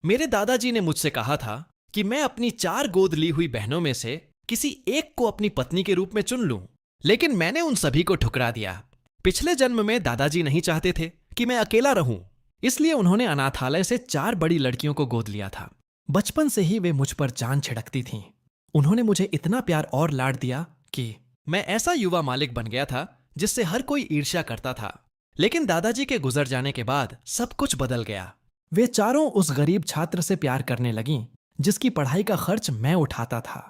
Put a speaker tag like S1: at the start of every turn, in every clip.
S1: मेरे दादाजी ने मुझसे कहा था कि मैं अपनी 4 गोद ली हुई बहनों में से किसी एक को अपनी पत्नी के रूप में चुन लूं, लेकिन मैंने उन सभी को ठुकरा दिया। पिछले जन्म में दादाजी नहीं चाहते थे कि मैं अकेला रहूं, इसलिए उन्होंने अनाथालय से 4 बड़ी लड़कियों को गोद लिया था। बचपन से ही वे मुझ पर जान छिड़कती थीं। उन्होंने मुझे इतना प्यार और लाड दिया कि मैं ऐसा युवा मालिक बन गया था जिससे हर कोई ईर्ष्या करता था। लेकिन दादाजी के गुजर जाने के बाद सब कुछ बदल गया। वे चारों उस गरीब छात्र से प्यार करने लगीं जिसकी पढ़ाई का खर्च मैं उठाता था।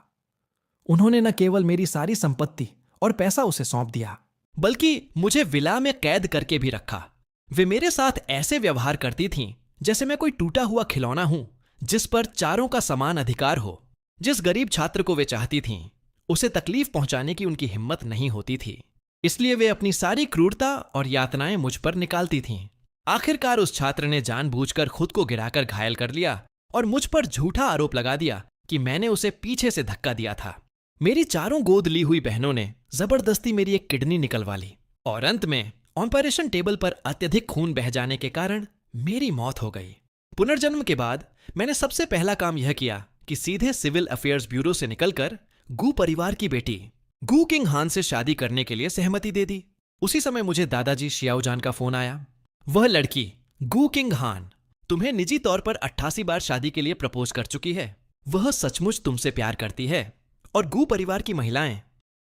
S1: उन्होंने न केवल मेरी सारी संपत्ति और पैसा उसे सौंप दिया, बल्कि मुझे विला में कैद करके भी रखा। वे मेरे साथ ऐसे व्यवहार करती थीं जैसे मैं कोई टूटा हुआ खिलौना हूं जिस पर चारों का समान अधिकार हो। जिस गरीब छात्र को वे चाहती थीं, उसे तकलीफ पहुंचाने की उनकी हिम्मत नहीं होती थी, इसलिए वे अपनी सारी क्रूरता और यातनाएं मुझ पर निकालती थीं। आखिरकार उस छात्र ने जानबूझकर खुद को गिराकर घायल कर लिया और मुझ पर झूठा आरोप लगा दिया कि मैंने उसे पीछे से धक्का दिया था। मेरी चारों गोद ली हुई बहनों ने जबरदस्ती मेरी एक किडनी निकलवा ली और अंत में ऑपरेशन टेबल पर अत्यधिक खून बह जाने के कारण मेरी मौत हो गई। पुनर्जन्म के बाद मैंने सबसे पहला काम यह किया कि सीधे सिविल अफेयर्स ब्यूरो से निकलकर गू परिवार की बेटी गू किंग हान से शादी करने के लिए सहमति दे दी। उसी समय मुझे दादाजी शियाओजान का फोन आया। वह लड़की गू किंग हान तुम्हें निजी तौर पर 88 बार शादी के लिए प्रपोज कर चुकी है। वह सचमुच तुमसे प्यार करती है और गू परिवार की महिलाएं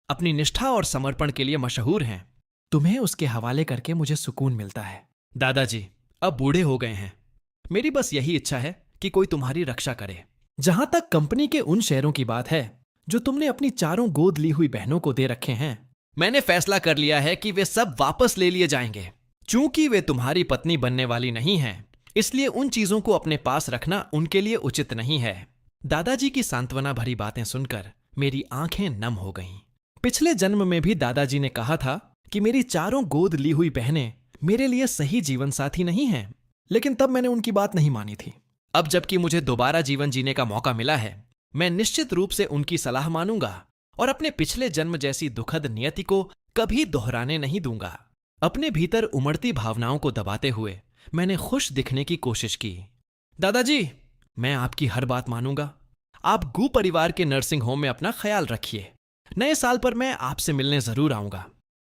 S1: अपनी निष्ठा और समर्पण के लिए मशहूर हैं। तुम्हें उसके हवाले करके मुझे सुकून मिलता है। दादाजी अब बूढ़े हो गए हैं। मेरी बस यही इच्छा है कि कोई तुम्हारी रक्षा करे। जहां तक कंपनी के उन शेयरों की बात है जो तुमने अपनी चारों गोद ली हुई बहनों को दे रखे हैं, मैंने फैसला कर लिया है कि वे सब वापस ले लिए जाएंगे। चूंकि वे तुम्हारी पत्नी बनने वाली नहीं हैं, इसलिए उन चीजों को अपने पास रखना उनके लिए उचित नहीं है। दादाजी की सांत्वना भरी बातें सुनकर मेरी आंखें नम हो गईं। पिछले जन्म में भी दादाजी ने कहा था कि मेरी चारों गोद ली हुई बहनें मेरे लिए सही जीवन साथी नहीं हैं, लेकिन तब मैंने उनकी बात नहीं मानी थी। अब जबकि मुझे दोबारा जीवन जीने का मौका मिला है, मैं निश्चित रूप से उनकी सलाह मानूंगा और अपने पिछले जन्म जैसी दुखद नियति को कभी दोहराने नहीं दूंगा। अपने भीतर उमड़ती भावनाओं को दबाते हुए मैंने खुश दिखने की कोशिश की। दादाजी, मैं आपकी हर बात मानूंगा। आप गू परिवार के नर्सिंग होम में अपना ख्याल रखिए। नए साल पर मैं आपसे मिलने जरूर आऊंगा।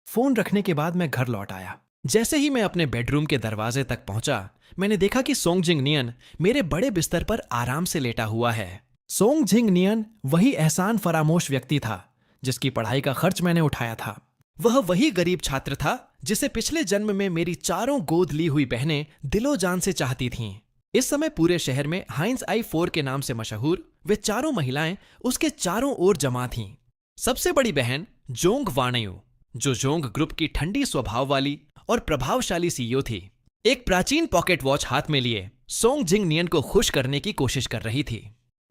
S1: फोन रखने के बाद मैं घर लौट आया। जैसे ही मैं अपने बेडरूम के दरवाजे तक पहुंचा, मैंने देखा कि सोंगजिंग नियन मेरे बड़े बिस्तर पर आराम से लेटा हुआ है। सोंगजिंग नियन वही एहसान फरामोश व्यक्ति था जिसकी पढ़ाई का खर्च मैंने उठाया था। वह वही गरीब छात्र था जिसे पिछले जन्म में मेरी चारों गोद ली हुई बहनें दिलो जान से चाहती थीं। इस समय पूरे शहर में हाइंस आई 4 के नाम से मशहूर वे चारों महिलाएं उसके चारों ओर जमा थीं। सबसे बड़ी बहन जोंग वाणयू, जो जोंग ग्रुप की ठंडी स्वभाव वाली और प्रभावशाली सीईओ थी, एक प्राचीन पॉकेट वॉच हाथ में लिए सोंगजिंग नियन को खुश करने की कोशिश कर रही थी।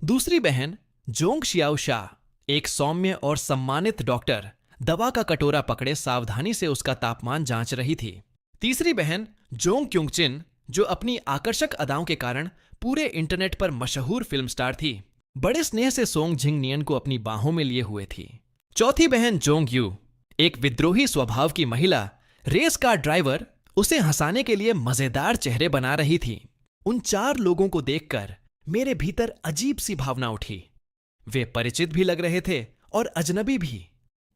S1: दूसरी बहन जोंग शियाओ शाह, एक सौम्य और सम्मानित डॉक्टर, दवा का कटोरा पकड़े सावधानी से उसका तापमान जांच रही थी। तीसरी बहन जोंग क्युंगचिन, जो अपनी आकर्षक अदाओं के कारण पूरे इंटरनेट पर मशहूर फिल्म स्टार थी, बड़े स्नेह से सोंगजिंग नियन को अपनी बाहों में लिए हुए थी। चौथी बहन जोंग यू, एक विद्रोही स्वभाव की महिला, रेस कार ड्राइवर, उसे हंसाने के लिए मजेदार चेहरे बना रही थी। उन 4 लोगों को देखकर मेरे भीतर अजीब सी भावना उठी। वे परिचित भी लग रहे थे और अजनबी भी।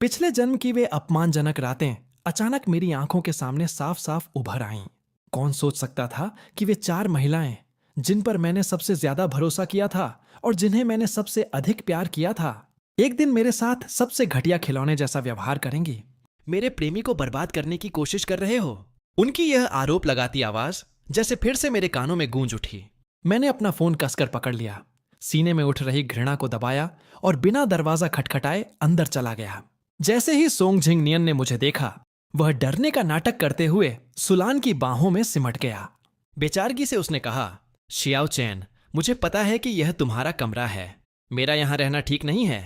S1: पिछले जन्म की वे अपमानजनक रातें अचानक मेरी आंखों के सामने साफ साफ उभर आईं। कौन सोच सकता था कि वे 4 महिलाएं, जिन पर मैंने सबसे ज्यादा भरोसा किया था और जिन्हें मैंने सबसे अधिक प्यार किया था, एक दिन मेरे साथ सबसे घटिया खिलौने जैसा व्यवहार करेंगी। मेरे प्रेमी को बर्बाद करने की कोशिश कर रहे हो? उनकी यह आरोप लगाती आवाज जैसे फिर से मेरे कानों में गूंज उठी। मैंने अपना फोन कसकर पकड़ लिया, सीने में उठ रही घृणा को दबाया और बिना दरवाजा खटखटाए अंदर चला गया। जैसे ही सोंगजिंग नियन ने मुझे देखा, वह डरने का नाटक करते हुए सुलान की बाहों में सिमट गया। बेचारगी से उसने कहा, शियाओ चैन, मुझे पता है कि यह तुम्हारा कमरा है, मेरा यहां रहना ठीक नहीं है।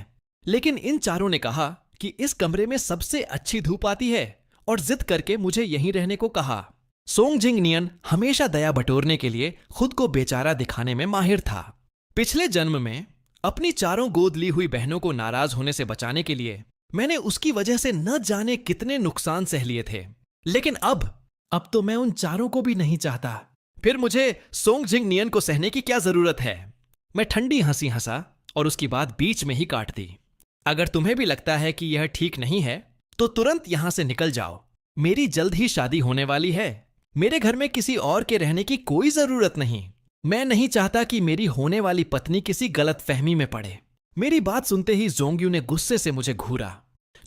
S1: लेकिन इन चारों ने कहा कि इस कमरे में सबसे अच्छी धूप आती है और जिद करके मुझे यहीं रहने को कहा। सोंगजिंग नियन हमेशा दया बटोरने के लिए खुद को बेचारा दिखाने में माहिर था। पिछले जन्म में अपनी चारों गोद ली हुई बहनों को नाराज होने से बचाने के लिए मैंने उसकी वजह से न जाने कितने नुकसान सह लिए थे। लेकिन अब तो मैं उन चारों को भी नहीं चाहता। फिर मुझे सोंग जिंग नियन को सहने की क्या जरूरत है? मैं ठंडी हंसी हंसा और उसकी बात बीच में ही काट दी। अगर तुम्हें भी लगता है कि यह ठीक नहीं है तो तुरंत यहां से निकल जाओ। मेरी जल्द ही शादी होने वाली है। मेरे घर में किसी और के रहने की कोई जरूरत नहीं। मैं नहीं चाहता कि मेरी होने वाली पत्नी किसी गलत फहमी में पड़े। मेरी बात सुनते ही जोंगयू ने गुस्से से मुझे घूरा।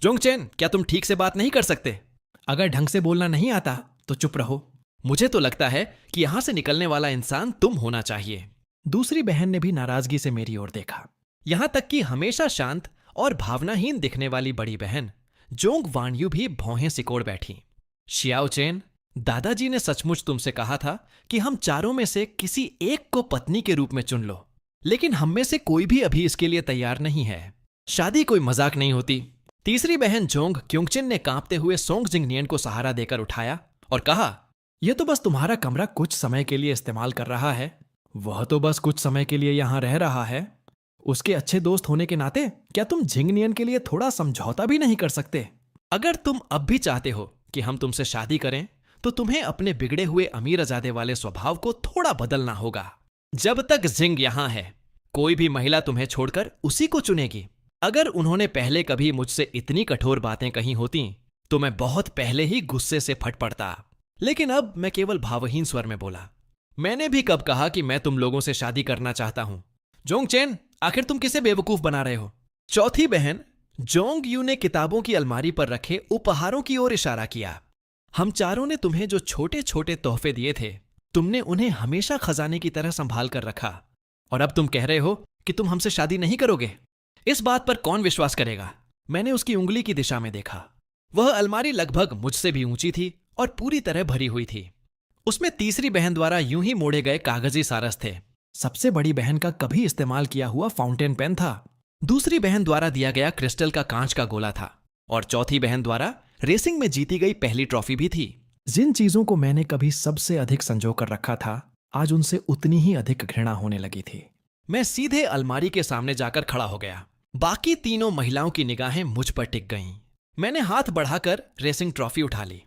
S1: जोंगचेन, क्या तुम ठीक से बात नहीं कर सकते? अगर ढंग से बोलना नहीं आता तो चुप रहो। मुझे तो लगता है कि यहां से निकलने वाला इंसान तुम होना चाहिए। दूसरी बहन ने भी नाराजगी से मेरी ओर देखा। यहां तक कि हमेशा शांत और भावनाहीन दिखने वाली बड़ी बहन जोंग वानयू भी भौहें सिकोड़ बैठी। शियाओचेन, दादाजी ने सचमुच तुमसे कहा था कि हम चारों में से किसी एक को पत्नी के रूप में चुन लो, लेकिन हम में से कोई भी अभी इसके लिए तैयार नहीं है। शादी कोई मजाक नहीं होती। तीसरी बहन जोंग क्योंगचिन ने कांपते हुए सोंग जिंगनियन को सहारा देकर उठाया और कहा, यह तो बस तुम्हारा कमरा कुछ समय के लिए इस्तेमाल कर रहा है। वह तो बस कुछ समय के लिए यहां रह रहा है। उसके अच्छे दोस्त होने के नाते क्या तुम जिंगनियन के लिए थोड़ा समझौता भी नहीं कर सकते? अगर तुम अब भी चाहते हो कि हम तुमसे शादी करें तो तुम्हें अपने बिगड़े हुए अमीरजादे वाले स्वभाव को थोड़ा बदलना होगा। जब तक जिंग यहां है कोई भी महिला तुम्हें छोड़कर उसी को चुनेगी। अगर उन्होंने पहले कभी मुझसे इतनी कठोर बातें कही होती तो मैं बहुत पहले ही गुस्से से फट पड़ता, लेकिन अब मैं केवल भावहीन स्वर में बोला, मैंने भी कब कहा कि मैं तुम लोगों से शादी करना चाहता हूं? जोंगचेन, आखिर तुम किसे बेवकूफ बना रहे हो? चौथी बहन जोंगयू ने किताबों की अलमारी पर रखे उपहारों की ओर इशारा किया। हम चारों ने तुम्हें जो छोटे छोटे तोहफे दिए थे तुमने उन्हें हमेशा खजाने की तरह संभाल कर रखा, और अब तुम कह रहे हो कि तुम हमसे शादी नहीं करोगे। इस बात पर कौन विश्वास करेगा? मैंने उसकी उंगली की दिशा में देखा। वह अलमारी लगभग मुझसे भी ऊंची थी और पूरी तरह भरी हुई थी। उसमें तीसरी बहन द्वारा यूं ही मोड़े गए कागजी सारस थे। सबसे बड़ी बहन का कभी इस्तेमाल किया हुआ फाउंटेन पेन था। दूसरी बहन द्वारा दिया गया क्रिस्टल का कांच का गोला था, और चौथी बहन द्वारा रेसिंग में जीती गई पहली ट्रॉफी भी थी। जिन चीजों को मैंने कभी सबसे अधिक संजो कर रखा था, आज उनसे उतनी ही अधिक घृणा होने लगी थी। मैं सीधे अलमारी के सामने जाकर खड़ा हो गया। बाकी तीनों महिलाओं की निगाहें मुझ पर टिक गईं। मैंने हाथ बढ़ाकर रेसिंग ट्रॉफी उठा ली।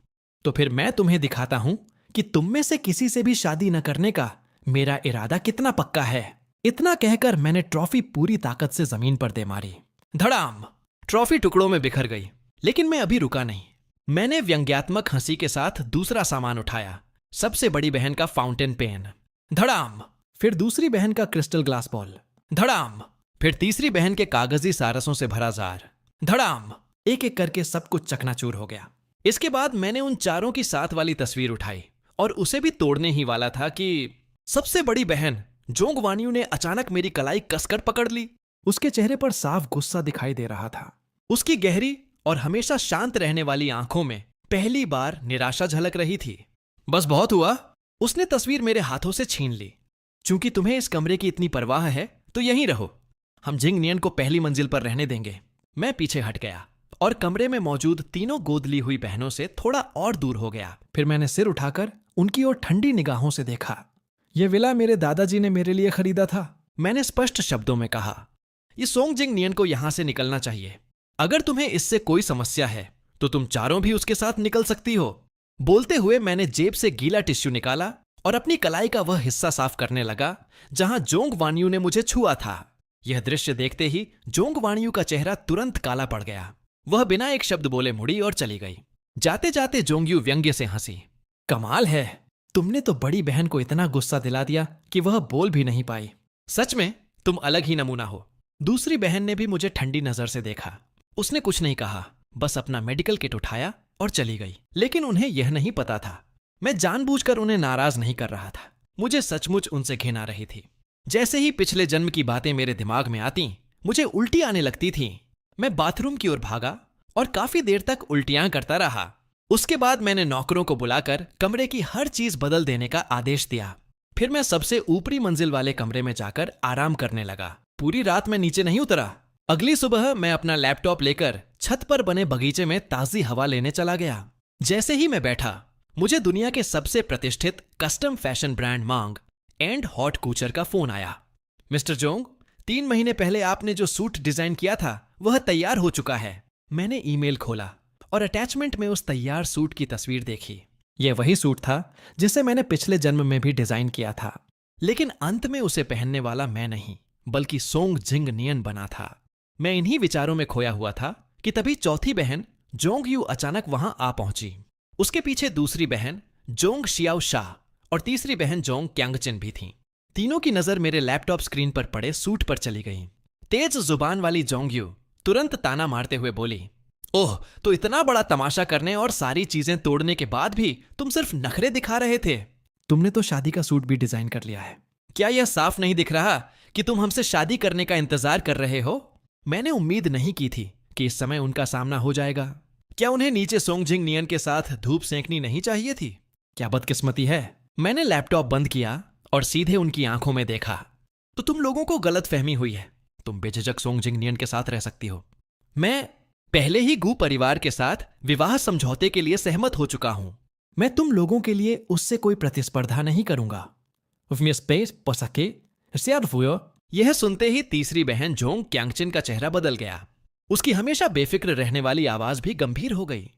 S1: तो फिर मैं तुम्हें दिखाता हूं कि तुम में से किसी से भी शादी न करने का मेरा इरादा कितना पक्का है। इतना कहकर मैंने ट्रॉफी पूरी ताकत से जमीन पर दे मारी। धड़ाम! ट्रॉफी टुकड़ों में बिखर गई, लेकिन मैं अभी रुका नहीं। मैंने व्यंग्यात्मक हंसी के साथ दूसरा सामान उठाया, सबसे बड़ी बहन का फाउंटेन पेन। धड़ाम! फिर दूसरी बहन का क्रिस्टल ग्लास बॉल। धड़ाम! फिर तीसरी बहन के कागजी सारसों से भरा जार। धड़ाम! एक एक करके सब कुछ चकनाचूर हो गया। इसके बाद मैंने उन चारों की साथ वाली तस्वीर उठाई और उसे भी तोड़ने ही वाला था कि सबसे बड़ी बहन जोंग वानियू ने अचानक मेरी कलाई कसकर पकड़ ली। उसके चेहरे पर साफ गुस्सा दिखाई दे रहा था। उसकी गहरी और हमेशा शांत रहने वाली आंखों में पहली बार निराशा झलक रही थी। बस बहुत हुआ। उसने तस्वीर मेरे हाथों से छीन ली। चूंकि तुम्हें इस कमरे की इतनी परवाह है तो यहीं रहो। हम जिंगनियन को पहली मंजिल पर रहने देंगे। मैं पीछे हट गया और कमरे में मौजूद तीनों गोद ली हुई बहनों से थोड़ा और दूर हो गया। फिर मैंने सिर उठाकर उनकी ओर ठंडी निगाहों से देखा। यह विला मेरे दादाजी ने मेरे लिए खरीदा था। मैंने स्पष्ट शब्दों में कहा, ये सोंग जिंगनियन को यहां से निकलना चाहिए। अगर तुम्हें इससे कोई समस्या है तो तुम चारों भी उसके साथ निकल सकती हो। बोलते हुए मैंने जेब से गीला टिश्यू निकाला और अपनी कलाई का वह हिस्सा साफ करने लगा जहां जोंग वानियू ने मुझे छुआ था। यह दृश्य देखते ही जोंग वानियू का चेहरा तुरंत काला पड़ गया। वह बिना एक शब्द बोले मुड़ी और चली गई। जाते जाते जोंगयू व्यंग्य से हंसी। कमाल है, तुमने तो बड़ी बहन को इतना गुस्सा दिला दिया कि वह बोल भी नहीं पाई। सच में तुम अलग ही नमूना हो। दूसरी बहन ने भी मुझे ठंडी नजर से देखा। उसने कुछ नहीं कहा, बस अपना मेडिकल किट उठाया और चली गई। लेकिन उन्हें यह नहीं पता था मैं जानबूझकर उन्हें नाराज नहीं कर रहा था। मुझे सचमुच उनसे घिन आ रही थी। जैसे ही पिछले जन्म की बातें मेरे दिमाग में आती मुझे उल्टी आने लगती थी। मैं बाथरूम की ओर भागा और काफी देर तक उल्टियां करता रहा। उसके बाद मैंने नौकरों को बुलाकर कमरे की हर चीज बदल देने का आदेश दिया। फिर मैं सबसे ऊपरी मंजिल वाले कमरे में जाकर आराम करने लगा। पूरी रात मैं नीचे नहीं उतरा। अगली सुबह मैं अपना लैपटॉप लेकर छत पर बने बगीचे में ताजी हवा लेने चला गया। जैसे ही मैं बैठा मुझे दुनिया के सबसे प्रतिष्ठित कस्टम फैशन ब्रांड मांग एंड हॉट कूचर का फोन आया। मिस्टर जोंग, 3 महीने पहले आपने जो सूट डिजाइन किया था वह तैयार हो चुका है। मैंने ईमेल खोला और अटैचमेंट में उस तैयार सूट की तस्वीर देखी। यह वही सूट था जिसे मैंने पिछले जन्म में भी डिजाइन किया था, लेकिन अंत में उसे पहनने वाला मैं नहीं बल्कि सोंग जिंग नियन बना था। मैं इन्हीं विचारों में खोया हुआ था कि तभी चौथी बहन जोंग यू अचानक वहां आ पहुंची। उसके पीछे दूसरी बहन जोंग शियाओ शाह और तीसरी बहन जोंग क्यांगचिन भी थीं। तीनों की नजर मेरे लैपटॉप स्क्रीन पर पड़े सूट पर चली गई। तेज जुबान वाली जोंग यू तुरंत ताना मारते हुए बोली, ओह, तो इतना बड़ा तमाशा करने और सारी चीजें तोड़ने के बाद भी तुम सिर्फ नखरे दिखा रहे थे। तुमने तो शादी का सूट भी डिजाइन कर लिया है। क्या यह साफ नहीं दिख रहा कि तुम हमसे शादी करने का इंतजार कर रहे हो? मैंने उम्मीद नहीं की थी कि इस समय उनका सामना हो जाएगा। क्या उन्हें नीचे सोंगजिंग नियन के साथ धूप सेंकनी नहीं चाहिए थी? क्या बदकिस्मती है। मैंने लैपटॉप बंद किया और सीधे उनकी आंखों में देखा। तो तुम लोगों को गलत फहमी हुई है। तुम बेझिझक सोंगजिंग नियन के साथ रह सकती हो। मैं पहले ही गू परिवार के साथ विवाह समझौते के लिए सहमत हो चुका हूं। मैं तुम लोगों के लिए उससे कोई प्रतिस्पर्धा नहीं करूंगा। यह सुनते ही तीसरी बहन जोंग क्यांगचिन का चेहरा बदल गया। उसकी हमेशा बेफिक्र रहने वाली आवाज भी गंभीर हो गई।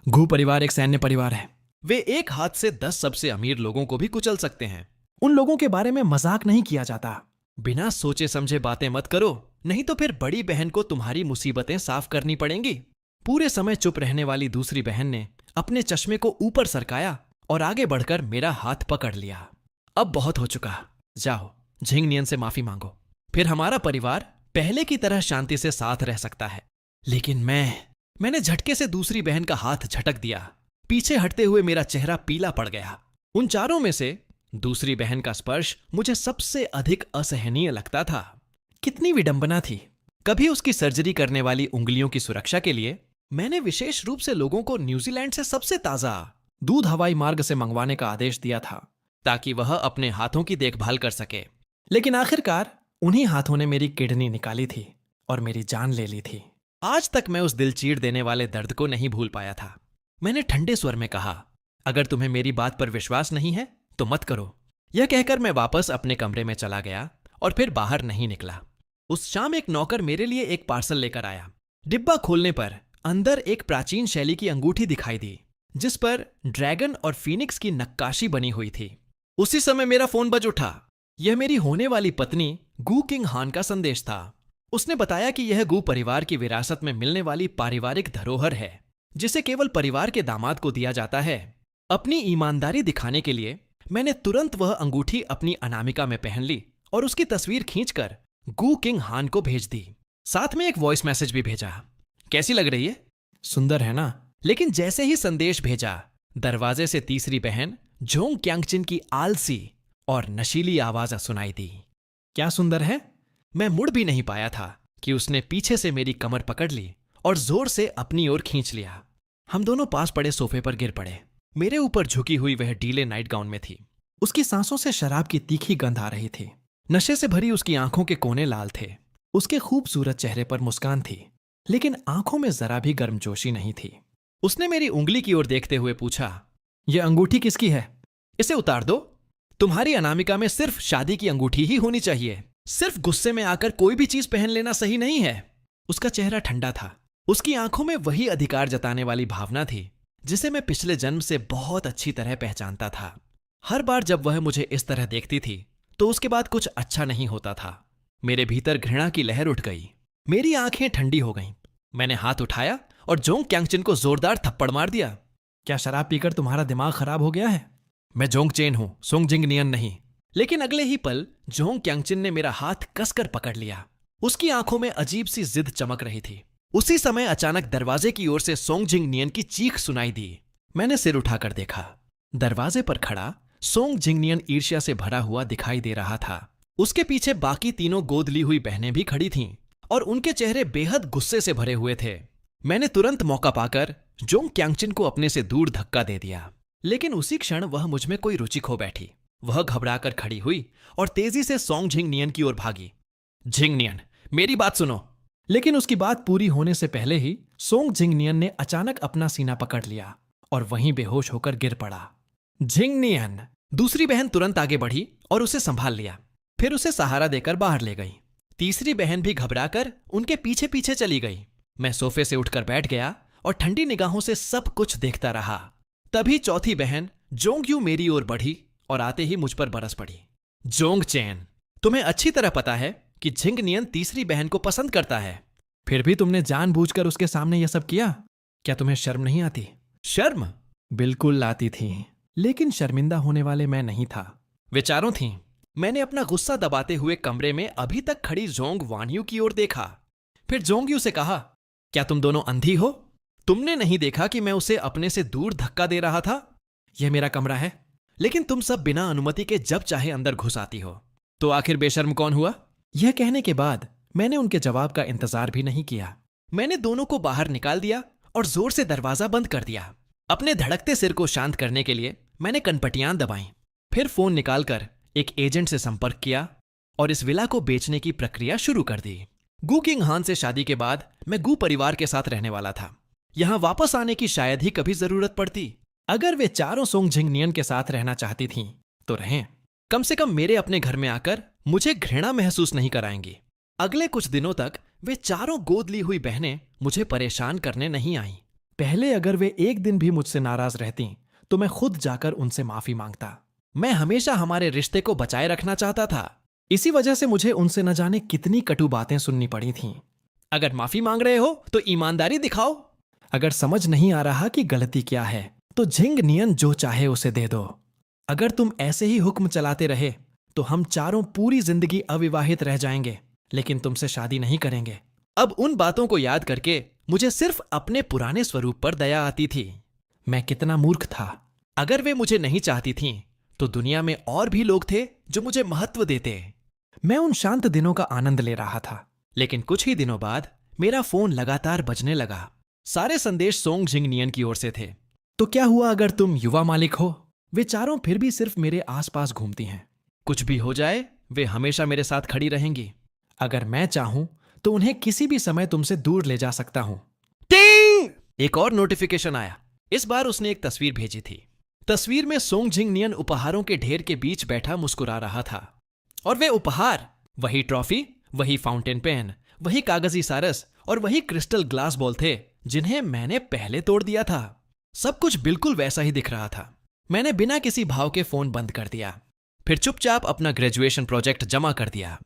S1: गू परिवार एक सैन्य परिवार है। वे एक हाथ से 10 सबसे अमीर लोगों को भी कुचल सकते हैं। उन लोगों के बारे में मजाक नहीं किया जाता। बिना सोचे समझे बातें मत करो, नहीं तो फिर बड़ी बहन को तुम्हारी मुसीबतें साफ करनी पड़ेंगी। पूरे समय चुप रहने वाली दूसरी बहन ने अपने चश्मे को ऊपर सरकाया और आगे बढ़कर मेरा हाथ पकड़ लिया। अब बहुत हो चुका, जाओ झिंग नियन से माफी मांगो, फिर हमारा परिवार पहले की तरह शांति से साथ रह सकता है। लेकिन मैंने झटके से दूसरी बहन का हाथ झटक दिया। पीछे हटते हुए मेरा चेहरा पीला पड़ गया। उन चारों में से दूसरी बहन का स्पर्श मुझे सबसे अधिक असहनीय लगता था। कितनी विडंबना थी। कभी उसकी सर्जरी करने वाली उंगलियों की सुरक्षा के लिए मैंने विशेष रूप से लोगों को न्यूजीलैंड से सबसे ताजा दूध हवाई मार्ग से मंगवाने का आदेश दिया था ताकि वह अपने हाथों की देखभाल कर सके। लेकिन आखिरकार उन्हीं हाथों ने मेरी किडनी निकाली थी और मेरी जान ले ली थी। आज तक मैं उस दिल चीर देने वाले दर्द को नहीं भूल पाया था। मैंने ठंडे स्वर में कहा, अगर तुम्हें मेरी बात पर विश्वास नहीं है तो मत करो। यह कहकर मैं वापस अपने कमरे में चला गया और फिर बाहर नहीं निकला। उस शाम एक नौकर मेरे लिए एक पार्सल लेकर आया। डिब्बा खोलने पर अंदर एक प्राचीन शैली की अंगूठी दिखाई दी जिस पर ड्रैगन और फीनिक्स की नक्काशी बनी हुई थी। उसी समय मेरा फोन बज उठा। यह मेरी होने वाली पत्नी गू किंग हान का संदेश था। उसने बताया कि यह गू परिवार की विरासत में मिलने वाली पारिवारिक धरोहर है जिसे केवल परिवार के दामाद को दिया जाता है। अपनी ईमानदारी दिखाने के लिए मैंने तुरंत वह अंगूठी अपनी अनामिका में पहन ली और उसकी तस्वीर खींचकर गू किंग हान को भेज दी। साथ में एक वॉइस मैसेज भी भेजा। कैसी लग रही है? सुंदर है ना? लेकिन जैसे ही संदेश भेजा, दरवाजे से तीसरी बहन जोंग क्यांगचिन की आलसी और नशीली आवाज सुनाई दी। क्या सुंदर है? मैं मुड़ भी नहीं पाया था कि उसने पीछे से मेरी कमर पकड़ ली और जोर से अपनी ओर खींच लिया। हम दोनों पास पड़े सोफे पर गिर पड़े। मेरे ऊपर झुकी हुई वह ढीले नाइट गाउन में थी। उसकी सांसों से शराब की तीखी गंध आ रही थी। नशे से भरी उसकी आंखों के कोने लाल थे। उसके खूबसूरत चेहरे पर मुस्कान थी, लेकिन आंखों में जरा भी गर्मजोशी नहीं थी। उसने मेरी उंगली की ओर देखते हुए पूछा, यह अंगूठी किसकी है? इसे उतार दो। तुम्हारी अनामिका में सिर्फ शादी की अंगूठी ही होनी चाहिए। सिर्फ गुस्से में आकर कोई भी चीज पहन लेना सही नहीं है। उसका चेहरा ठंडा था। उसकी आंखों में वही अधिकार जताने वाली भावना थी जिसे मैं पिछले जन्म से बहुत अच्छी तरह पहचानता था। हर बार जब वह मुझे इस तरह देखती थी तो उसके बाद कुछ अच्छा नहीं होता था। मेरे भीतर घृणा की लहर उठ गई। मेरी आंखें ठंडी हो गईं। मैंने हाथ उठाया और जोंग क्यांगचिन को जोरदार थप्पड़ मार दिया। क्या शराब पीकर तुम्हारा दिमाग खराब हो गया है? मैं जोंग चेन हूं, सोंगजिंग नियन नहीं। लेकिन अगले ही पल जोंग क्यांगचिन ने मेरा हाथ कसकर पकड़ लिया। उसकी आंखों में अजीब सी जिद चमक रही थी। उसी समय अचानक दरवाजे की ओर से सोंगजिंग नियन की चीख सुनाई दी। मैंने सिर उठाकर देखा। दरवाजे पर खड़ा सोंगजिंग नियन ईर्ष्या से भरा हुआ दिखाई दे रहा था। उसके पीछे बाकी तीनों गोद ली हुई बहनें भी खड़ी थीं और उनके चेहरे बेहद गुस्से से भरे हुए थे। मैंने तुरंत मौका पाकर जोंग क्यांगचिन को अपने से दूर धक्का दे दिया, लेकिन उसी क्षण वह मुझ में कोई रुचि खो बैठी। वह घबराकर खड़ी हुई और तेजी से सोंगजिंग नियन की ओर भागी। जिंग नियन, मेरी बात सुनो। लेकिन उसकी बात पूरी होने से पहले ही सोंगजिंग नियन ने अचानक अपना सीना पकड़ लिया और वहीं बेहोश होकर गिर पड़ा। जिंग नियन! दूसरी बहन तुरंत आगे बढ़ी और उसे संभाल लिया, फिर उसे सहारा देकर बाहर ले गई। तीसरी बहन भी घबराकर उनके पीछे पीछे चली गई। मैं सोफे से उठकर बैठ गया और ठंडी निगाहों से सब कुछ देखता रहा। तभी चौथी बहन जोंग यू मेरी ओर बढ़ी और आते ही मुझ पर बरस पड़ी। जोंग चेन, तुम्हें अच्छी तरह पता है कि झिंग नियन तीसरी बहन को पसंद करता है। फिर भी तुमने जानबूझकर उसके सामने यह सब किया। क्या तुम्हें शर्म नहीं आती? शर्म बिल्कुल आती थी, लेकिन शर्मिंदा होने वाले मैं नहीं था। विचारों थी। मैंने अपना गुस्सा दबाते हुए कमरे में अभी तक खड़ी जोंग वानयू की ओर देखा। फिर जोंग यू से कहा, क्या तुम दोनों अंधी हो? तुमने नहीं देखा कि मैं उसे अपने से दूर धक्का दे रहा था? यह मेरा कमरा है, लेकिन तुम सब बिना अनुमति के जब चाहे अंदर घुस आती हो। तो आखिर बेशर्म कौन हुआ? यह कहने के बाद मैंने उनके जवाब का इंतजार भी नहीं किया। मैंने दोनों को बाहर निकाल दिया और जोर से दरवाजा बंद कर दिया। अपने धड़कते सिर को शांत करने के लिए मैंने कनपटियां दबाईं। फिर फोन निकालकर एक एजेंट से संपर्क किया और इस विला को बेचने की प्रक्रिया शुरू कर दी। गू किंग हान से शादी के बाद मैं गू परिवार के साथ रहने वाला था। यहां वापस आने की शायद ही कभी जरूरत पड़ती। अगर वे चारों सोंग झिंग नियन के साथ रहना चाहती थीं, तो रहें। कम से कम मेरे अपने घर में आकर मुझे घृणा महसूस नहीं कराएंगी। अगले कुछ दिनों तक वे चारों गोद ली हुई बहनें मुझे परेशान करने नहीं आईं। पहले अगर वे एक दिन भी मुझसे नाराज रहती तो मैं खुद जाकर उनसे माफी मांगता। मैं हमेशा हमारे रिश्ते को बचाए रखना चाहता था। इसी वजह से मुझे उनसे न जाने कितनी कटु बातें सुननी पड़ी थीं। अगर माफी मांग रहे हो तो ईमानदारी दिखाओ। अगर समझ नहीं आ रहा कि गलती क्या है तो झिंग नियन जो चाहे उसे दे दो। अगर तुम ऐसे ही हुक्म चलाते रहे तो हम चारों पूरी जिंदगी अविवाहित रह जाएंगे, लेकिन तुमसे शादी नहीं करेंगे। अब उन बातों को याद करके मुझे सिर्फ अपने पुराने स्वरूप पर दया आती थी। मैं कितना मूर्ख था। अगर वे मुझे नहीं चाहती थीं, तो दुनिया में और भी लोग थे जो मुझे महत्व देते। मैं उन शांत दिनों का आनंद ले रहा था, लेकिन कुछ ही दिनों बाद मेरा फोन लगातार बजने लगा। सारे संदेश सोंग झिंग नियन की ओर से थे। तो क्या हुआ अगर तुम युवा मालिक हो? वे चारों फिर भी सिर्फ मेरे आसपास घूमती हैं। कुछ भी हो जाए, वे हमेशा मेरे साथ खड़ी रहेंगी। अगर मैं चाहूं तो उन्हें किसी भी समय तुमसे दूर ले जा सकता हूं। टिंग! एक और नोटिफिकेशन आया। इस बार उसने एक तस्वीर भेजी थी। तस्वीर में सोंग झिंग नियन उपहारों के ढेर के बीच बैठा मुस्कुरा रहा था। और वे उपहार, वही ट्रॉफी, वही फाउंटेन पेन, वही कागजी सारस और वही क्रिस्टल ग्लास बॉल थे जिन्हें मैंने पहले तोड़ दिया था। सब कुछ बिल्कुल वैसा ही दिख रहा था। मैंने बिना किसी भाव के फोन बंद कर दिया। फिर चुपचाप अपना ग्रेजुएशन प्रोजेक्ट जमा कर दिया।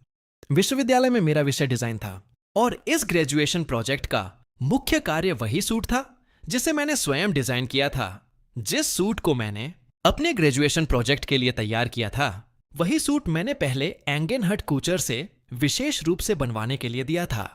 S1: विश्वविद्यालय में मेरा विषय डिजाइन था और इस ग्रेजुएशन प्रोजेक्ट का मुख्य कार्य वही सूट था जिसे मैंने स्वयं डिजाइन किया था। जिस सूट को मैंने अपने ग्रेजुएशन प्रोजेक्ट के लिए तैयार किया था, वही सूट मैंने पहले एंगेनहट कूचर से विशेष रूप से बनवाने के लिए दिया था।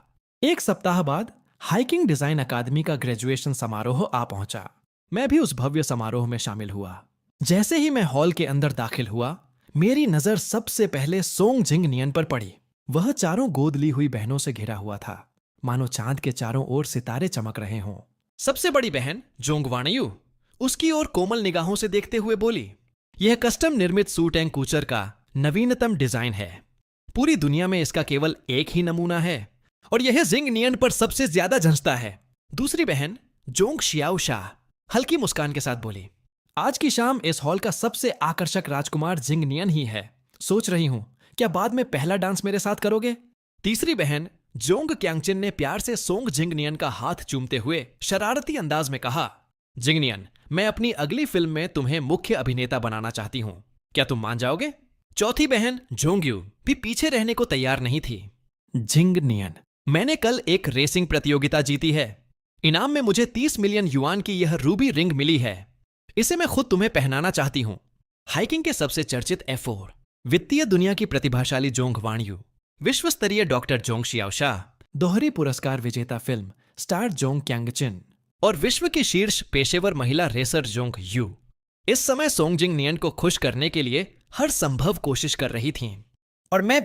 S1: एक सप्ताह बाद हाइकिंग डिजाइन अकादमी का ग्रेजुएशन समारोह आ पहुंचा। मैं भी उस भव्य समारोह में शामिल हुआ। जैसे ही मैं हॉल के अंदर दाखिल हुआ, मेरी नजर सबसे पहले सोंग झिंग नियन पर पड़ी। वह चारों गोद ली हुई बहनों से घिरा हुआ था, मानो चांद के चारों ओर सितारे चमक रहे हों। सबसे बड़ी बहन जोंग वानयू उसकी ओर कोमल निगाहों से देखते हुए बोली, यह कस्टम निर्मित सूट एंड कूचर का नवीनतम डिजाइन है। पूरी दुनिया में इसका केवल एक ही नमूना है और यह झिंग नियन पर सबसे ज्यादा जंचता है। दूसरी बहन जोंग शियाओ शाह हल्की मुस्कान के साथ बोली, आज की शाम इस हॉल का सबसे आकर्षक राजकुमार झिंग नियन ही है। सोच रही हूं, क्या बाद में पहला डांस मेरे साथ करोगे? तीसरी बहन जोंग क्यांगचिन ने प्यार से सोंग झिंग नियन का हाथ चूमते हुए शरारती अंदाज में कहा, झिंग नियन, मैं अपनी अगली फिल्म में तुम्हें मुख्य अभिनेता बनाना चाहती हूं। क्या तुम मान जाओगे? चौथी बहन जोंगयू भी पीछे रहने को तैयार नहीं थी। झिंग नियन, मैंने कल एक रेसिंग प्रतियोगिता जीती है। इनाम में मुझे 30 मिलियन युआन की यह रूबी रिंग मिली है। इसे मैं खुद तुम्हें पहनाना चाहती हूं। हाइकिंग के सबसे चर्चित F4, वित्तीय दुनिया की प्रतिभाशाली जोंग वानयू, विश्व स्तरीय डॉक्टर जोंग शियाओ शाह, दोहरी पुरस्कार विजेता फिल्म स्टार जोंग क्यांगचिन और विश्व की शीर्ष पेशेवर महिला रेसर जोंग यू इस समय सोंग झिंग नियन को खुश करने के लिए हर संभव कोशिश कर रही थीं। और मैं,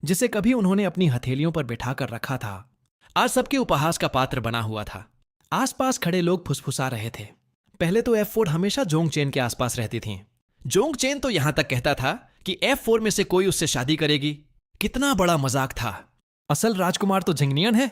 S1: जिसे कभी उन्होंने अपनी हथेलियों पर बिठाकर रखा था, आज सबके उपहास का पात्र बना हुआ था। आसपास खड़े लोग फुसफुसा रहे थे। पहले तो F4 हमेशा जोंग चेन के आसपास रहती थीं। जोंग चेन तो यहां तक कहता था कि F4 में से कोई उससे शादी करेगी। कितना बड़ा मजाक था। असल राजकुमार तो झिंग नियन है।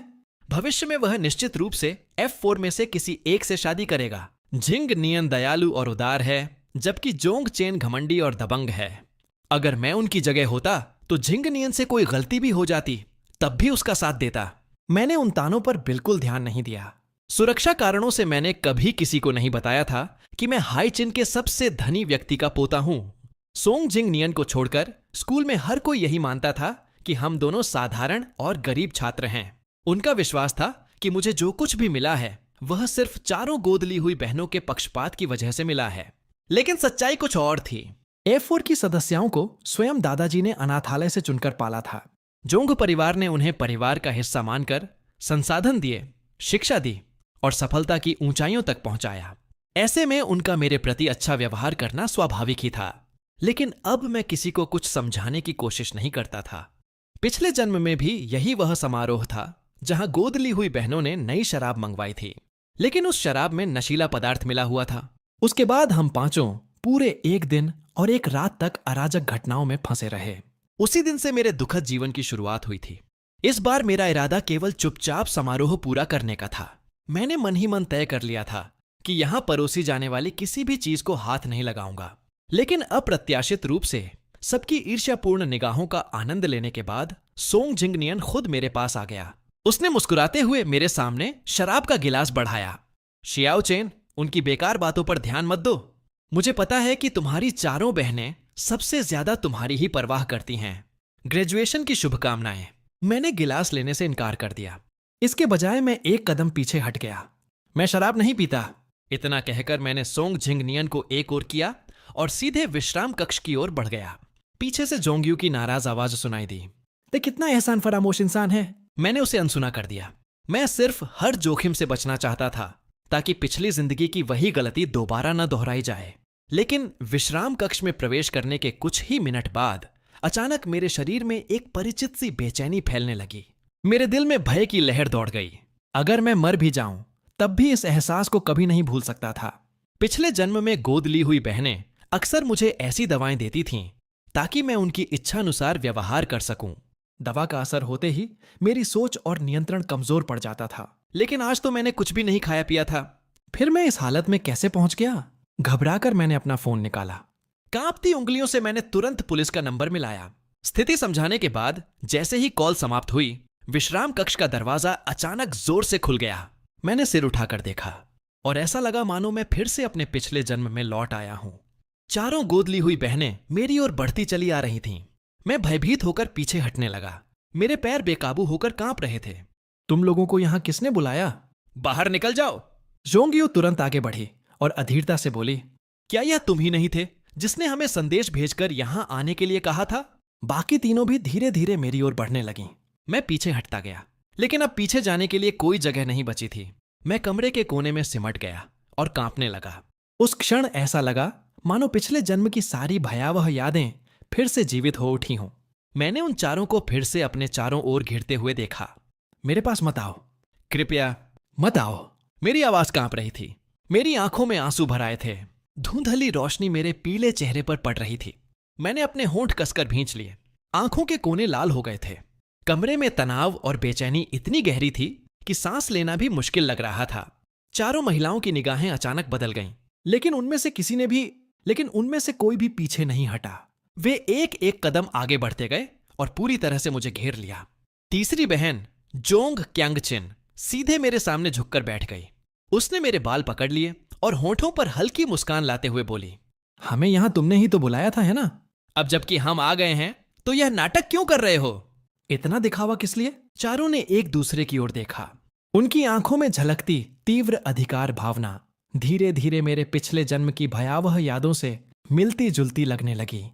S1: भविष्य में वह निश्चित रूप से F4 में से किसी एक से शादी करेगा। झिंग नियन दयालु और उदार है, जबकि जोंग चेन घमंडी और दबंग है। अगर मैं उनकी जगह होता तो झिंग नियन से कोई गलती भी हो जाती, तब भी उसका साथ देता। मैंने उन तानों पर बिल्कुल ध्यान नहीं दिया। सुरक्षा कारणों से मैंने कभी किसी को नहीं बताया था कि मैं हाईचिन के सबसे धनी व्यक्ति का पोता हूं। सोंग जिंग नियन को छोड़कर स्कूल में हर कोई यही मानता था कि हम दोनों साधारण और गरीब छात्र हैं। उनका विश्वास था कि मुझे जो कुछ भी मिला है वह सिर्फ चारों गोद ली हुई बहनों के पक्षपात की वजह से मिला है। लेकिन सच्चाई कुछ और थी। F4 की सदस्याओं को स्वयं दादाजी ने अनाथालय से चुनकर पाला था। जोंग परिवार ने उन्हें परिवार का हिस्सा मानकर संसाधन दिए, शिक्षा दी और सफलता की ऊंचाइयों तक पहुंचाया। ऐसे में उनका मेरे प्रति अच्छा व्यवहार करना स्वाभाविक ही था। लेकिन अब मैं किसी को कुछ समझाने की कोशिश नहीं करता था। पिछले जन्म में भी यही वह समारोह था जहां गोद ली हुई बहनों ने नई शराब मंगवाई थी, लेकिन उस शराब में नशीला पदार्थ मिला हुआ था। उसके बाद हम पांचों पूरे एक दिन और एक रात तक अराजक घटनाओं में फंसे रहे। उसी दिन से मेरे दुखद जीवन की शुरुआत हुई थी। इस बार मेरा इरादा केवल चुपचाप समारोह पूरा करने का था। मैंने मन ही मन तय कर लिया था कि यहां परोसी जाने वाली किसी भी चीज को हाथ नहीं लगाऊंगा। लेकिन अप्रत्याशित रूप से सबकी ईर्ष्यापूर्ण निगाहों का आनंद लेने के बाद सोंग जिंग नियन खुद मेरे पास आ गया। उसने मुस्कुराते हुए मेरे सामने शराब का गिलास बढ़ाया। शियाओ चेन, उनकी बेकार बातों पर ध्यान मत दो। मुझे पता है कि तुम्हारी चारों बहनें सबसे ज्यादा तुम्हारी ही परवाह करती हैं। ग्रेजुएशन की शुभकामनाएं। मैंने गिलास लेने से इनकार कर दिया। इसके बजाय मैं एक कदम पीछे हट गया। मैं शराब नहीं पीता। इतना कहकर मैंने सोंग जिंग नियन को एक ओर किया और सीधे विश्राम कक्ष की ओर बढ़ गया। पीछे से जोंग्यू की नाराज आवाज सुनाई दी। ते कितना एहसान फरामोश इंसान है। मैंने उसे अनसुना कर दिया। मैं सिर्फ हर जोखिम से बचना चाहता था ताकि पिछली जिंदगी की वही गलती दोबारा न दोहराई जाए। लेकिन विश्राम कक्ष में प्रवेश करने के कुछ ही मिनट बाद अचानक मेरे शरीर में एक परिचित सी बेचैनी फैलने लगी। मेरे दिल में भय की लहर दौड़ गई। अगर मैं मर भी जाऊं तब भी इस एहसास को कभी नहीं भूल सकता था। पिछले जन्म में गोद ली हुई बहनें अक्सर मुझे ऐसी दवाएं देती थीं ताकि मैं उनकी इच्छानुसार व्यवहार कर सकूं। दवा का असर होते ही मेरी सोच और नियंत्रण कमजोर पड़ जाता था। लेकिन आज तो मैंने कुछ भी नहीं खाया पिया था। फिर मैं इस हालत में कैसे पहुंच गया? घबराकर मैंने अपना फोन निकाला। कांपती उंगलियों से मैंने तुरंत पुलिस का नंबर मिलाया। स्थिति समझाने के बाद जैसे ही कॉल समाप्त हुई, विश्राम कक्ष का दरवाजा अचानक जोर से खुल गया। मैंने सिर उठाकर देखा और ऐसा लगा मानो मैं फिर से अपने पिछले जन्म में लौट आया हूं। चारों गोद ली हुई बहनें मेरी ओर बढ़ती चली आ रही थीं। मैं भयभीत होकर पीछे हटने लगा। मेरे पैर बेकाबू होकर कांप रहे थे। तुम लोगों को यहां किसने बुलाया? बाहर निकल जाओ। जोंगियो तुरंत आगे बढ़ी और अधीरता से बोली, क्या यह तुम ही नहीं थे जिसने हमें संदेश भेजकर यहां आने के लिए कहा था? बाकी तीनों भी धीरे धीरे मेरी ओर बढ़ने लगीं। मैं पीछे हटता गया, लेकिन अब पीछे जाने के लिए कोई जगह नहीं बची थी। मैं कमरे के कोने में सिमट गया और कांपने लगा। उस क्षण ऐसा लगा मानो पिछले जन्म की सारी भयावह यादें फिर से जीवित हो उठी हों। मैंने उन चारों को फिर से अपने चारों ओर घिरते हुए देखा। मेरे पास मत आओ, कृपया मत आओ। मेरी आवाज कांप रही थी। मेरी आंखों में आंसू भर आए थे। धुंधली रोशनी मेरे पीले चेहरे पर पड़ रही थी। मैंने अपने होंठ कसकर भींच लिए। आंखों के कोने लाल हो गए थे। कमरे में तनाव और बेचैनी इतनी गहरी थी कि सांस लेना भी मुश्किल लग रहा था। चारों महिलाओं की निगाहें अचानक बदल गईं, लेकिन उनमें से कोई भी पीछे नहीं हटा। वे एक एक कदम आगे बढ़ते गए और पूरी तरह से मुझे घेर लिया। तीसरी बहन जोंग क्यांगचिन सीधे मेरे सामने झुककर बैठ गई। उसने मेरे बाल पकड़ लिए और होंठों पर हल्की मुस्कान लाते हुए बोली, हमें यहां तुमने ही तो बुलाया था, है ना? अब जबकि हम आ गए हैं तो यह नाटक क्यों कर रहे हो? इतना दिखावा किस लिए? चारों ने एक दूसरे की ओर देखा। उनकी आंखों में झलकती तीव्र अधिकार भावना धीरे धीरे मेरे पिछले जन्म की भयावह यादों से मिलती जुलती लगने लगी।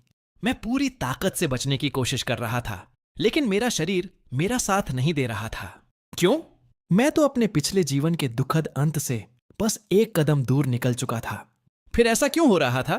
S1: मैं पूरी ताकत से बचने की कोशिश कर रहा था, लेकिन मेरा शरीर मेरा साथ नहीं दे रहा था। क्यों? मैं तो अपने पिछले जीवन के दुखद अंत से बस एक कदम दूर निकल चुका था। फिर ऐसा क्यों हो रहा था?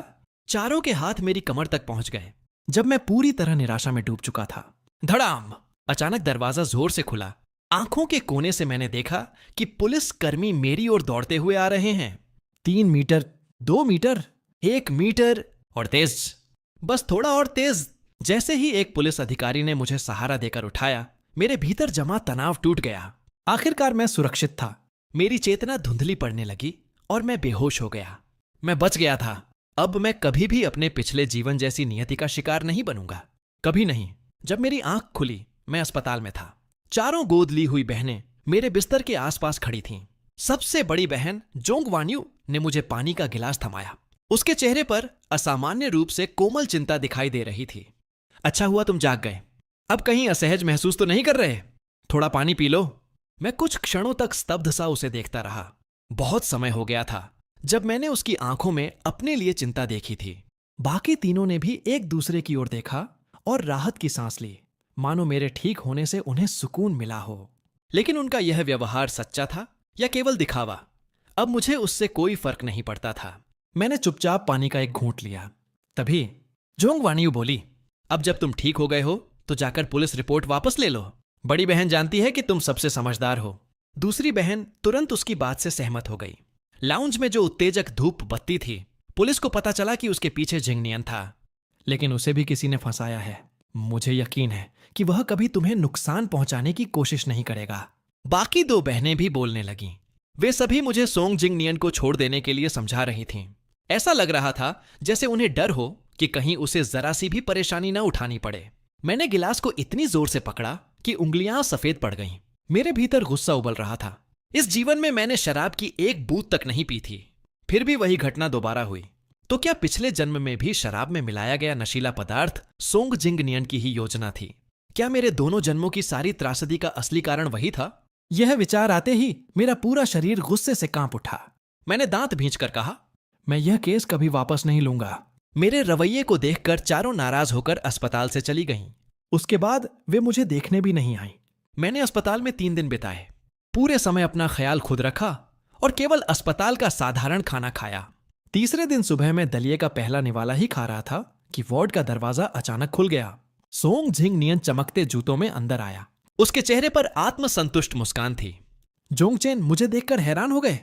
S1: चारों के हाथ मेरी कमर तक पहुंच गए जब मैं पूरी तरह निराशा में डूब चुका था। धड़ाम! अचानक दरवाजा जोर से खुला। आंखों के कोने से मैंने देखा कि पुलिस कर्मी मेरी ओर दौड़ते हुए आ रहे हैं। 3 मीटर, 2 मीटर, 1 मीटर और तेज, बस थोड़ा और तेज। जैसे ही एक पुलिस अधिकारी ने मुझे सहारा देकर उठाया, मेरे भीतर जमा तनाव टूट गया। आखिरकार मैं सुरक्षित था। मेरी चेतना धुंधली पड़ने लगी और मैं बेहोश हो गया। मैं बच गया था। अब मैं कभी भी अपने पिछले जीवन जैसी नियति का शिकार नहीं बनूंगा, कभी नहीं। जब मेरी आंख खुली, मैं अस्पताल में था। चारों गोद ली हुई बहनें मेरे बिस्तर के आसपास खड़ी थीं। सबसे बड़ी बहन जोंग वान्यू ने मुझे पानी का गिलास थमाया। उसके चेहरे पर असामान्य रूप से कोमल चिंता दिखाई दे रही थी। अच्छा हुआ तुम जाग गए। अब कहीं असहज महसूस तो नहीं कर रहे? थोड़ा पानी पी लो। मैं कुछ क्षणों तक स्तब्ध सा उसे देखता रहा। बहुत समय हो गया था जब मैंने उसकी आंखों में अपने लिए चिंता देखी थी। बाकी तीनों ने भी एक दूसरे की ओर देखा और राहत की सांस ली, मानो मेरे ठीक होने से उन्हें सुकून मिला हो। लेकिन उनका यह व्यवहार सच्चा था या केवल दिखावा, अब मुझे उससे कोई फर्क नहीं पड़ता था। मैंने चुपचाप पानी का एक घूंट लिया। तभी जोंग वानियू बोली, अब जब तुम ठीक हो गए हो तो जाकर पुलिस रिपोर्ट वापस ले लो। बड़ी बहन जानती है कि तुम सबसे समझदार हो। दूसरी बहन तुरंत उसकी बात से सहमत हो गई। लाउंज में जो उत्तेजक धूप बत्ती थी, पुलिस को पता चला कि उसके पीछे जिंगनियन था, लेकिन उसे भी किसी ने फंसाया है। मुझे यकीन है कि वह कभी तुम्हें नुकसान पहुंचाने की कोशिश नहीं करेगा। बाकी दो बहनें भी बोलने लगीं। वे सभी मुझे सोंग जिंगनियन को छोड़ देने के लिए समझा रही थीं। ऐसा लग रहा था जैसे उन्हें डर हो कि कहीं उसे जरा सी भी परेशानी न उठानी पड़े। मैंने गिलास को इतनी जोर से पकड़ा कि उंगलियां सफेद पड़ गईं। मेरे भीतर गुस्सा उबल रहा था। इस जीवन में मैंने शराब की एक बूंद तक नहीं पी थी, फिर भी वही घटना दोबारा हुई। तो क्या पिछले जन्म में भी शराब में मिलाया गया नशीला पदार्थ सोंग जिंगनियन की ही योजना थी? क्या मेरे दोनों जन्मों की सारी त्रासदी का असली कारण वही था? यह विचार आते ही मेरा पूरा शरीर गुस्से से कांप उठा। मैंने दांत भींचकर कहा, मैं यह केस कभी वापस नहीं लूंगा। मेरे रवैये को देखकर चारों नाराज होकर अस्पताल से चली गईं। उसके बाद वे मुझे देखने भी नहीं आईं। मैंने अस्पताल में 3 दिन बिताए। पूरे समय अपना ख्याल खुद रखा और केवल अस्पताल का साधारण खाना खाया। तीसरे दिन सुबह मैं दलिए का पहला निवाला ही खा रहा था कि वार्ड का दरवाजा अचानक खुल गया। सोंग जिंगनियन चमकते जूतों में अंदर आया। उसके चेहरे पर आत्मसंतुष्ट मुस्कान थी। जोंगचेन मुझे देखकर हैरान हो गए।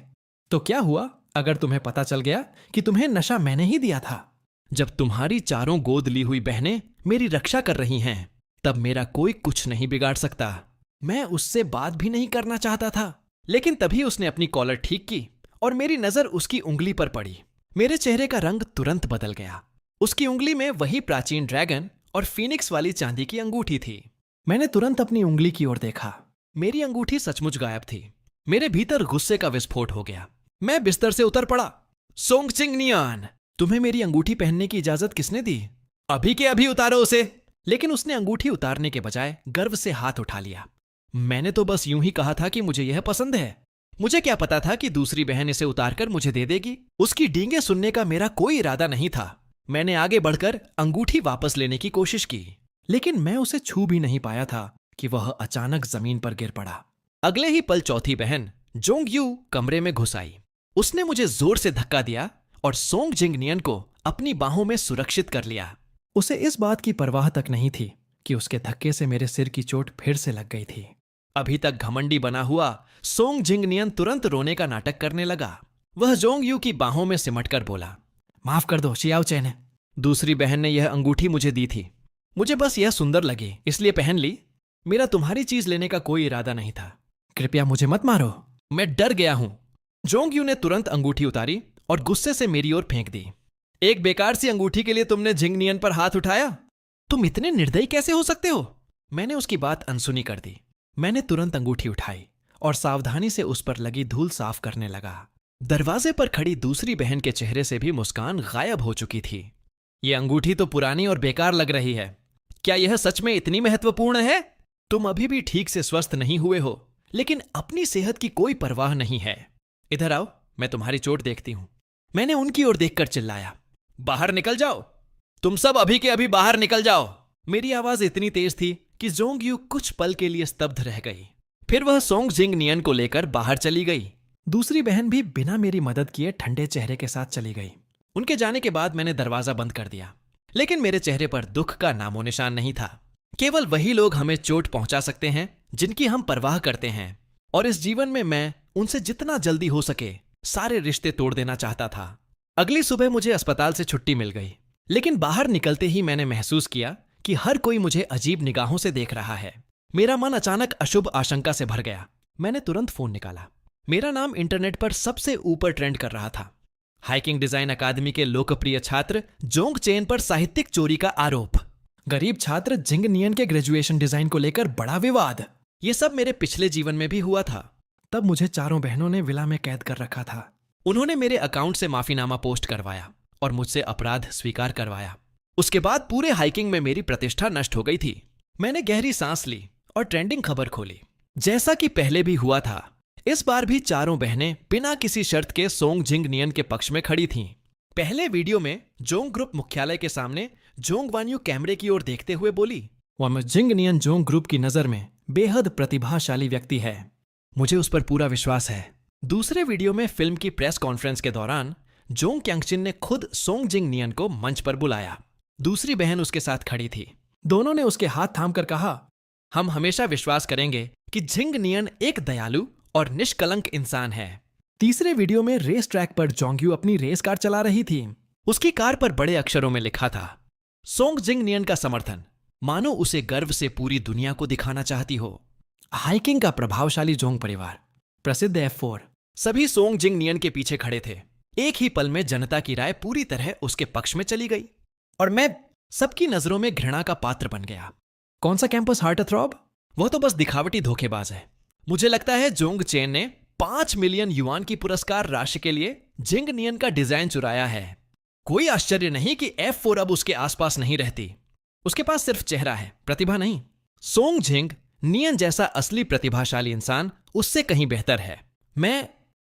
S1: तो क्या हुआ अगर तुम्हें पता चल गया कि तुम्हें नशा मैंने ही दिया था? जब तुम्हारी चारों गोद ली हुई बहनें मेरी रक्षा कर रही हैं, तब मेरा कोई कुछ नहीं बिगाड़ सकता। मैं उससे बात भी नहीं करना चाहता था, लेकिन तभी उसने अपनी कॉलर ठीक की और मेरी नजर उसकी उंगली पर पड़ी। मेरे चेहरे का रंग तुरंत बदल गया। उसकी उंगली में वही प्राचीन ड्रैगन और फीनिक्स वाली चांदी की अंगूठी थी। मैंने तुरंत अपनी उंगली की ओर देखा। मेरी अंगूठी सचमुच गायब थी। मेरे भीतर गुस्से का विस्फोट हो गया। मैं बिस्तर से उतर पड़ा। सोंग जिंगनियन, तुम्हें मेरी अंगूठी पहनने की इजाजत किसने दी? अभी के अभी उतारो उसे। लेकिन उसने अंगूठी उतारने के बजाय गर्व से हाथ उठा लिया। मैंने तो बस यूं ही कहा था कि मुझे यह पसंद है। मुझे क्या पता था कि दूसरी बहन इसे उतारकर मुझे दे देगी। उसकी डींगे सुनने का मेरा कोई इरादा नहीं था। मैंने आगे बढ़कर अंगूठी वापस लेने की कोशिश की, लेकिन मैं उसे छू भी नहीं पाया था कि वह अचानक जमीन पर गिर पड़ा। अगले ही पल चौथी बहन जोंग यू कमरे में घुस आई। उसने मुझे जोर से धक्का दिया और सोंग जिंगनियन को अपनी बाहों में सुरक्षित कर लिया। उसे इस बात की परवाह तक नहीं थी कि उसके धक्के से मेरे सिर की चोट फिर से लग गई थी। अभी तक घमंडी बना हुआ सोंग जिंगनियन तुरंत रोने का नाटक करने लगा। वह जोंग यू की बाहों में सिमटकर बोला, माफ कर दो शियाओ चैन। दूसरी बहन ने यह अंगूठी मुझे दी थी। मुझे बस यह सुंदर लगी इसलिए पहन ली। मेरा तुम्हारी चीज लेने का कोई इरादा नहीं था। कृपया मुझे मत मारो, मैं डर गया हूं। जोंग यू ने तुरंत अंगूठी उतारी और गुस्से से मेरी ओर फेंक दी। एक बेकार सी अंगूठी के लिए तुमने जिंगनियन पर हाथ उठाया? तुम इतने निर्दयी कैसे हो सकते हो? मैंने उसकी बात अनसुनी कर दी। मैंने तुरंत अंगूठी उठाई और सावधानी से उस पर लगी धूल साफ करने लगा। दरवाजे पर खड़ी दूसरी बहन के चेहरे से भी मुस्कान गायब हो चुकी थी। यह अंगूठी तो पुरानी और बेकार लग रही है। क्या यह सच में इतनी महत्वपूर्ण है? तुम अभी भी ठीक से स्वस्थ नहीं हुए हो, लेकिन अपनी सेहत की कोई परवाह नहीं है। इधर आओ, मैं तुम्हारी चोट देखती हूं। मैंने उनकी ओर देखकर चिल्लाया, बाहर निकल जाओ। तुम सब अभी के अभी बाहर निकल जाओ। मेरी आवाज इतनी तेज थी कि जोंग यू कुछ पल के लिए स्तब्ध रह गई। फिर वह सोंग जिंगनियन को लेकर बाहर चली गई। दूसरी बहन भी बिना मेरी मदद किए ठंडे चेहरे के साथ चली गई। उनके जाने के बाद मैंने दरवाजा बंद कर दिया, लेकिन मेरे चेहरे पर दुख का नामो निशान नहीं था। केवल वही लोग हमें चोट पहुंचा सकते हैं जिनकी हम परवाह करते हैं, और इस जीवन में मैं उनसे जितना जल्दी हो सके सारे रिश्ते तोड़ देना चाहता था। अगली सुबह मुझे अस्पताल से छुट्टी मिल गई, लेकिन बाहर निकलते ही मैंने महसूस किया कि हर कोई मुझे अजीब निगाहों से देख रहा है। मेरा मन अचानक अशुभ आशंका से भर गया। मैंने तुरंत फोन निकाला। मेरा नाम इंटरनेट पर सबसे ऊपर ट्रेंड कर रहा था। हाइकिंग डिजाइन अकादमी के लोकप्रिय छात्र जोंग चेन पर साहित्यिक चोरी का आरोप। गरीब छात्र जिंगनियन के ग्रेजुएशन डिजाइन को लेकर बड़ा विवाद। ये सब मेरे पिछले जीवन में भी हुआ था। तब मुझे चारों बहनों ने विला में कैद कर रखा था। उन्होंने मेरे अकाउंट से माफीनामा पोस्ट करवाया और मुझसे अपराध स्वीकार करवाया। उसके बाद पूरे हाइकिंग में मेरी प्रतिष्ठा नष्ट हो गई थी। मैंने गहरी सांस ली और ट्रेंडिंग खबर खोली। जैसा कि पहले भी हुआ था, इस बार भी चारों बहनें बिना किसी शर्त के सोंग जिंग नियन के पक्ष में खड़ी थीं। पहले वीडियो में जोंग ग्रुप मुख्यालय के सामने जोंग वान्यू कैमरे की ओर देखते हुए बोली, वह जिंग नियन जोंग ग्रुप की नजर में बेहद प्रतिभाशाली व्यक्ति है। मुझे उस पर पूरा विश्वास है। दूसरे वीडियो में फिल्म की प्रेस कॉन्फ्रेंस के दौरान जोंग क्यांगचिन ने खुद सोंग जिंग नियन को मंच पर बुलाया। दूसरी बहन उसके साथ खड़ी थी। दोनों ने उसके हाथ थामकर कहा, हम हमेशा विश्वास करेंगे कि जिंग नियन एक दयालु और निष्कलंक इंसान है। तीसरे वीडियो में रेस ट्रैक पर जोंग्यू अपनी रेस कार चला रही थी। उसकी कार पर बड़े अक्षरों में लिखा था, सोंग जिंग नियन का समर्थन, मानो उसे गर्व से पूरी दुनिया को दिखाना चाहती हो। हाइकिंग का प्रभावशाली जोंग परिवार, प्रसिद्ध F4, सभी सोंग जिंग नियन के पीछे खड़े थे। एक ही पल में जनता की राय पूरी तरह उसके पक्ष में चली गई और मैं सबकी नजरों में घृणा का पात्र बन गया। कौन सा कैंपस हार्ट थ्रॉब? वह तो बस दिखावटी धोखेबाज है। मुझे लगता है जोंग चेन ने 5 मिलियन युआन की पुरस्कार राशि के लिए जिंग नियन का डिजाइन चुराया है। कोई आश्चर्य नहीं कि F4 अब उसके आसपास नहीं रहती। उसके पास सिर्फ चेहरा है, प्रतिभा नहीं। सोंग जिंग नियन जैसा असली प्रतिभाशाली इंसान उससे कहीं बेहतर है। मैं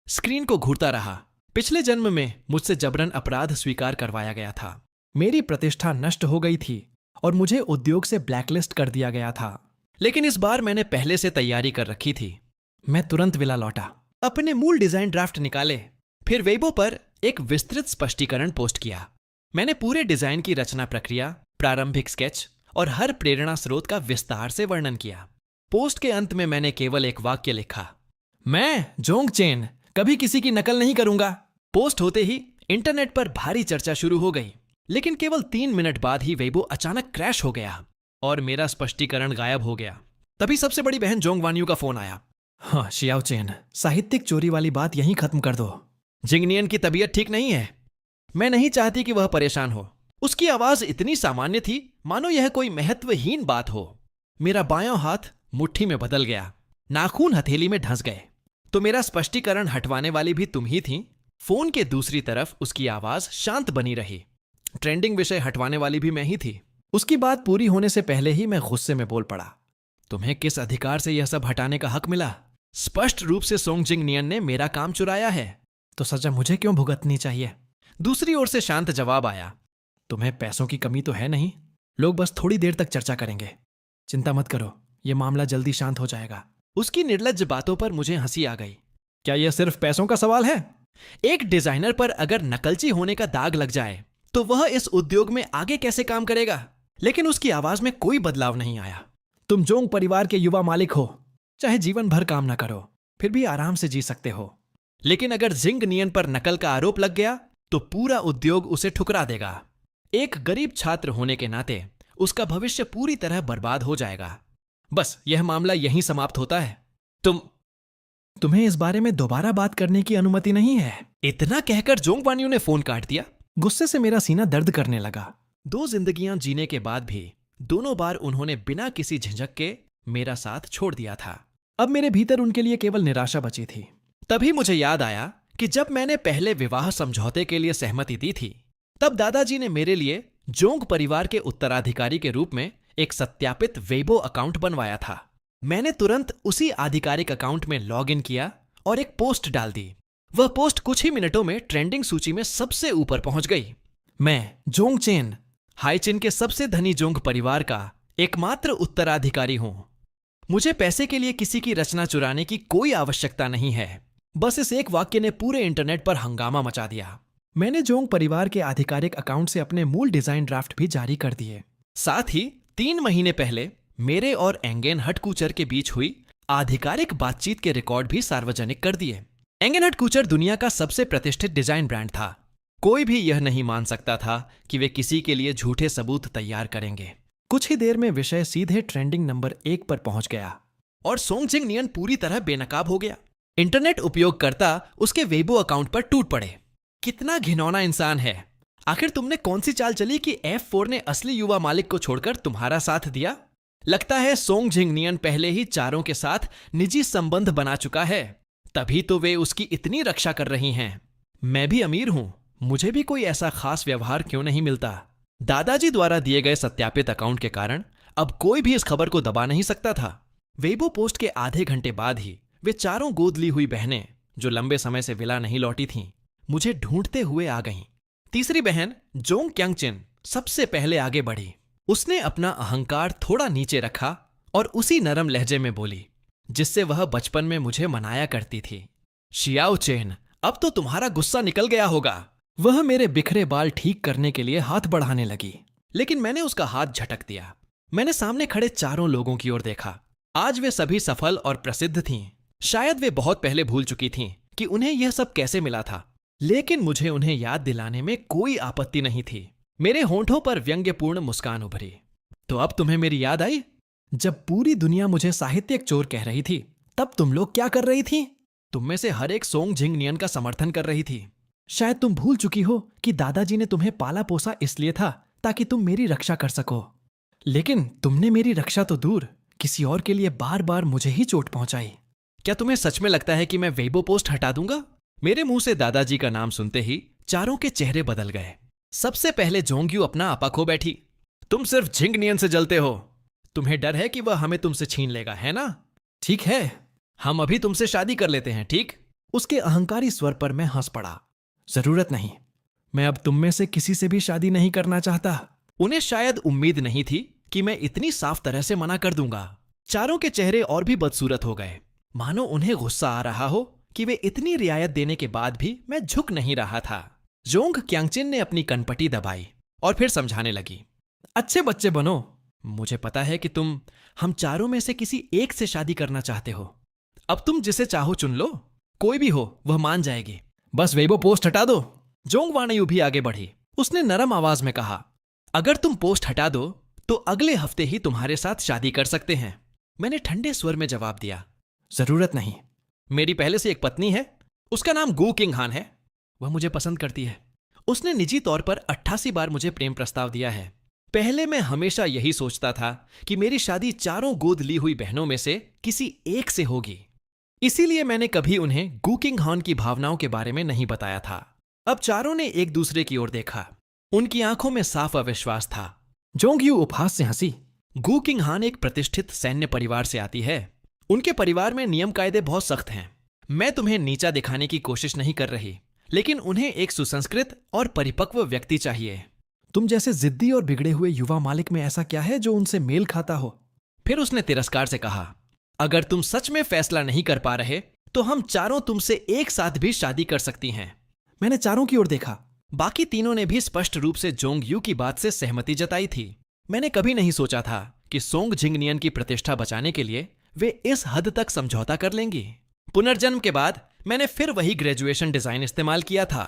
S1: स्क्रीन को घूरता रहा। पिछले जन्म में मुझसे जबरन अपराध स्वीकार करवाया गया था। मेरी प्रतिष्ठा नष्ट हो गई थी और मुझे उद्योग से ब्लैकलिस्ट कर दिया गया था। लेकिन इस बार मैंने पहले से तैयारी कर रखी थी। मैं तुरंत विला लौटा, अपने मूल डिजाइन ड्राफ्ट निकाले, फिर वेबो पर एक विस्तृत स्पष्टीकरण पोस्ट किया। मैंने पूरे डिजाइन की रचना प्रक्रिया, प्रारंभिक स्केच और हर प्रेरणा स्रोत का विस्तार से वर्णन किया। पोस्ट के अंत में मैंने केवल एक वाक्य लिखा, मैं जोंग चेन कभी किसी की नकल नहीं करूंगा। पोस्ट होते ही इंटरनेट पर भारी चर्चा शुरू हो गई, लेकिन केवल 3 मिनट बाद ही वेबो अचानक क्रैश हो गया और मेरा स्पष्टीकरण गायब हो गया। तभी सबसे बड़ी बहन जोंग वान्यू का फोन आया। हाँ शियाओ चेन, साहित्यिक चोरी वाली बात यहीं खत्म कर दो। जिंग नियन की तबीयत ठीक नहीं है। मैं नहीं चाहती कि वह परेशान हो। उसकी आवाज इतनी सामान्य थी मानो यह कोई महत्वहीन बात हो। मेरा बायां हाथ मुट्ठी में बदल गया, नाखून हथेली में ढंस गए। तो मेरा स्पष्टीकरण हटवाने वाली भी तुम ही थी। फोन के दूसरी तरफ उसकी आवाज शांत बनी रही। ट्रेंडिंग विषय हटवाने वाली भी मैं ही थी। उसकी बात पूरी होने से पहले ही मैं गुस्से में बोल पड़ा, तुम्हें किस अधिकार से यह सब हटाने का हक मिला? स्पष्ट रूप से सोंग जिंग नियन ने मेरा काम चुराया है, तो सजा मुझे क्यों भुगतनी चाहिए? दूसरी ओर से शांत जवाब आया, तुम्हें पैसों की कमी तो है नहीं। लोग बस थोड़ी देर तक चर्चा करेंगे, चिंता मत करो, यह मामला जल्दी शांत हो जाएगा। उसकी निर्लज्ज बातों पर मुझे हंसी आ गई। क्या यह सिर्फ पैसों का सवाल है? एक डिजाइनर पर अगर नकलची होने का दाग लग जाए तो वह इस उद्योग में आगे कैसे काम करेगा? लेकिन उसकी आवाज में कोई बदलाव नहीं आया। तुम जोंग परिवार के युवा मालिक हो, चाहे जीवन भर काम ना करो, फिर भी आराम से जी सकते हो। लेकिन अगर जिंग नियन पर नकल का आरोप लग गया तो पूरा उद्योग उसे ठुकरा देगा। एक गरीब छात्र होने के नाते उसका भविष्य पूरी तरह बर्बाद हो जाएगा। बस यह मामला यहीं समाप्त होता है। तुम्हें इस बारे में दोबारा बात करने की अनुमति नहीं है। इतना कहकर जोंग वान्यू ने फोन काट दिया। गुस्से से मेरा सीना दर्द करने लगा। 2 जिंदगियां जीने के बाद भी दोनों बार उन्होंने बिना किसी झिझक के मेरा साथ छोड़ दिया था। अब मेरे भीतर उनके लिए केवल निराशा बची थी। तभी मुझे याद आया कि जब मैंने पहले विवाह समझौते के लिए सहमति दी थी, तब दादाजी ने मेरे लिए जोंग परिवार के उत्तराधिकारी के रूप में एक सत्यापित वेबो अकाउंट बनवाया था। मैंने तुरंत उसी आधिकारिक अकाउंट में लॉग इन किया और एक पोस्ट डाल दी। वह पोस्ट कुछ ही मिनटों में ट्रेंडिंग सूची में सबसे ऊपर पहुंच गई। मैं जोंग चेन, हाइचिन के सबसे धनी जोंग परिवार का एकमात्र उत्तराधिकारी हूं। मुझे पैसे के लिए किसी की रचना चुराने की कोई आवश्यकता नहीं है। बस इस एक वाक्य ने पूरे इंटरनेट पर हंगामा मचा दिया। मैंने जोंग परिवार के आधिकारिक अकाउंट से अपने मूल डिजाइन ड्राफ्ट भी जारी कर दिए। साथ ही 3 महीने पहले मेरे और एंगेन हटकूचर के बीच हुई आधिकारिक बातचीत के रिकॉर्ड भी सार्वजनिक कर दिए। एंगेन हटकूचर दुनिया का सबसे प्रतिष्ठित डिजाइन ब्रांड था। कोई भी यह नहीं मान सकता था कि वे किसी के लिए झूठे सबूत तैयार करेंगे। कुछ ही देर में विषय सीधे ट्रेंडिंग नंबर 1 पर पहुंच गया और सोंग जिंग नियन पूरी तरह बेनकाब हो गया। इंटरनेट उपयोगकर्ता उसके वेबो अकाउंट पर टूट पड़े। कितना घिनौना इंसान है। आखिर तुमने कौन सी चाल चली कि F4 ने असली युवा मालिक को छोड़कर तुम्हारा साथ दिया? लगता है सोंग जिंग नियन पहले ही चारों के साथ निजी संबंध बना चुका है। तभी तो वे उसकी इतनी रक्षा कर रही हैं। मैं भी अमीर हूं, मुझे भी कोई ऐसा खास व्यवहार क्यों नहीं मिलता। दादाजी द्वारा दिए गए सत्यापित अकाउंट के कारण अब कोई भी इस खबर को दबा नहीं सकता था। वेबो पोस्ट के आधे घंटे बाद ही वे चारों गोद ली हुई बहनें, जो लंबे समय से विला नहीं लौटी थीं, मुझे ढूंढते हुए आ गईं। तीसरी बहन जोंग क्यांगचिन सबसे पहले आगे बढ़ी। उसने अपना अहंकार थोड़ा नीचे रखा और उसी नरम लहजे में बोली जिससे वह बचपन में मुझे मनाया करती थी। शियाओ चेन, अब तो तुम्हारा गुस्सा निकल गया होगा। वह मेरे बिखरे बाल ठीक करने के लिए हाथ बढ़ाने लगी, लेकिन मैंने उसका हाथ झटक दिया। मैंने सामने खड़े चारों लोगों की ओर देखा। आज वे सभी सफल और प्रसिद्ध थीं। शायद वे बहुत पहले भूल चुकी थीं कि उन्हें यह सब कैसे मिला था, लेकिन मुझे उन्हें याद दिलाने में कोई आपत्ति नहीं थी। मेरे होंठों पर व्यंग्यपूर्ण मुस्कान उभरी। तो अब तुम्हें मेरी याद आई? जब पूरी दुनिया मुझे साहित्यिक चोर कह रही थी, तब तुम लोग क्या कर रही थी? तुम में से हर एक सोंग झिंगनियन का समर्थन कर रही थी। शायद तुम भूल चुकी हो कि दादाजी ने तुम्हें पाला पोसा इसलिए था ताकि तुम मेरी रक्षा कर सको। लेकिन तुमने मेरी रक्षा तो दूर, किसी और के लिए बार बार मुझे ही चोट पहुंचाई। क्या तुम्हें सच में लगता है कि मैं वेइबो पोस्ट हटा दूंगा? मेरे मुंह से दादाजी का नाम सुनते ही चारों के चेहरे बदल गए। सबसे पहले जोंग्यू अपना आपा खो बैठी। तुम सिर्फ झिंगनियन से जलते हो। तुम्हें डर है कि वह हमें तुमसे छीन लेगा, है ना? ठीक है, हम अभी तुमसे शादी कर लेते हैं, ठीक? उसके अहंकारी स्वर पर मैं हंस पड़ा। जरूरत नहीं, मैं अब तुम में से किसी से भी शादी नहीं करना चाहता। उन्हें शायद उम्मीद नहीं थी कि मैं इतनी साफ तरह से मना कर दूंगा। चारों के चेहरे और भी बदसूरत हो गए, मानो उन्हें गुस्सा आ रहा हो कि वे इतनी रियायत देने के बाद भी मैं झुक नहीं रहा था। जोंग क्यांगचिन ने अपनी कनपटी दबाई और फिर समझाने लगी, अच्छे बच्चे बनो। मुझे पता है कि तुम हम चारों में से किसी एक से शादी करना चाहते हो। अब तुम जिसे चाहो चुन लो, कोई भी हो वह मान जाएगी। बस वेइबो पोस्ट हटा दो। जोंग वानयू भी आगे बढ़ी। उसने नरम आवाज में कहा, अगर तुम पोस्ट हटा दो तो अगले हफ्ते ही तुम्हारे साथ शादी कर सकते हैं। मैंने ठंडे स्वर में जवाब दिया, जरूरत नहीं। मेरी पहले से एक पत्नी है, उसका नाम गू किंग हान है। वह मुझे पसंद करती है। उसने निजी तौर पर 88 बार मुझे प्रेम प्रस्ताव दिया है। पहले मैं हमेशा यही सोचता था कि मेरी शादी चारों गोद ली हुई बहनों में से किसी एक से होगी। इसीलिए मैंने कभी उन्हें गू किंग हान की भावनाओं के बारे में नहीं बताया था। अब चारों ने एक दूसरे की ओर देखा। उनकी आंखों में साफ अविश्वास था। जोंग्यू उपहास से हंसी। गू किंग हान एक प्रतिष्ठित सैन्य परिवार से आती है। उनके परिवार में नियम कायदे बहुत सख्त हैं। मैं तुम्हें नीचा दिखाने की कोशिश नहीं कर रही, लेकिन उन्हें एक सुसंस्कृत और परिपक्व व्यक्ति चाहिए। तुम जैसे जिद्दी और बिगड़े हुए युवा मालिक में ऐसा क्या है जो उनसे मेल खाता हो? फिर उसने तिरस्कार से कहा, अगर तुम सच में फैसला नहीं कर पा रहे तो हम चारों तुमसे एक साथ भी शादी कर सकती हैं। मैंने चारों की ओर देखा। बाकी तीनों ने भी स्पष्ट रूप से जोंग्यू की बात से सहमति जताई थी। मैंने कभी नहीं सोचा था कि सोंग झिंगनियन की प्रतिष्ठा बचाने के लिए वे इस हद तक समझौता कर लेंगी। पुनर्जन्म के बाद मैंने फिर वही ग्रेजुएशन डिजाइन इस्तेमाल किया था।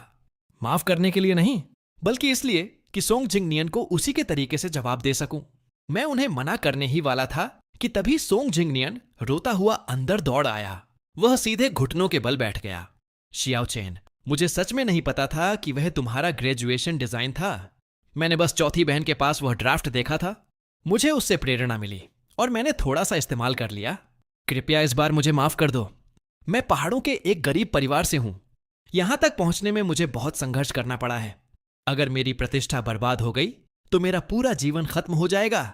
S1: माफ करने के लिए नहीं, बल्कि इसलिए कि सोंग झिंगनियन को उसी के तरीके से जवाब दे सकूं। मैं उन्हें मना करने ही वाला था कि तभी सोंग झिंगनियन रोता हुआ अंदर दौड़ आया। वह सीधे घुटनों के बल बैठ गया। शियाओ चेन, मुझे सच में नहीं पता था कि वह तुम्हारा ग्रेजुएशन डिजाइन था। मैंने बस चौथी बहन के पास वह ड्राफ्ट देखा था। मुझे उससे प्रेरणा मिली और मैंने थोड़ा सा इस्तेमाल कर लिया। कृपया इस बार मुझे माफ कर दो। मैं पहाड़ों के एक गरीब परिवार से हूं। यहां तक पहुंचने में मुझे बहुत संघर्ष करना पड़ा है। अगर मेरी प्रतिष्ठा बर्बाद हो गई तो मेरा पूरा जीवन खत्म हो जाएगा।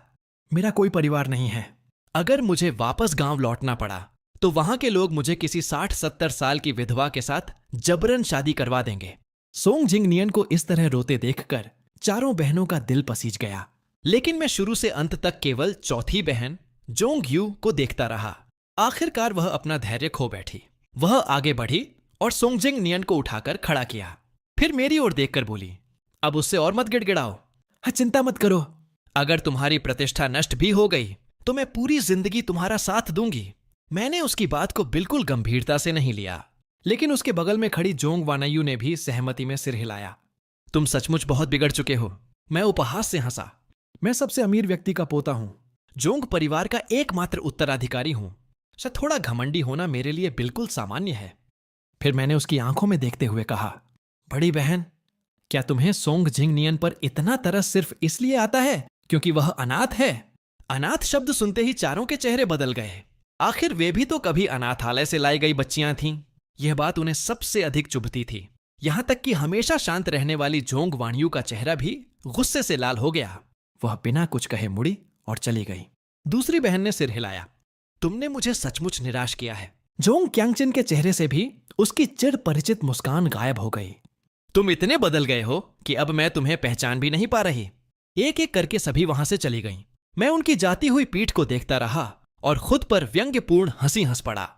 S1: मेरा कोई परिवार नहीं है। अगर मुझे वापस गांव लौटना पड़ा तो वहां के लोग मुझे किसी 60-70 साल की विधवा के साथ जबरन शादी करवा देंगे। सोंग झिंगनियन को इस तरह रोते देखकर चारों बहनों का दिल पसीज गया। लेकिन मैं शुरू से अंत तक केवल चौथी बहन जोंग्यू को देखता रहा। आखिरकार वह अपना धैर्य खो बैठी। वह आगे बढ़ी और सोंग झिंगनियन को उठाकर खड़ा किया। फिर मेरी ओर देखकर बोली, अब उससे और मत गिड़गिड़ाओ। हाँ, चिंता मत करो। अगर तुम्हारी प्रतिष्ठा नष्ट भी हो गई तो मैं पूरी जिंदगी तुम्हारा साथ दूंगी। मैंने उसकी बात को बिल्कुल गंभीरता से नहीं लिया, लेकिन उसके बगल में खड़ी जोंग वानायू ने भी सहमति में सिर हिलाया। तुम सचमुच बहुत बिगड़ चुके हो। मैं उपहास से हंसा। मैं सबसे अमीर व्यक्ति का पोता हूं। जोंग परिवार का एकमात्र उत्तराधिकारी हूं। शायद थोड़ा घमंडी होना मेरे लिए बिल्कुल सामान्य है। फिर मैंने उसकी आंखों में देखते हुए कहा, बड़ी बहन, क्या तुम्हें सोंग झिंगनियन पर इतना तरस सिर्फ इसलिए आता है क्योंकि वह अनाथ है? अनाथ शब्द सुनते ही चारों के चेहरे बदल गए। आखिर वे भी तो कभी अनाथालय से लाई गई बच्चियां थीं। यह बात उन्हें सबसे अधिक चुभती थी। यहां तक कि हमेशा शांत रहने वाली जोंग वाणियू का चेहरा भी गुस्से से लाल हो गया। वह बिना कुछ कहे मुड़ी और चली गई। दूसरी बहन ने सिर हिलाया। तुमने मुझे सचमुच निराश किया है। जोंग क्यांगचिन के चेहरे से भी उसकी चिर परिचित मुस्कान गायब हो गई। तुम इतने बदल गए हो कि अब मैं तुम्हें पहचान भी नहीं पा रही। एक एक करके सभी वहां से चली गईं। मैं उनकी जाती हुई पीठ को देखता रहा और खुद पर व्यंग्यपूर्ण हंसी हंस पड़ा।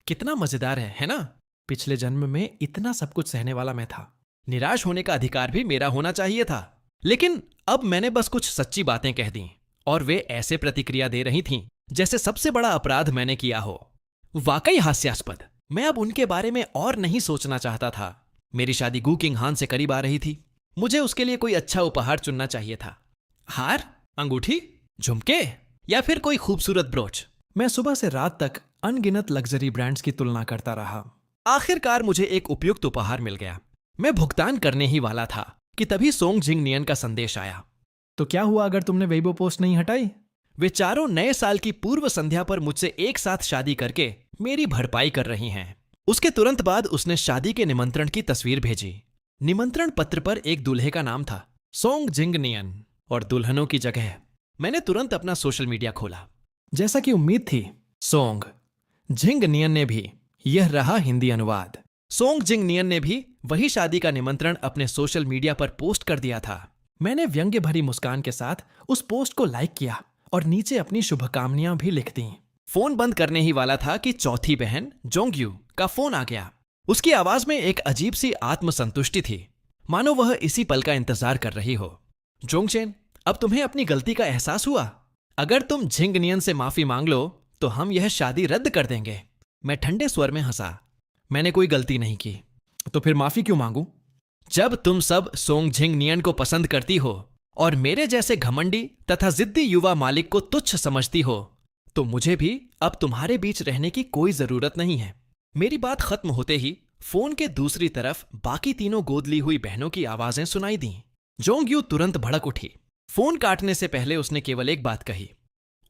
S1: कितना मजेदार है ना? पिछले जन्म में इतना सब कुछ सहने वाला मैं था। निराश होने का अधिकार भी मेरा होना चाहिए था। लेकिन अब मैंने बस कुछ सच्ची बातें कह दी और वे ऐसे प्रतिक्रिया दे रही थीं जैसे सबसे बड़ा अपराध मैंने किया हो। वाकई हास्यास्पद। मैं अब उनके बारे में और नहीं सोचना चाहता था। मेरी शादी गू किंग हान से करीब आ रही थी। मुझे उसके लिए कोई अच्छा उपहार चुनना चाहिए था। हार, अंगूठी, झुमके या फिर कोई खूबसूरत ब्रोच। मैं सुबह से रात तक अनगिनत लग्जरी ब्रांड्स की तुलना करता रहा। आखिरकार मुझे एक उपयुक्त उपहार मिल गया। मैं भुगतान करने ही वाला था कि तभी सोंग जिंग नियन का संदेश आया। तो क्या हुआ अगर तुमने वेइबो पोस्ट नहीं हटाई? वे चारों नए साल की पूर्व संध्या पर मुझसे एक साथ शादी करके मेरी भरपाई कर रही हैं। उसके तुरंत बाद उसने शादी के निमंत्रण की तस्वीर भेजी। निमंत्रण पत्र पर एक दूल्हे का नाम था, सोंग जिंग नियन, और दुल्हनों की जगह मैंने तुरंत अपना सोशल मीडिया खोला। जैसा कि उम्मीद थी, सोंग जिंग नियन ने भी। यह रहा हिंदी अनुवाद। सोंग जिंग नियन ने भी वही शादी का निमंत्रण अपने सोशल मीडिया पर पोस्ट कर दिया था। मैंने व्यंग्य भरी मुस्कान के साथ उस पोस्ट को लाइक किया और नीचे अपनी शुभकामनाएं भी लिख दी। फोन बंद करने ही वाला था कि चौथी बहन जोंग्यू का फोन आ गया। उसकी आवाज में एक अजीब सी आत्मसंतुष्टि थी, मानो वह इसी पल का इंतजार कर रही हो। जोंगचेन, अब तुम्हें अपनी गलती का एहसास हुआ? अगर तुम झिंग नियन से माफी मांग लो तो हम यह शादी रद्द कर देंगे। मैं ठंडे स्वर में हंसा। मैंने कोई गलती नहीं की। तो फिर माफी क्यों मांगूं? जब तुम सब सोंग झिंग नियन को पसंद करती हो और मेरे जैसे घमंडी तथा जिद्दी युवा मालिक को तुच्छ समझती हो, तो मुझे भी अब तुम्हारे बीच रहने की कोई जरूरत नहीं है। मेरी बात खत्म होते ही फोन के दूसरी तरफ बाकी तीनों गोद ली हुई बहनों की आवाजें सुनाई दीं। जोंग्यू तुरंत भड़क उठी। फोन काटने से पहले उसने केवल एक बात कही,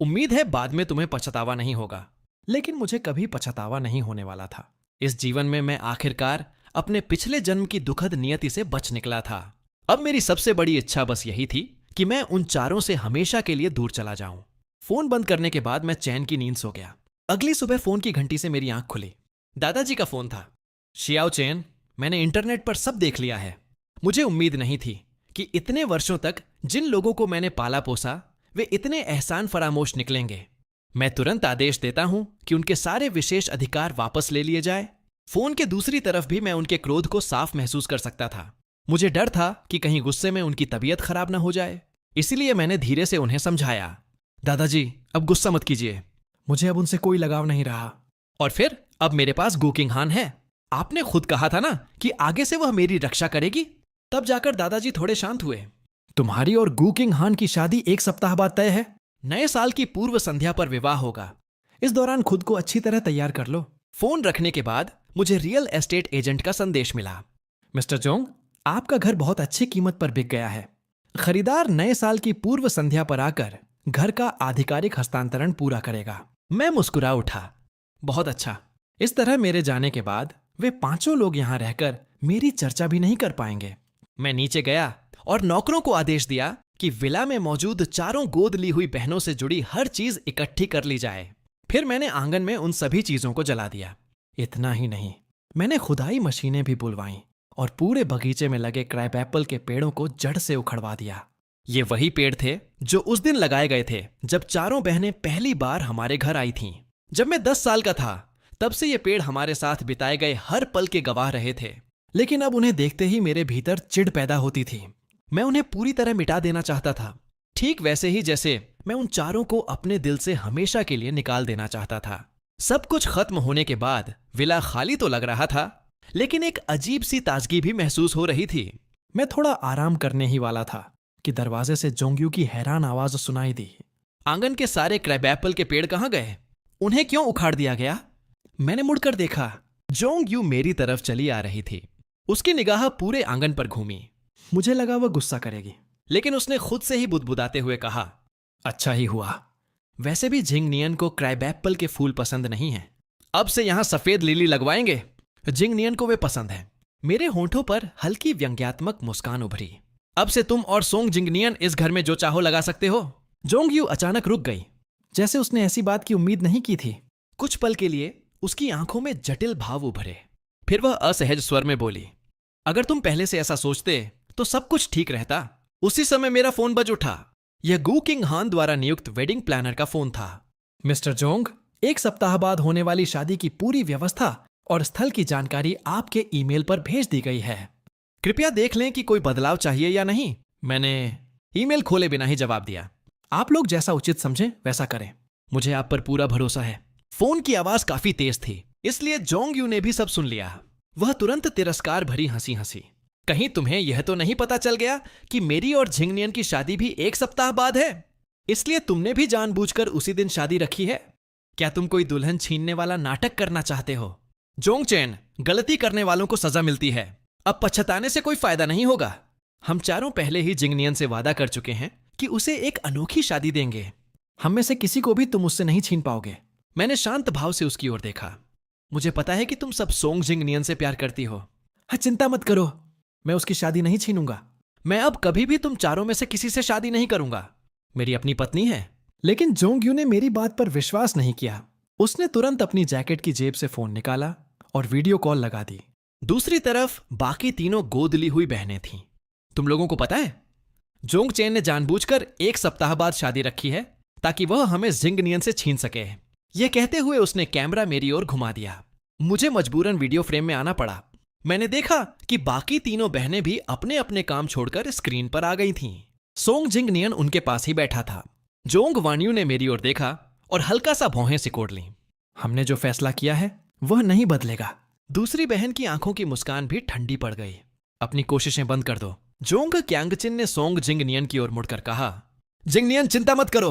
S1: उम्मीद है बाद में तुम्हें पछतावा नहीं होगा। लेकिन मुझे कभी पछतावा नहीं होने वाला था। इस जीवन में मैं आखिरकार अपने पिछले जन्म की दुखद नियति से बच निकला था। अब मेरी सबसे बड़ी इच्छा बस यही थी कि मैं उन चारों से हमेशा के लिए दूर चला जाऊं। फोन बंद करने के बाद मैं चैन की नींद सो गया। अगली सुबह फोन की घंटी से मेरी आंख खुली। दादाजी का फोन था। शियाओ चेन, मैंने इंटरनेट पर सब देख लिया है। मुझे उम्मीद नहीं थी कि इतने वर्षों तक जिन लोगों को मैंने पाला पोसा वे इतने एहसान फरामोश निकलेंगे। मैं तुरंत आदेश देता हूं कि उनके सारे विशेष अधिकार वापस ले लिए जाए। फोन के दूसरी तरफ भी मैं उनके क्रोध को साफ महसूस कर सकता था। मुझे डर था कि कहीं गुस्से में उनकी तबीयत खराब ना हो जाए। इसीलिए मैंने धीरे से उन्हें समझाया, दादाजी अब गुस्सा मत कीजिए, मुझे अब उनसे कोई लगाव नहीं रहा। और फिर अब मेरे पास गू किंग हान है। आपने खुद कहा था ना कि आगे से वह मेरी रक्षा करेगी। तब जाकर दादाजी थोड़े शांत हुए। तुम्हारी और गू किंग हान की शादी एक सप्ताह बाद तय है। नए साल की पूर्व संध्या पर विवाह होगा। इस दौरान खुद को अच्छी तरह तैयार कर लो। फोन रखने के बाद मुझे रियल एस्टेट एजेंट का संदेश मिला। मिस्टर जोंग, आपका घर बहुत अच्छी कीमत पर बिक गया है। खरीदार नए साल की पूर्व संध्या पर आकर घर का आधिकारिक हस्तांतरण पूरा करेगा। मैं मुस्कुरा उठा। बहुत अच्छा। इस तरह मेरे जाने के बाद वे पांचों लोग यहां रहकर मेरी चर्चा भी नहीं कर पाएंगे। मैं नीचे गया और नौकरों को आदेश दिया कि विला में मौजूद चारों गोद ली हुई बहनों से जुड़ी हर चीज इकट्ठी कर ली जाए। फिर मैंने आंगन में उन सभी चीजों को जला दिया। इतना ही नहीं, मैंने खुदाई मशीनें भी बुलवाईं और पूरे बगीचे में लगे क्रैब एप्पल के पेड़ों को जड़ से उखड़वा दिया। ये वही पेड़ थे जो उस दिन लगाए गए थे जब चारों बहनें पहली बार हमारे घर आई थीं। जब मैं 10 साल का था तब से ये पेड़ हमारे साथ बिताए गए हर पल के गवाह रहे थे। लेकिन अब उन्हें देखते ही मेरे भीतर चिढ़ पैदा होती थी। मैं उन्हें पूरी तरह मिटा देना चाहता था, ठीक वैसे ही जैसे मैं उन चारों को अपने दिल से हमेशा के लिए निकाल देना चाहता था। सब कुछ खत्म होने के बाद विला खाली तो लग रहा था, लेकिन एक अजीब सी ताजगी भी महसूस हो रही थी। मैं थोड़ा आराम करने ही वाला था कि दरवाजे से जोंग्यू की हैरान आवाज सुनाई दी। आंगन के सारे क्रैब एप्पल के पेड़ कहाँ गए? उन्हें क्यों उखाड़ दिया गया? मैंने मुड़कर देखा। जोंग्यू मेरी तरफ चली आ रही थी। उसकी निगाह पूरे आंगन पर घूमी। मुझे लगा वह गुस्सा करेगी, लेकिन उसने खुद से ही बुदबुदाते हुए कहा, अच्छा ही हुआ। वैसे भी झिंग नियन को क्रैब एप्पल के फूल पसंद नहीं है। अब से यहां सफेद लिली लगवाएंगे। जिंगनियन को वे पसंद है। मेरे होंठों पर हल्की व्यंग्यात्मक मुस्कान उभरी। अब से तुम और सोंग जिंगनियन इस घर में जो चाहो लगा सकते हो। जोंग यू अचानक रुक गई, जैसे उसने ऐसी बात की उम्मीद नहीं की थी। कुछ पल के लिए उसकी आंखों में जटिल भाव उभरे। फिर वह असहज स्वर में बोली, अगर तुम पहले से ऐसा सोचते तो सब कुछ ठीक रहता। उसी समय मेरा फोन बज उठा। यह गू किंग हान द्वारा नियुक्त वेडिंग प्लानर का फोन था। मिस्टर जोंग, 1 सप्ताह बाद होने वाली शादी की पूरी व्यवस्था और स्थल की जानकारी आपके ईमेल पर भेज दी गई है। कृपया देख लें कि कोई बदलाव चाहिए या नहीं। मैंने ईमेल खोले बिना ही जवाब दिया। आप लोग जैसा उचित समझें वैसा करें। मुझे आप पर पूरा भरोसा है। फोन की आवाज काफी तेज थी, इसलिए जोंग यू ने भी सब सुन लिया। वह तुरंत तिरस्कार भरी हंसी हंसी। कहीं तुम्हें यह तो नहीं पता चल गया कि मेरी और झिंगनियन की शादी भी 1 सप्ताह बाद है, इसलिए तुमने भी जानबूझकर उसी दिन शादी रखी है? क्या तुम कोई दुल्हन छीनने वाला नाटक करना चाहते हो? जोंग चेन, गलती करने वालों को सजा मिलती है। अब पछताने से कोई फायदा नहीं होगा। हम चारों पहले ही जिंगनियन से वादा कर चुके हैं कि उसे एक अनोखी शादी देंगे। हम में से किसी को भी तुम उससे नहीं छीन पाओगे। मैंने शांत भाव से उसकी ओर देखा। मुझे पता है कि तुम सब सोंग जिंगनियन से प्यार करती हो। हाँ, चिंता मत करो, मैं उसकी शादी नहीं छीनूंगा। मैं अब कभी भी तुम चारों में से किसी से शादी नहीं करूंगा। मेरी अपनी पत्नी है। लेकिन जोंग यू ने मेरी बात पर विश्वास नहीं किया। उसने तुरंत अपनी जैकेट की जेब से फोन निकाला और वीडियो कॉल लगा दी। दूसरी तरफ बाकी तीनों गोद ली हुई बहनें थीं। तुम लोगों को पता है, जोंग चेन ने जानबूझकर 1 सप्ताह बाद शादी रखी है ताकि वह हमें जिंगनियन से छीन सके। यह कहते हुए उसने कैमरा मेरी ओर घुमा दिया। मुझे मजबूरन वीडियो फ्रेम में आना पड़ा। मैंने देखा कि बाकी तीनों बहनें भी अपने अपने काम छोड़कर स्क्रीन पर आ गई थीं। सोंग जिंगनियन उनके पास ही बैठा था। जोंग वान्यू ने मेरी ओर देखा और हल्का सा भौहें सिकोड़ लीं। हमने जो फैसला किया है वह नहीं बदलेगा। दूसरी बहन की आंखों की मुस्कान भी ठंडी पड़ गई। अपनी कोशिशें बंद कर दो। जोंग क्यांगचिन ने सोंग जिंगनियन की ओर मुड़कर कहा, जिंगनियन चिंता मत करो,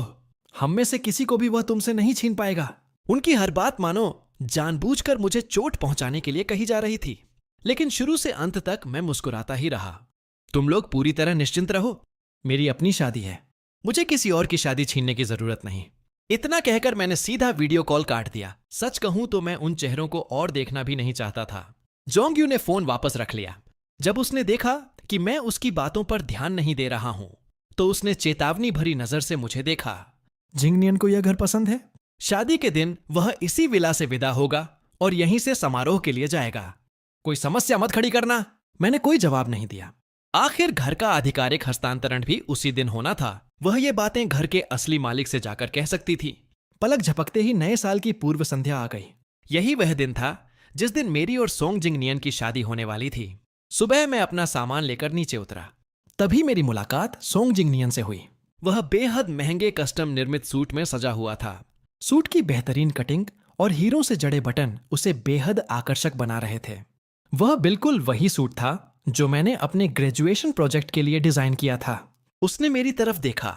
S1: हम में से किसी को भी वह तुमसे नहीं छीन पाएगा। उनकी हर बात मानो जानबूझकर मुझे चोट पहुंचाने के लिए कही जा रही थी, लेकिन शुरू से अंत तक मैं मुस्कुराता ही रहा। तुम लोग पूरी तरह निश्चिंत रहो, मेरी अपनी शादी है। मुझे किसी और की शादी छीनने की जरूरत नहीं। इतना कहकर मैंने सीधा वीडियो कॉल काट दिया। सच कहूं तो मैं उन चेहरों को और देखना भी नहीं चाहता था। जोंग यू ने फोन वापस रख लिया। जब उसने देखा कि मैं उसकी बातों पर ध्यान नहीं दे रहा हूं, तो उसने चेतावनी भरी नजर से मुझे देखा। जिंगनियन को यह घर पसंद है। शादी के दिन वह इसी विला से विदा होगा और यहीं से समारोह के लिए जाएगा। कोई समस्या मत खड़ी करना। मैंने कोई जवाब नहीं दिया। आखिर घर का आधिकारिक हस्तांतरण भी उसी दिन होना था। वह ये बातें घर के असली मालिक से जाकर कह सकती थी। पलक झपकते ही नए साल की पूर्व संध्या आ गई। यही वह दिन था जिस दिन मेरी और सोंग जिंगनियन की शादी होने वाली थी। सुबह मैं अपना सामान लेकर नीचे उतरा। तभी मेरी मुलाकात सोंग जिंगनियन से हुई। वह बेहद महंगे कस्टम निर्मित सूट में सजा हुआ था। सूट की बेहतरीन कटिंग और हीरों से जड़े बटन उसे बेहद आकर्षक बना रहे थे। वह बिल्कुल वही सूट था जो मैंने अपने ग्रेजुएशन प्रोजेक्ट के लिए डिजाइन किया था। उसने मेरी तरफ देखा।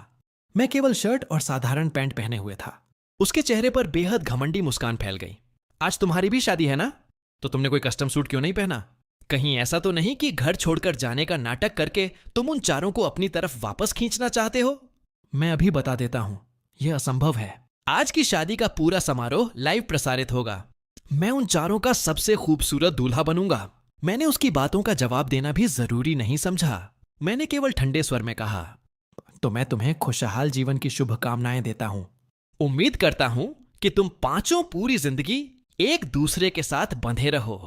S1: मैं केवल शर्ट और साधारण पैंट पहने हुए था। उसके चेहरे पर बेहद घमंडी मुस्कान फैल गई। आज तुम्हारी भी शादी है ना? तो तुमने कोई कस्टम सूट क्यों नहीं पहना? कहीं ऐसा तो नहीं कि घर छोड़कर जाने का नाटक करके तुम उन चारों को अपनी तरफ वापस खींचना चाहते हो? मैं अभी बता देता हूं, यह असंभव है। आज की शादी का पूरा समारोह लाइव प्रसारित होगा। मैं उन चारों का सबसे खूबसूरत दूल्हा बनूंगा। मैंने उसकी बातों का जवाब देना भी जरूरी नहीं समझा। मैंने केवल ठंडे स्वर में कहा, तो मैं तुम्हें खुशहाल जीवन की शुभकामनाएं देता हूं। उम्मीद करता हूं कि तुम पांचों पूरी जिंदगी एक दूसरे के साथ बंधे रहो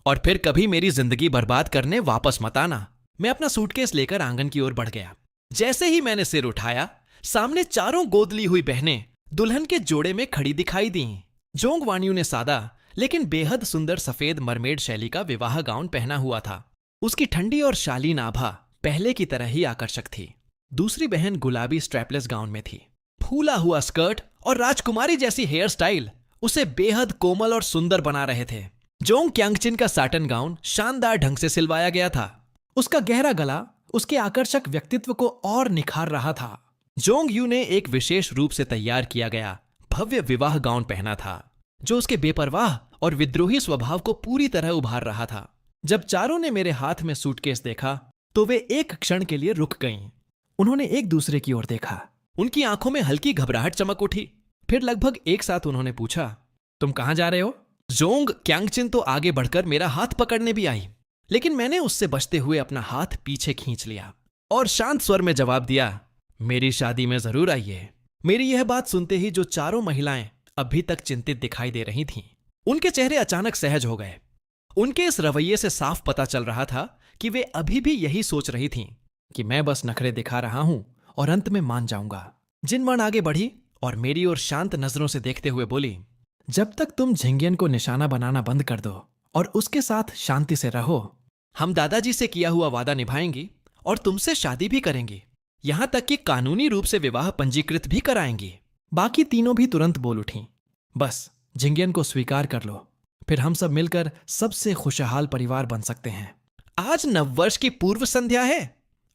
S1: और फिर कभी मेरी जिंदगी बर्बाद करने वापस मत आना। मैं अपना सूटकेस लेकर आंगन की ओर बढ़ गया। जैसे ही मैंने सिर उठाया, सामने चारों गोद ली हुई बहनें दुल्हन के जोड़े में खड़ी दिखाई दीं। जोंग वान्यू ने सादा लेकिन बेहद सुंदर सफेद मरमेड शैली का विवाह गाउन पहना हुआ था। उसकी ठंडी और शालीन आभा पहले की तरह ही आकर्षक थी। दूसरी बहन गुलाबी स्ट्रैपलेस गाउन में थी। फूला हुआ स्कर्ट और राजकुमारी जैसी हेयर स्टाइल उसे बेहद कोमल और सुंदर बना रहे थे। जोंग क्यांगचिन का साटन गाउन शानदार ढंग से सिलवाया गया था। उसका गहरा गला उसके आकर्षक व्यक्तित्व को और निखार रहा था। जोंग यू ने एक विशेष रूप से तैयार किया गया भव्य विवाह गाउन पहना था, जो उसके बेपरवाह और विद्रोही स्वभाव को पूरी तरह उभार रहा था। जब चारों ने मेरे हाथ में सूटकेस देखा तो वे एक क्षण के लिए रुक गईं। उन्होंने एक दूसरे की ओर देखा। उनकी आंखों में हल्की घबराहट चमक उठी। फिर लगभग एक साथ उन्होंने पूछा, तुम कहां जा रहे हो? जोंग क्यांगचिन तो आगे बढ़कर मेरा हाथ पकड़ने भी आई, लेकिन मैंने उससे बचते हुए अपना हाथ पीछे खींच लिया और शांत स्वर में जवाब दिया, मेरी शादी में जरूर आइए। मेरी यह बात सुनते ही जो चारों महिलाएं अभी तक चिंतित दिखाई दे रही थीं, उनके चेहरे अचानक सहज हो गए। उनके इस रवैये से साफ पता चल रहा था कि वे अभी भी यही सोच रही थीं कि मैं बस नखरे दिखा रहा हूं और अंत में मान जाऊंगा। जिनवन आगे बढ़ी और मेरी ओर शांत नजरों से देखते हुए बोली, जब तक तुम झिंगियन को निशाना बनाना बंद कर दो और उसके साथ शांति से रहो, हम दादाजी से किया हुआ वादा निभाएंगी और तुमसे शादी भी करेंगी, यहां तक कि कानूनी रूप से विवाह पंजीकृत भी कराएंगी। बाकी तीनों भी तुरंत बोल उठीं, बस झिंगियन को स्वीकार कर लो, फिर हम सब मिलकर सबसे खुशहाल परिवार बन सकते हैं। आज नववर्ष की पूर्व संध्या है।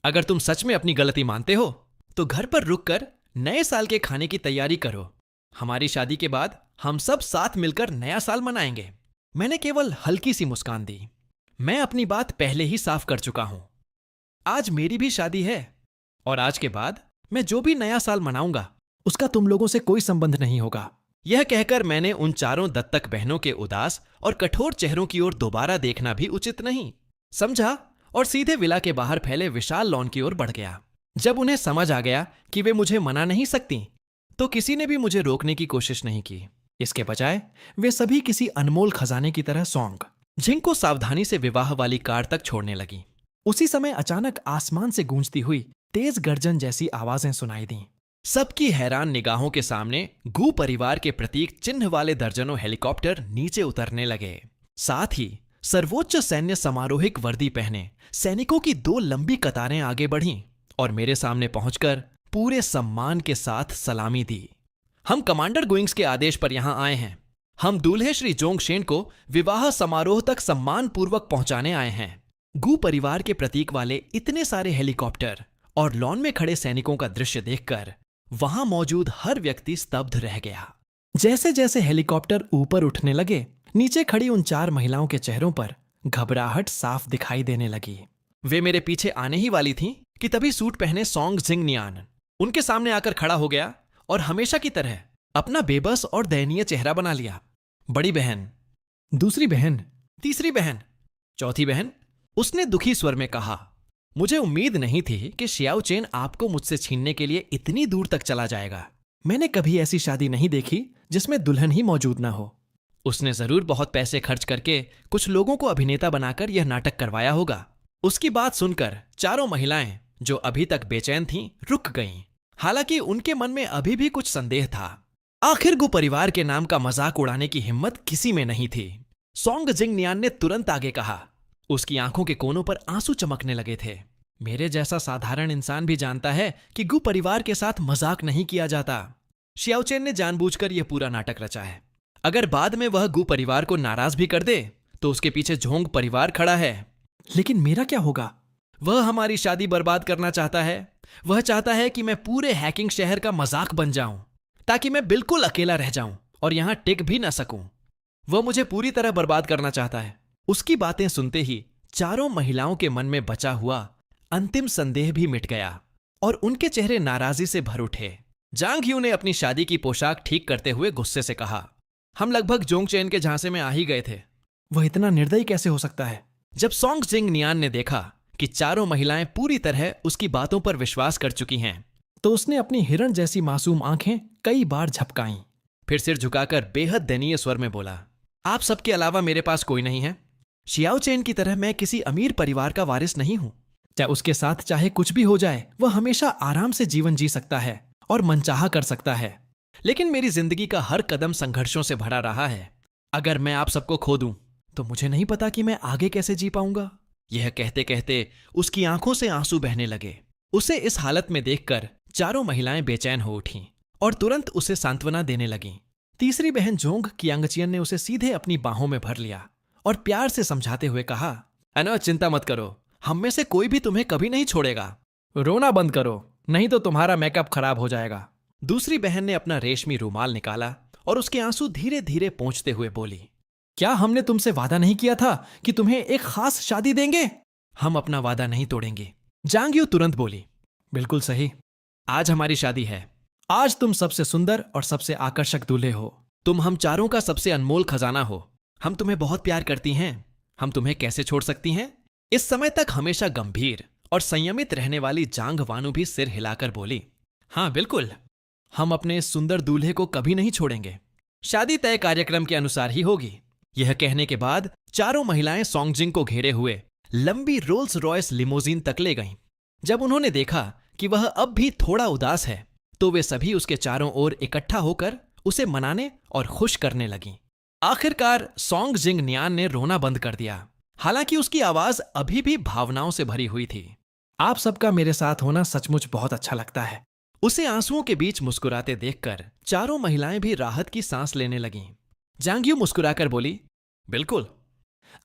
S1: अगर तुम सच में अपनी गलती मानते हो तो घर पर रुककर नए साल के खाने की तैयारी करो। हमारी शादी के बाद हम सब साथ मिलकर नया साल मनाएंगे। मैंने केवल हल्की सी मुस्कान दी। मैं अपनी बात पहले ही साफ कर चुका हूं। आज मेरी भी शादी है और आज के बाद मैं जो भी नया साल मनाऊंगा उसका तुम लोगों से कोई संबंध नहीं होगा। यह कहकर मैंने उन चारों दत्तक बहनों के उदास और कठोर चेहरों की ओर दोबारा देखना भी उचित नहीं समझा और सीधे विला के बाहर फैले विशाल लॉन की ओर बढ़ गया। जब उन्हें समझ आ गया कि वे मुझे मना नहीं सकती, तो किसी ने भी मुझे रोकने की कोशिश नहीं की। इसके बजाय वे सभी किसी अनमोल खजाने की तरह सॉन्ग झिंग को सावधानी से विवाह वाली कार तक छोड़ने लगी। उसी समय अचानक आसमान से गूंजती हुई तेज गर्जन जैसी आवाजें सुनाई दीं। सबकी हैरान निगाहों के सामने गू परिवार के प्रतीक चिन्ह वाले दर्जनों हेलीकॉप्टर नीचे उतरने लगे। साथ ही सर्वोच्च सैन्य समारोहिक वर्दी पहने सैनिकों की दो लंबी कतारें आगे बढ़ीं और मेरे सामने पहुंचकर पूरे सम्मान के साथ सलामी दी। हम कमांडर गुइंग्स के आदेश पर यहां आए हैं। हम दूल्हे श्री जोंगशेन को विवाह समारोह तक सम्मान पूर्वक पहुंचाने आए हैं। गू परिवार के प्रतीक वाले इतने सारे हेलीकॉप्टर और लॉन में खड़े सैनिकों का दृश्य देखकर वहां मौजूद हर व्यक्ति स्तब्ध रह गया। जैसे जैसे हेलीकॉप्टर ऊपर उठने लगे, नीचे खड़ी उन चार महिलाओं के चेहरों पर घबराहट साफ दिखाई देने लगी। वे मेरे पीछे आने ही वाली थीं कि तभी सूट पहने सॉन्ग जिंग नियान उनके सामने आकर खड़ा हो गया और हमेशा की तरह अपना बेबस और दयनीय चेहरा बना लिया। बड़ी बहन, दूसरी बहन, तीसरी बहन, चौथी बहन, उसने दुखी स्वर में कहा। मुझे उम्मीद नहीं थी कि शियाओ चेन आपको मुझसे छीनने के लिए इतनी दूर तक चला जाएगा। मैंने कभी ऐसी शादी नहीं देखी जिसमें दुल्हन ही मौजूद ना हो। उसने जरूर बहुत पैसे खर्च करके कुछ लोगों को अभिनेता बनाकर यह नाटक करवाया होगा। उसकी बात सुनकर चारों महिलाएं जो अभी तक बेचैन थीं, रुक गईं। हालांकि उनके मन में अभी भी कुछ संदेह था। आखिर गु परिवार के नाम का मजाक उड़ाने की हिम्मत किसी में नहीं थी। सॉन्ग जिंग नियान ने तुरंत आगे कहा। उसकी आंखों के कोनों पर आंसू चमकने लगे थे। मेरे जैसा साधारण इंसान भी जानता है कि गु परिवार के साथ मजाक नहीं किया जाता। शियाओचेन ने जानबूझकर यह पूरा नाटक रचा है। अगर बाद में वह गु परिवार को नाराज भी कर दे तो उसके पीछे झोंग परिवार खड़ा है। लेकिन मेरा क्या होगा? वह हमारी शादी बर्बाद करना चाहता है। वह चाहता है कि मैं पूरे हैकिंग शहर का मजाक बन जाऊं ताकि मैं बिल्कुल अकेला रह जाऊं और यहां टिक भी ना सकूं। वह मुझे पूरी तरह बर्बाद करना चाहता है। उसकी बातें सुनते ही चारों महिलाओं के मन में बचा हुआ अंतिम संदेह भी मिट गया और उनके चेहरे नाराजी से भर उठे। जांग ह्यू ने अपनी शादी की पोशाक ठीक करते हुए गुस्से से कहा, हम लगभग जोंगचेन के झांसे में आ ही गए थे। वह इतना निर्दयी कैसे हो सकता है? जब सॉन्ग जिंग नियान ने देखा कि चारों महिलाएं पूरी तरह उसकी बातों पर विश्वास कर चुकी हैं, तो उसने अपनी हिरण जैसी मासूम आंखें कई बार झपकाईं। फिर सिर झुकाकर बेहद दयनीय स्वर में बोला, आप सबके अलावा मेरे पास कोई नहीं है। शियाओ चेन की तरह मैं किसी अमीर परिवार का वारिस नहीं हूं। चाहे उसके साथ चाहे कुछ भी हो जाए, वह हमेशा आराम से जीवन जी सकता है और मनचाहा कर सकता है। लेकिन मेरी जिंदगी का हर कदम संघर्षों से भरा रहा है। अगर मैं आप सबको खो दूं तो मुझे नहीं पता कि मैं आगे कैसे जी पाऊंगा। यह कहते कहते उसकी आंखों से आंसू बहने लगे। उसे इस हालत में देखकर चारों महिलाएं बेचैन हो उठीं और तुरंत उसे सांत्वना देने लगीं। तीसरी बहन जोंग कियांगचियन ने उसे सीधे अपनी बाहों में भर लिया और प्यार से समझाते हुए कहा, अनो चिंता मत करो, हम में से कोई भी तुम्हें कभी नहीं छोड़ेगा। रोना बंद करो, नहीं तो तुम्हारा मेकअप खराब हो जाएगा। दूसरी बहन ने अपना रेशमी रूमाल निकाला और उसके आंसू धीरे धीरे पोंछते हुए बोली, क्या हमने तुमसे वादा नहीं किया था कि तुम्हें एक खास शादी देंगे? हम अपना वादा नहीं तोड़ेंगे। जांग यू तुरंत बोली, बिल्कुल सही, आज हमारी शादी है। आज तुम सबसे सुंदर और सबसे आकर्षक दूल्हे हो। तुम हम चारों का सबसे अनमोल खजाना हो। हम तुम्हें बहुत प्यार करती हैं, हम तुम्हें कैसे छोड़ सकती हैं? इस समय तक हमेशा गंभीर और संयमित रहने वाली जांग वानु भी सिर हिलाकर बोली, हाँ बिल्कुल, हम अपने इस सुंदर दूल्हे को कभी नहीं छोड़ेंगे। शादी तय कार्यक्रम के अनुसार ही होगी। यह कहने के बाद चारों महिलाएं सोंगजिंग को घेरे हुए लंबी रोल्स रॉयस लिमोजीन तक ले गईं। जब उन्होंने देखा कि वह अब भी थोड़ा उदास है, तो वे सभी उसके चारों ओर इकट्ठा होकर उसे मनाने और खुश करने लगीं। आखिरकार सोंगजिंग नियान ने रोना बंद कर दिया, हालांकि उसकी आवाज अभी भी भावनाओं से भरी हुई थी। आप सबका मेरे साथ होना सचमुच बहुत अच्छा लगता है। उसे आंसुओं के बीच मुस्कुराते देखकर चारों महिलाएं भी राहत की सांस लेने लगीं। जांग्यू मुस्कुराकर बोली, बिल्कुल,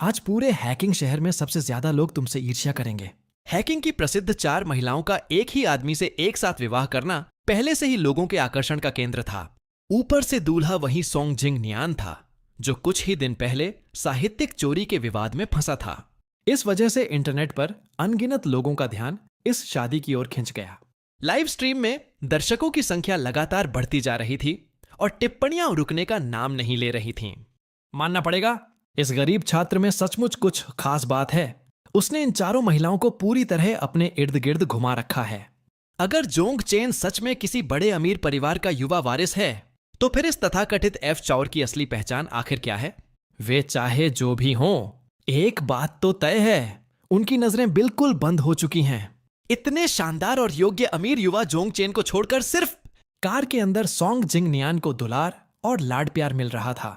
S1: आज पूरे हैकिंग शहर में सबसे ज्यादा लोग तुमसे ईर्ष्या करेंगे। हैकिंग की प्रसिद्ध 4 महिलाओं का एक ही आदमी से एक साथ विवाह करना पहले से ही लोगों के आकर्षण का केंद्र था। ऊपर से दूल्हा वही सोंगजिंग नियान था, जो कुछ ही दिन पहले साहित्यिक चोरी के विवाद में फंसा था। इस वजह से इंटरनेट पर अनगिनत लोगों का ध्यान इस शादी की ओर खिंच गया। लाइव स्ट्रीम में दर्शकों की संख्या लगातार बढ़ती जा रही थी और टिप्पणियां रुकने का नाम नहीं ले रही थीं। मानना पड़ेगा, इस गरीब छात्र में सचमुच कुछ खास बात है। उसने इन चारों महिलाओं को पूरी तरह अपने इर्द गिर्द घुमा रखा है। अगर जोंग चेन सच में किसी बड़े अमीर परिवार का युवा वारिस है, तो फिर इस तथाकथित एफ चौर की असली पहचान आखिर क्या है? वे चाहे जो भी हों, एक बात तो तय है, उनकी नजरें बिल्कुल बंद हो चुकी हैं। इतने शानदार और योग्य अमीर युवा जोंग चेन को छोड़कर सिर्फ कार के अंदर सोंगजिंग नियान को दुलार और लाड प्यार मिल रहा था।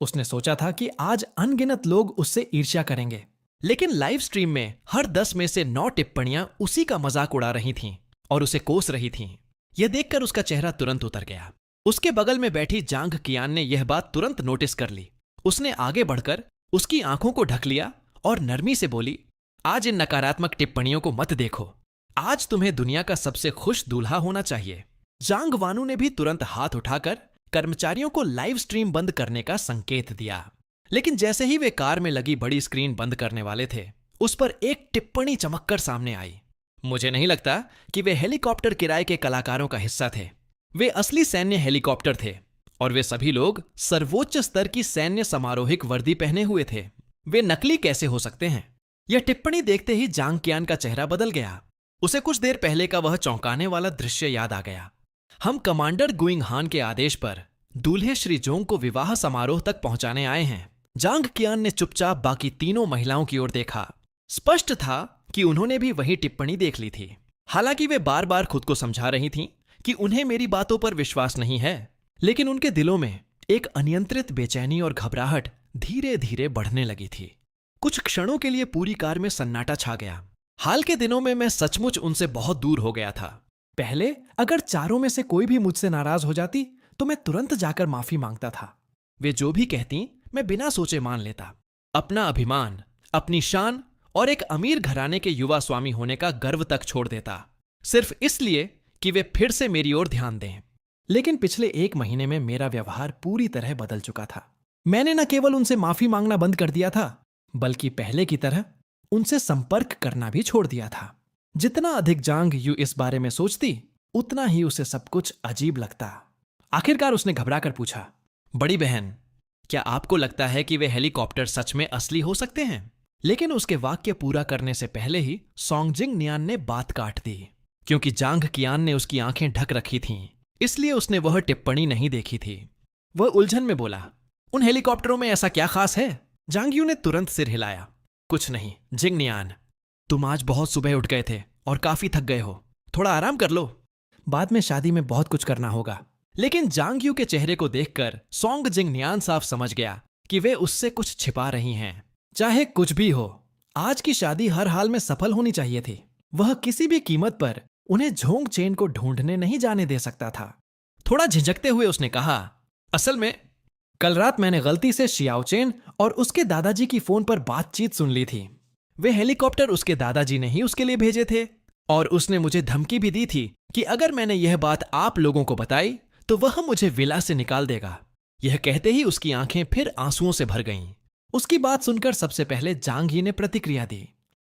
S1: उसने सोचा था कि आज अनगिनत लोग उससे ईर्ष्या करेंगे, लेकिन लाइव स्ट्रीम में हर 10 में से 9 टिप्पणियां उसी का मजाक उड़ा रही थीं और उसे कोस रही थीं। यह देखकर उसका चेहरा तुरंत उतर गया। उसके बगल में बैठी जांग कियान ने यह बात तुरंत नोटिस कर ली। उसने आगे बढ़कर उसकी आंखों को ढक लिया और नरमी से बोली, आज इन नकारात्मक टिप्पणियों को मत देखो। आज तुम्हें दुनिया का सबसे खुश दूल्हा होना चाहिए। जांग वानु ने भी तुरंत हाथ उठाकर कर्मचारियों को लाइव स्ट्रीम बंद करने का संकेत दिया, लेकिन जैसे ही वे कार में लगी बड़ी स्क्रीन बंद करने वाले थे, उस पर एक टिप्पणी चमककर सामने आई। मुझे नहीं लगता कि वे हेलीकॉप्टर किराए के कलाकारों का हिस्सा थे। वे असली सैन्य हेलीकॉप्टर थे और वे सभी लोग सर्वोच्च स्तर की सैन्य समारोहिक वर्दी पहने हुए थे। वे नकली कैसे हो सकते हैं? यह टिप्पणी देखते ही जांग कियान का चेहरा बदल गया। उसे कुछ देर पहले का वह चौंकाने वाला दृश्य याद आ गया। हम कमांडर गुइंग हान के आदेश पर दूल्हे श्री जोंग को विवाह समारोह तक पहुंचाने आए हैं। जांग कियान ने चुपचाप बाकी तीनों महिलाओं की ओर देखा। स्पष्ट था कि उन्होंने भी वही टिप्पणी देख ली थी। हालांकि वे बार बार खुद को समझा रही थीं कि उन्हें मेरी बातों पर विश्वास नहीं है, लेकिन उनके दिलों में एक अनियंत्रित बेचैनी और घबराहट धीरे धीरे बढ़ने लगी थी। कुछ क्षणों के लिए पूरी कार में सन्नाटा छा गया। हाल के दिनों में मैं सचमुच उनसे बहुत दूर हो गया था। पहले अगर चारों में से कोई भी मुझसे नाराज हो जाती तो मैं तुरंत जाकर माफी मांगता था। वे जो भी कहती मैं बिना सोचे मान लेता। अपना अभिमान, अपनी शान और एक अमीर घराने के युवा स्वामी होने का गर्व तक छोड़ देता, सिर्फ इसलिए कि वे फिर से मेरी ओर ध्यान दें। लेकिन पिछले 1 महीने में मेरा व्यवहार पूरी तरह बदल चुका था। मैंने न केवल उनसे माफी मांगना बंद कर दिया था, बल्कि पहले की तरह उनसे संपर्क करना भी छोड़ दिया था। जितना अधिक जांग यू इस बारे में सोचती, उतना ही उसे सब कुछ अजीब लगता। आखिरकार उसने घबराकर पूछा, बड़ी बहन, क्या आपको लगता है कि वे हेलीकॉप्टर सच में असली हो सकते हैं? लेकिन उसके वाक्य पूरा करने से पहले ही सोंगजिंग नियान ने बात काट दी। क्योंकि जांग कियान ने उसकी आंखें ढक रखी थीं, इसलिए उसने वह टिप्पणी नहीं देखी थी। वह उलझन में बोला, उन हेलीकॉप्टरों में ऐसा क्या खास है? जांग यू ने तुरंत सिर हिलाया। कुछ नहीं जिंग नियान, तुम आज बहुत सुबह उठ गए थे और काफी थक गए हो, थोड़ा आराम कर लो। बाद में शादी में बहुत कुछ करना होगा। लेकिन जांग यू के चेहरे को देखकर सोंगजिंग नियान साफ समझ गया कि वे उससे कुछ छिपा रही हैं। चाहे कुछ भी हो, आज की शादी हर हाल में सफल होनी चाहिए थी। वह किसी भी कीमत पर उन्हें जोंग चेन को ढूंढने नहीं जाने दे सकता था। थोड़ा झिझकते हुए उसने कहा, असल में कल रात मैंने गलती से शियाओ चेन और उसके दादाजी की फोन पर बातचीत सुन ली थी। वे हेलीकॉप्टर उसके दादाजी ने ही उसके लिए भेजे थे और उसने मुझे धमकी भी दी थी कि अगर मैंने यह बात आप लोगों को बताई तो वह मुझे विला से निकाल देगा। यह कहते ही उसकी आंखें फिर आंसुओं से भर गईं। उसकी बात सुनकर सबसे पहले जांग ही ने प्रतिक्रिया दी,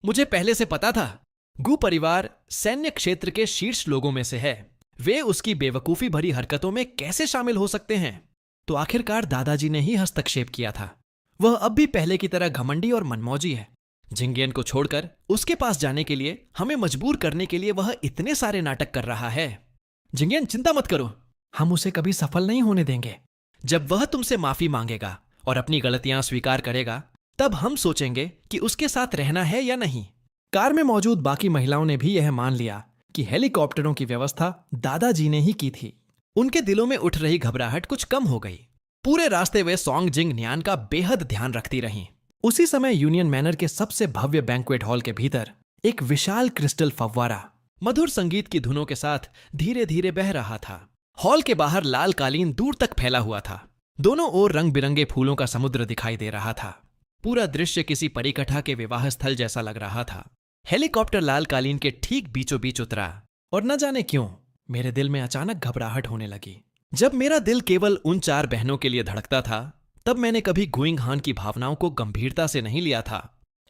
S1: मुझे पहले से पता था। गु परिवार सैन्य क्षेत्र के शीर्ष लोगों में से है। वे उसकी बेवकूफी भरी हरकतों में कैसे शामिल हो सकते हैं? तो आखिरकार दादाजी ने ही हस्तक्षेप किया था। वह अब भी पहले की तरह घमंडी और मनमौजी है। जिंगियन को छोड़कर उसके पास जाने के लिए हमें मजबूर करने के लिए वह इतने सारे नाटक कर रहा है। जिंगियन, चिंता मत करो, हम उसे कभी सफल नहीं होने देंगे। जब वह तुमसे माफी मांगेगा और अपनी गलतियां स्वीकार करेगा, तब हम सोचेंगे कि उसके साथ रहना है या नहीं। कार में मौजूद बाकी महिलाओं ने भी यह मान लिया कि हेलीकॉप्टरों की व्यवस्था दादाजी ने ही की थी। उनके दिलों में उठ रही घबराहट कुछ कम हो गई। पूरे रास्ते वे सॉन्ग जिंग नियान का बेहद ध्यान रखती रहीं। उसी समय यूनियन मैनर के सबसे भव्य बैंक्वेट हॉल के भीतर एक विशाल क्रिस्टल फव्वारा मधुर संगीत की धुनों के साथ धीरे धीरे बह रहा था। हॉल के बाहर लाल कालीन दूर तक फैला हुआ था। दोनों ओर रंग बिरंगे फूलों का समुद्र दिखाई दे रहा था। पूरा दृश्य किसी परिकथा के विवाह स्थल जैसा लग रहा था। हेलीकॉप्टर लाल कालीन के ठीक बीचों बीच उतरा और न जाने क्यों मेरे दिल में अचानक घबराहट होने लगी। जब मेरा दिल केवल उन 4 बहनों के लिए धड़कता था, तब मैंने कभी गुइंग हान की भावनाओं को गंभीरता से नहीं लिया था।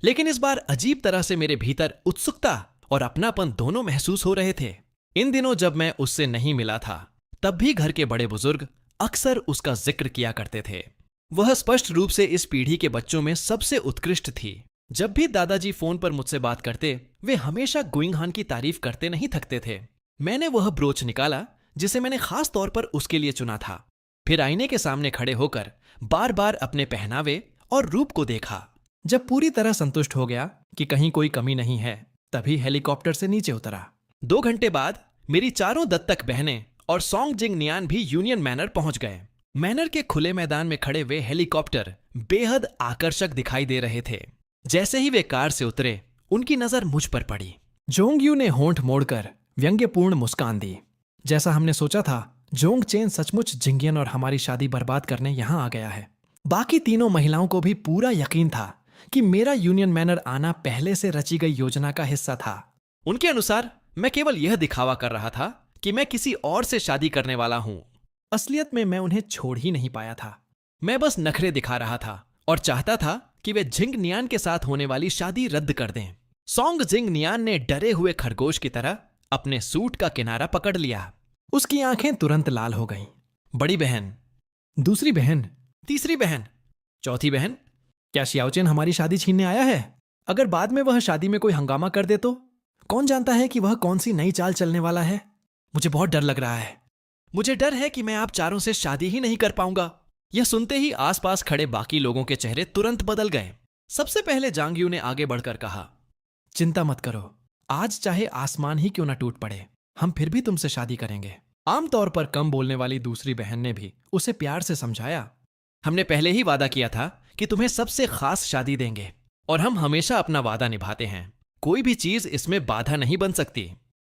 S1: लेकिन इस बार अजीब तरह से मेरे भीतर उत्सुकता और अपनापन दोनों महसूस हो रहे थे। इन दिनों जब मैं उससे नहीं मिला था, तब भी घर के बड़े बुजुर्ग अक्सर उसका जिक्र किया करते थे। वह स्पष्ट रूप से इस पीढ़ी के बच्चों में सबसे उत्कृष्ट थी। जब भी दादाजी फोन पर मुझसे बात करते, वे हमेशा गुइंग हान की तारीफ करते नहीं थकते थे। मैंने वह ब्रोच निकाला जिसे मैंने खास तौर पर उसके लिए चुना था। फिर आईने के सामने खड़े होकर बार बार अपने पहनावे और रूप को देखा। जब पूरी तरह संतुष्ट हो गया कि कहीं कोई कमी नहीं है, तभी हेलीकॉप्टर से नीचे उतरा। 2 घंटे बाद मेरी 4 दत्तक बहनें और सॉन्ग जिंग नियान भी यूनियन मैनर पहुंच गए। मैनर के खुले मैदान में खड़े वे हेलीकॉप्टर बेहद आकर्षक दिखाई दे रहे थे। जैसे ही वे कार से उतरे, उनकी नजर मुझ पर पड़ी। जोंगयू ने होंठ मोड़कर व्यंग्यपूर्ण मुस्कान दी। जैसा हमने सोचा था, जोंग चेन सचमुच जिंगियन और हमारी शादी बर्बाद करने यहां आ गया है। बाकी तीनों महिलाओं को भी पूरा यकीन था कि मेरा यूनियन मैनर आना पहले से रची गई योजना का हिस्सा था। उनके अनुसार मैं केवल यह दिखावा कर रहा था कि मैं किसी और से शादी करने वाला हूं। असलियत में मैं उन्हें छोड़ ही नहीं पाया था। मैं बस नखरे दिखा रहा था और चाहता था कि वे जिंग नियान के साथ होने वाली शादी रद्द कर दें। सॉन्ग जिंग नियान ने डरे हुए खरगोश की तरह अपने सूट का किनारा पकड़ लिया। उसकी आंखें तुरंत लाल हो गईं। बड़ी बहन, दूसरी बहन, तीसरी बहन, चौथी बहन, क्या शियाओचेन हमारी शादी छीनने आया है? अगर बाद में वह शादी में कोई हंगामा कर दे तो? कौन जानता है कि वह कौन सी नई चाल चलने वाला है। मुझे बहुत डर लग रहा है। मुझे डर है कि मैं आप चारों से शादी ही नहीं कर पाऊंगा। यह सुनते ही आसपास खड़े बाकी लोगों के चेहरे तुरंत बदल गए। सबसे पहले जांगयू ने आगे बढ़कर कहा, चिंता मत करो, आज चाहे आसमान ही क्यों न टूट पड़े, हम फिर भी तुमसे शादी करेंगे। आमतौर पर कम बोलने वाली दूसरी बहन ने भी उसे प्यार से समझाया, हमने पहले ही वादा किया था कि तुम्हें सबसे खास शादी देंगे और हम हमेशा अपना वादा निभाते हैं। कोई भी चीज इसमें बाधा नहीं बन सकती।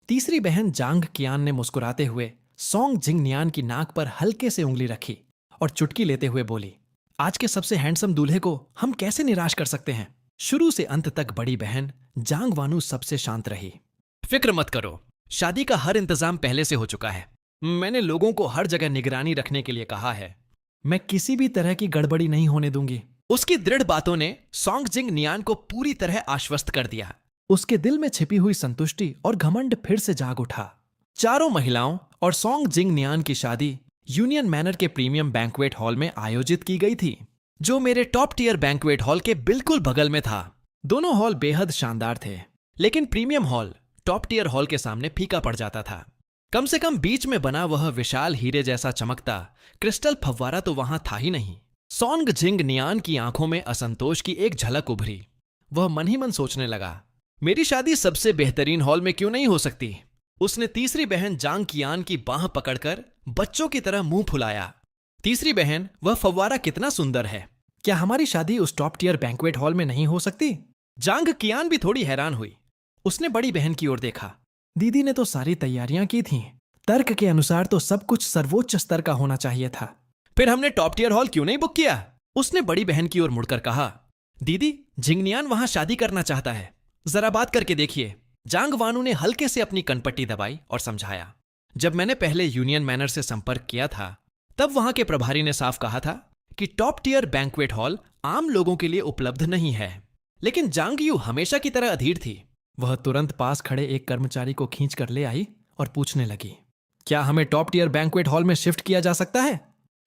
S1: तीसरी बहन जांग कियान ने मुस्कुराते हुए सॉन्ग जिंग नियान की नाक पर हल्के से उंगली रखी और चुटकी लेते हुए बोली, आज के सबसे हैंडसम दूल्हे को हम कैसे निराश कर सकते हैं। शुरू से अंत तक बड़ी बहन जांग वानू सबसे शांत रही। फिक्र मत करो, शादी का हर इंतजाम पहले से हो चुका है। मैंने लोगों को हर जगह निगरानी रखने के लिए कहा है। मैं किसी भी तरह की गड़बड़ी नहीं होने दूंगी। उसकी दृढ़ बातों ने सॉन्ग जिंग नियान को पूरी तरह आश्वस्त कर दिया। उसके दिल में छिपी हुई संतुष्टि और घमंड फिर से जाग उठा। चारों महिलाओं और सॉन्ग जिंग नियान की शादी यूनियन मैनर के प्रीमियम बैंक्वेट हॉल में आयोजित की गई थी, जो मेरे टॉप टियर बैंक्वेट हॉल के बिल्कुल बगल में था। दोनों हॉल बेहद शानदार थे, लेकिन premium hall top tier hall के सामने फीका पड़ जाता था। कम से कम बीच में बना वह विशाल हीरे जैसा चमकता क्रिस्टल फव्वारा तो वहां था ही नहीं। सॉन्ग जिंग नियान की आंखों में असंतोष की एक झलक उभरी। वह मन ही मन सोचने लगा, मेरी शादी सबसे बेहतरीन हॉल में क्यों नहीं हो सकती। उसने तीसरी बहन जांग कियान की बाह पकड़कर बच्चों की तरह मुंह फुलाया। तीसरी बहन, वह फव्वारा कितना सुंदर है। क्या हमारी शादी उस टॉप टियर बैंक्वेट हॉल में नहीं हो सकती? जांग कियान भी थोड़ी हैरान हुई। उसने बड़ी बहन की ओर देखा। दीदी ने तो सारी तैयारियां की थीं। तर्क के अनुसार तो सब कुछ सर्वोच्च स्तर का होना चाहिए था। फिर हमने टॉप टियर हॉल क्यों नहीं बुक किया? उसने बड़ी बहन की ओर मुड़कर कहा, दीदी, जिंगनियान वहां शादी करना चाहता है, जरा बात करके देखिए। जांग वानू ने हल्के से अपनी कनपट्टी दबाई और समझाया, जब मैंने पहले यूनियन मैनर से संपर्क किया था, तब वहां के प्रभारी ने साफ कहा था कि टॉप टियर बैंक्वेट हॉल आम लोगों के लिए उपलब्ध नहीं है। लेकिन जांग यू हमेशा की तरह अधीर थी। वह तुरंत पास खड़े एक कर्मचारी को खींच कर ले आई और पूछने लगी, क्या हमें टॉप टियर बैंक्वेट हॉल में शिफ्ट किया जा सकता है?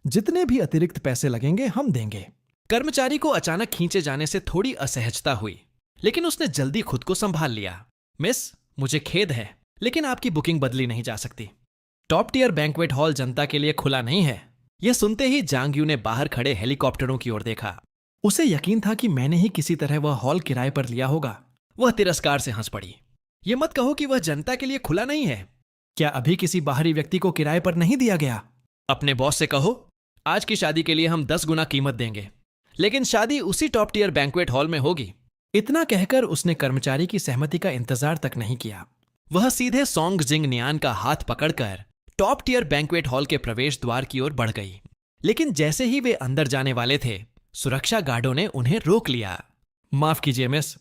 S1: जितने भी अतिरिक्त पैसे लगेंगे हम देंगे। कर्मचारी को अचानक खींचे जाने से थोड़ी असहजता हुई, लेकिन उसने जल्दी खुद को संभाल लिया। मिस, मुझे खेद है, लेकिन आपकी बुकिंग बदली नहीं जा सकती। टॉप टियर बैंक्वेट हॉल जनता के लिए खुला नहीं है। यह सुनते ही जांग यू ने बाहर खड़े हेलीकॉप्टरों की ओर देखा। उसे यकीन था कि मैंने ही किसी तरह वह हॉल किराए पर लिया होगा। वह तिरस्कार से हंस पड़ी। ये मत कहो कि वह जनता के लिए खुला नहीं है। क्या अभी किसी बाहरी व्यक्ति को किराए पर नहीं दिया गया? अपने बॉस से कहो, आज की शादी के लिए हम 10 गुना कीमत देंगे, लेकिन शादी उसी टॉप टियर बैंक्वेट हॉल में होगी। इतना कहकर उसने कर्मचारी की सहमति का इंतजार तक नहीं किया। वह सीधे सोंग जिंग नियान का हाथ पकड़कर टॉप टियर बैंक्वेट हॉल के प्रवेश द्वार की ओर बढ़ गई। लेकिन जैसे ही वे अंदर जाने वाले थे, सुरक्षा गार्डों ने उन्हें रोक लिया। माफ कीजिए मिस,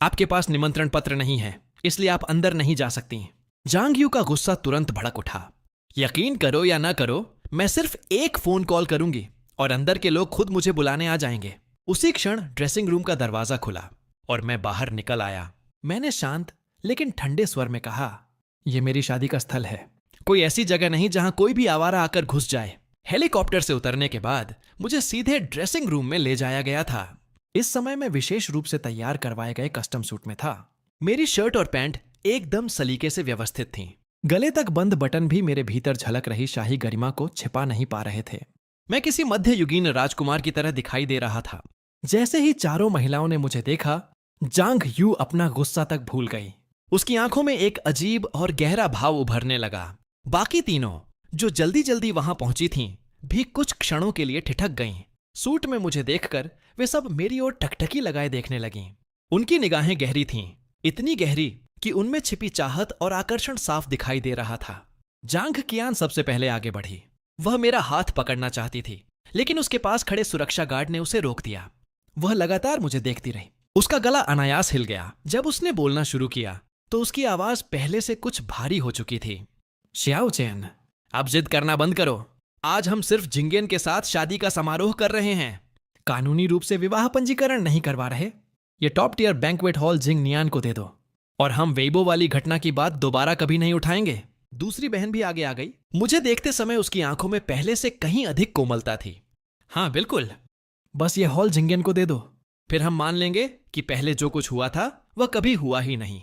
S1: आपके पास निमंत्रण पत्र नहीं है, इसलिए आप अंदर नहीं जा सकती। जांग यू का गुस्सा तुरंत भड़क उठा। यकीन करो या ना करो, मैं सिर्फ एक फोन कॉल करूंगी और अंदर के लोग खुद मुझे बुलाने आ जाएंगे। उसी क्षण ड्रेसिंग रूम का दरवाजा खुला और मैं बाहर निकल आया। मैंने शांत लेकिन ठंडे स्वर में कहा, यह मेरी शादी का स्थल है, कोई ऐसी जगह नहीं जहां कोई भी आवारा आकर घुस जाए। हेलीकॉप्टर से उतरने के बाद मुझे सीधे ड्रेसिंग रूम में ले जाया गया था। इस समय मैं विशेष रूप से तैयार करवाए गए कस्टम सूट में था। मेरी शर्ट और पैंट एकदम सलीके से व्यवस्थित थीं। गले तक बंद बटन भी मेरे भीतर झलक रही शाही गरिमा को छिपा नहीं पा रहे थे। मैं किसी मध्ययुगीन राजकुमार की तरह दिखाई दे रहा था। जैसे ही चारों महिलाओं ने मुझे देखा, जांग यू अपना गुस्सा तक भूल गई। उसकी आंखों में एक अजीब और गहरा भाव उभरने लगा। बाकी तीनों, जो जल्दी जल्दी वहां पहुंची थीं, भी कुछ क्षणों के लिए ठिठक गईं। सूट में मुझे देखकर वे सब मेरी ओर टकटकी लगाए देखने लगीं। उनकी निगाहें गहरी थीं, इतनी गहरी कि उनमें छिपी चाहत और आकर्षण साफ दिखाई दे रहा था। जांग कियान सबसे पहले आगे बढ़ी। वह मेरा हाथ पकड़ना चाहती थी, लेकिन उसके पास खड़े सुरक्षा गार्ड ने उसे रोक दिया। वह लगातार मुझे देखती रही। उसका गला अनायास हिल गया। जब उसने बोलना शुरू किया तो उसकी आवाज पहले से कुछ भारी हो चुकी थी। श्याओ चेन, अब जिद करना बंद करो। आज हम सिर्फ जिंगेन के साथ शादी का समारोह कर रहे हैं, कानूनी रूप से विवाह पंजीकरण नहीं करवा रहे। ये टॉप टियर बैंक्वेट हॉल जिंग नियान को दे दो, और हम वेइबो वाली घटना की बात दोबारा कभी नहीं उठाएंगे। दूसरी बहन भी आगे आ गई। मुझे देखते समय उसकी आंखों में पहले से कहीं अधिक कोमलता थी। हाँ बिल्कुल, बस ये हॉल जिंगेन को दे दो, फिर हम मान लेंगे कि पहले जो कुछ हुआ था वह कभी हुआ ही नहीं।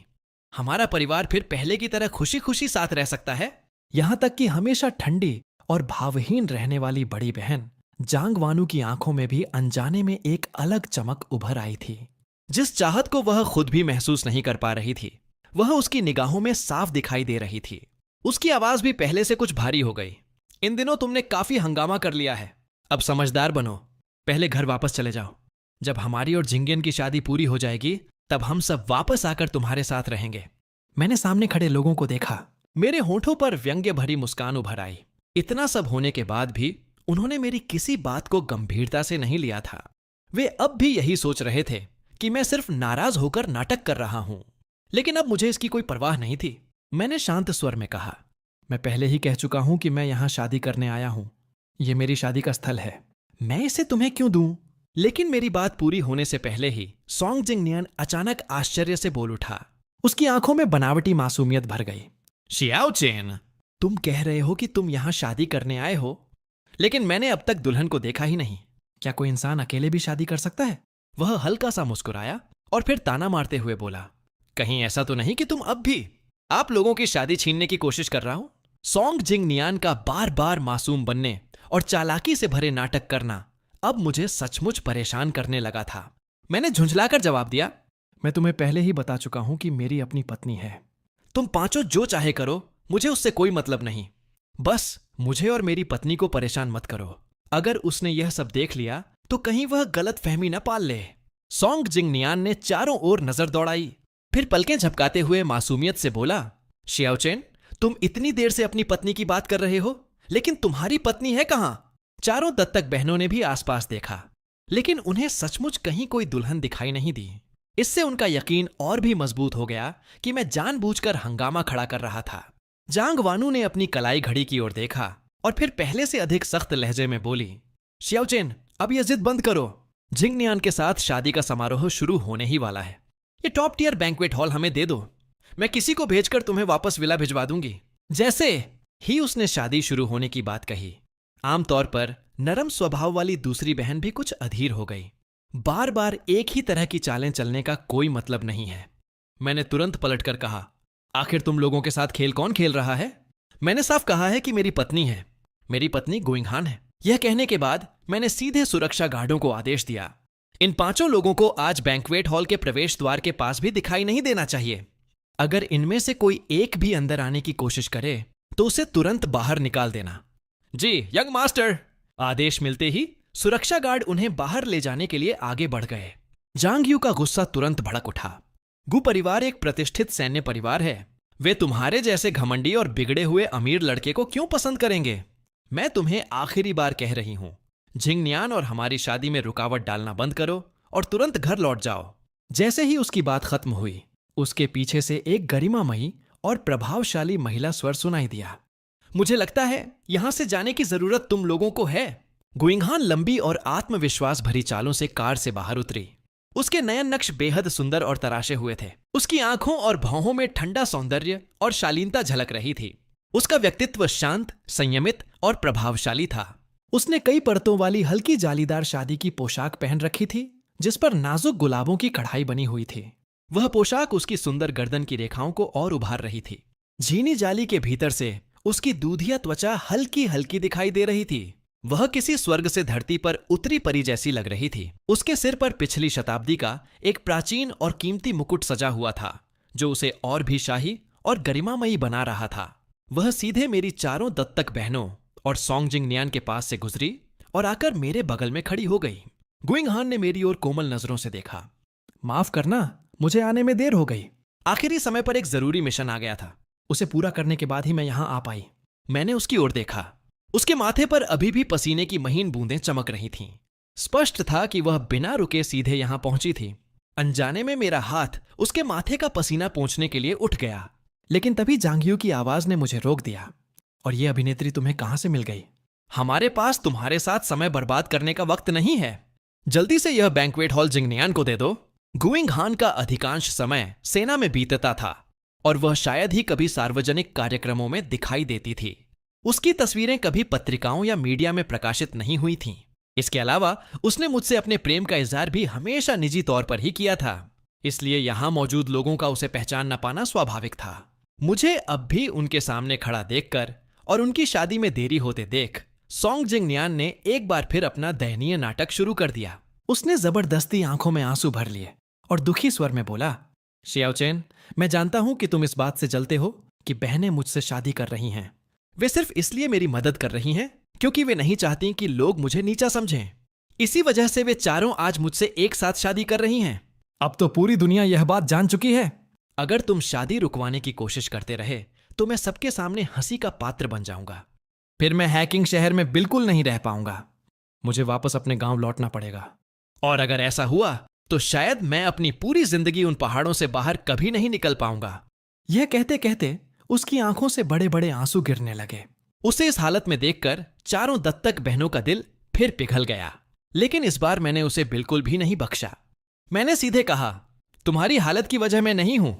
S1: हमारा परिवार फिर पहले की तरह खुशी खुशी साथ रह सकता है। यहां तक कि हमेशा ठंडी और भावहीन रहने वाली बड़ी बहन जांग वानू की आंखों में भी अनजाने में एक अलग चमक उभर आई थी। जिस चाहत को वह खुद भी महसूस नहीं कर पा रही थी, वह उसकी निगाहों में साफ दिखाई दे रही थी। उसकी आवाज भी पहले से कुछ भारी हो गई। इन दिनों तुमने काफी हंगामा कर लिया है, अब समझदार बनो। पहले घर वापस चले जाओ। जब हमारी और जिंगेन की शादी पूरी हो जाएगी, तब हम सब वापस आकर तुम्हारे साथ रहेंगे। मैंने सामने खड़े लोगों को देखा। मेरे होठों पर व्यंग्य भरी मुस्कान उभर आई। इतना सब होने के बाद भी उन्होंने मेरी किसी बात को गंभीरता से नहीं लिया था। वे अब भी यही सोच रहे थे कि मैं सिर्फ नाराज होकर नाटक कर रहा हूं। लेकिन अब मुझे इसकी कोई परवाह नहीं थी। मैंने शांत स्वर में कहा, मैं पहले ही कह चुका हूं कि मैं यहां शादी करने आया हूं। यह मेरी शादी का स्थल है, मैं इसे तुम्हें क्यों दूं? लेकिन मेरी बात पूरी होने से पहले ही सोंग जिंग नियान अचानक आश्चर्य से बोल उठा। उसकी आंखों में बनावटी मासूमियत भर गई। शियाओ चेन, तुम कह रहे हो कि तुम यहां शादी करने आए हो, लेकिन मैंने अब तक दुल्हन को देखा ही नहीं। क्या कोई इंसान अकेले भी शादी कर सकता है? वह हल्का सा मुस्कुराया और फिर ताना मारते हुए बोला, कहीं ऐसा तो नहीं कि तुम अब भी आप लोगों की शादी छीनने की कोशिश कर रहा हूं? सोंग जिंग नियान का बार बार मासूम बनने और चालाकी से भरे नाटक करना अब मुझे सचमुच परेशान करने लगा था। मैंने झुंझलाकर जवाब दिया, मैं तुम्हें पहले ही बता चुका हूं कि मेरी अपनी पत्नी है। तुम पांचों जो चाहे करो, मुझे उससे कोई मतलब नहीं। बस मुझे और मेरी पत्नी को परेशान मत करो। अगर उसने यह सब देख लिया तो कहीं वह गलत फहमी न पाल ले। सोंग जिंग नियान ने चारों ओर नजर दौड़ाई, फिर पलकें झपकाते हुए मासूमियत से बोला, शियाओ चेन, तुम इतनी देर से अपनी पत्नी की बात कर रहे हो, लेकिन तुम्हारी पत्नी है कहां? चारों दत्तक बहनों ने भी आसपास देखा, लेकिन उन्हें सचमुच कहीं कोई दुल्हन दिखाई नहीं दी। इससे उनका यकीन और भी मजबूत हो गया कि मैं जानबूझकर हंगामा खड़ा कर रहा था। जांग वानू ने अपनी कलाई घड़ी की ओर देखा और फिर पहले से अधिक सख्त लहजे में बोली, शियाओ चेन, अब यह जिद बंद करो। जिंग नियान के साथ शादी का समारोह शुरू होने ही वाला है। ये टॉप टियर बैंक्वेट हॉल हमें दे दो, मैं किसी को भेजकर तुम्हें वापस विला भिजवा दूंगी। जैसे ही उसने शादी शुरू होने की बात कही, आमतौर पर नरम स्वभाव वाली दूसरी बहन भी कुछ अधीर हो गई। बार बार एक ही तरह की चालें चलने का कोई मतलब नहीं है। मैंने तुरंत पलटकर कहा, आखिर तुम लोगों के साथ खेल कौन खेल रहा है? मैंने साफ कहा है कि मेरी पत्नी है। मेरी पत्नी गुइंग हान है। यह कहने के बाद मैंने सीधे सुरक्षा गार्डों को आदेश दिया, इन 5 लोगों को आज बैंक्वेट हॉल के प्रवेश द्वार के पास भी दिखाई नहीं देना चाहिए। अगर इनमें से कोई एक भी अंदर आने की कोशिश करे तो उसे तुरंत बाहर निकाल देना। जी यंग मास्टर। आदेश मिलते ही सुरक्षा गार्ड उन्हें बाहर ले जाने के लिए आगे बढ़ गए। जांग यू का गुस्सा तुरंत भड़क उठा। गु परिवार एक प्रतिष्ठित सैन्य परिवार है। वे तुम्हारे जैसे घमंडी और बिगड़े हुए अमीर लड़के को क्यों पसंद करेंगे? मैं तुम्हें आखिरी बार कह रही हूं, झिंगन्यान और हमारी शादी में रुकावट डालना बंद करो और तुरंत घर लौट जाओ। जैसे ही उसकी बात खत्म हुई, उसके पीछे से एक गरिमामयी और प्रभावशाली महिला स्वर सुनाई दिया, मुझे लगता है यहां से जाने की जरूरत तुम लोगों को है। गुइंग हान लंबी और आत्मविश्वास भरी चालों से कार से बाहर उतरी। उसके नयन नक्श बेहद सुंदर और तराशे हुए थे। उसकी आंखों और भौहों में ठंडा सौंदर्य और शालीनता झलक रही थी। उसका व्यक्तित्व शांत, संयमित और प्रभावशाली था। उसने कई परतों वाली हल्की जालीदार शादी की पोशाक पहन रखी थी, जिस पर नाजुक गुलाबों की कढ़ाई बनी हुई थी। वह पोशाक उसकी सुंदर गर्दन की रेखाओं को और उभार रही थी। झीनी जाली के भीतर से उसकी दूधिया त्वचा हल्की हल्की दिखाई दे रही थी। वह किसी स्वर्ग से धरती पर उतरी परी जैसी लग रही थी। उसके सिर पर पिछली शताब्दी का एक प्राचीन और कीमती मुकुट सजा हुआ था, जो उसे और भी शाही और गरिमामयी बना रहा था। वह सीधे मेरी 4 दत्तक बहनों और सोंग जिंगन्यान के पास से गुजरी और आकर मेरे बगल में खड़ी हो गई। गुइंग हान ने मेरी ओर कोमल नजरों से देखा। माफ करना, मुझे आने में देर हो गई। आखिरी समय पर एक जरूरी मिशन आ गया था। उसे पूरा करने के बाद ही मैं यहां आ पाई। मैंने उसकी ओर देखा। उसके माथे पर अभी भी पसीने की महीन बूंदें चमक रही थीं। स्पष्ट था कि वह बिना रुके सीधे यहां पहुंची थी। अनजाने में मेरा हाथ उसके माथे का पसीना पोंछने के लिए उठ गया, लेकिन तभी जांगयू की आवाज ने मुझे रोक दिया। और ये अभिनेत्री तुम्हें कहां से मिल गई? हमारे पास तुम्हारे साथ समय बर्बाद करने का वक्त नहीं है। जल्दी से यह बैंक्वेट हॉल जिंगन्यान को दे दो। गुइंग हान का अधिकांश समय सेना में बीतता था और वह शायद ही कभी सार्वजनिक कार्यक्रमों में दिखाई देती थी। उसकी तस्वीरें कभी पत्रिकाओं या मीडिया में प्रकाशित नहीं हुई थीं। इसके अलावा उसने मुझसे अपने प्रेम का इजहार भी हमेशा निजी तौर पर ही किया था, इसलिए यहां मौजूद लोगों का उसे पहचान न पाना स्वाभाविक था। मुझे अब भी उनके सामने खड़ा देखकर और उनकी शादी में देरी होते देख सोंग जिंगन्यान ने एक बार फिर अपना दयनीय नाटक शुरू कर दिया। उसने जबरदस्ती आंखों में आंसू भर लिए और दुखी स्वर में बोला, शियाओचेन, मैं जानता हूं कि तुम इस बात से जलते हो कि बहनें मुझसे शादी कर रही हैं। वे सिर्फ इसलिए मेरी मदद कर रही हैं क्योंकि वे नहीं चाहती कि लोग मुझे नीचा समझें। इसी वजह से वे चारों आज मुझसे एक साथ शादी कर रही हैं। अब तो पूरी दुनिया यह बात जान चुकी है। अगर तुम शादी रुकवाने की कोशिश करते रहे तो मैं सबके सामने हंसी का पात्र बन जाऊंगा। फिर मैं हैकिंग शहर में बिल्कुल नहीं रह पाऊंगा। मुझे वापस अपने गांव लौटना पड़ेगा। और अगर ऐसा हुआ तो शायद मैं अपनी पूरी जिंदगी उन पहाड़ों से बाहर कभी नहीं निकल पाऊंगा। यह कहते कहते उसकी आंखों से बड़े बड़े आंसू गिरने लगे। उसे इस हालत में देखकर 4 दत्तक बहनों का दिल फिर पिघल गया, लेकिन इस बार मैंने उसे बिल्कुल भी नहीं बख्शा। मैंने सीधे कहा, तुम्हारी हालत की वजह मैं नहीं हूं।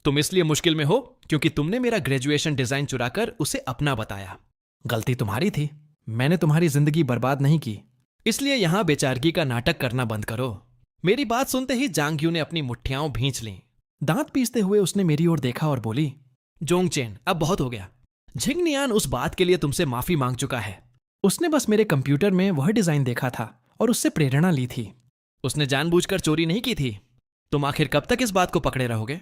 S1: तुम इसलिए मुश्किल में हो क्योंकि तुमने मेरा ग्रेजुएशन डिजाइन चुराकर उसे अपना बताया। गलती तुम्हारी थी। मैंने तुम्हारी जिंदगी बर्बाद नहीं की, इसलिए यहां बेचारगी का नाटक करना बंद करो। मेरी बात सुनते ही जांगयू ने अपनी मुट्ठियां भींच लीं। दांत पीसते हुए उसने मेरी ओर देखा और बोली, जोंगचेन, अब बहुत हो गया। झिंगन्यान उस बात के लिए तुमसे माफी मांग चुका है। उसने बस मेरे कंप्यूटर में वह डिजाइन देखा था और उससे प्रेरणा ली थी। उसने जानबूझकर चोरी नहीं की थी। तुम आखिर कब तक इस बात को पकड़े रहोगे?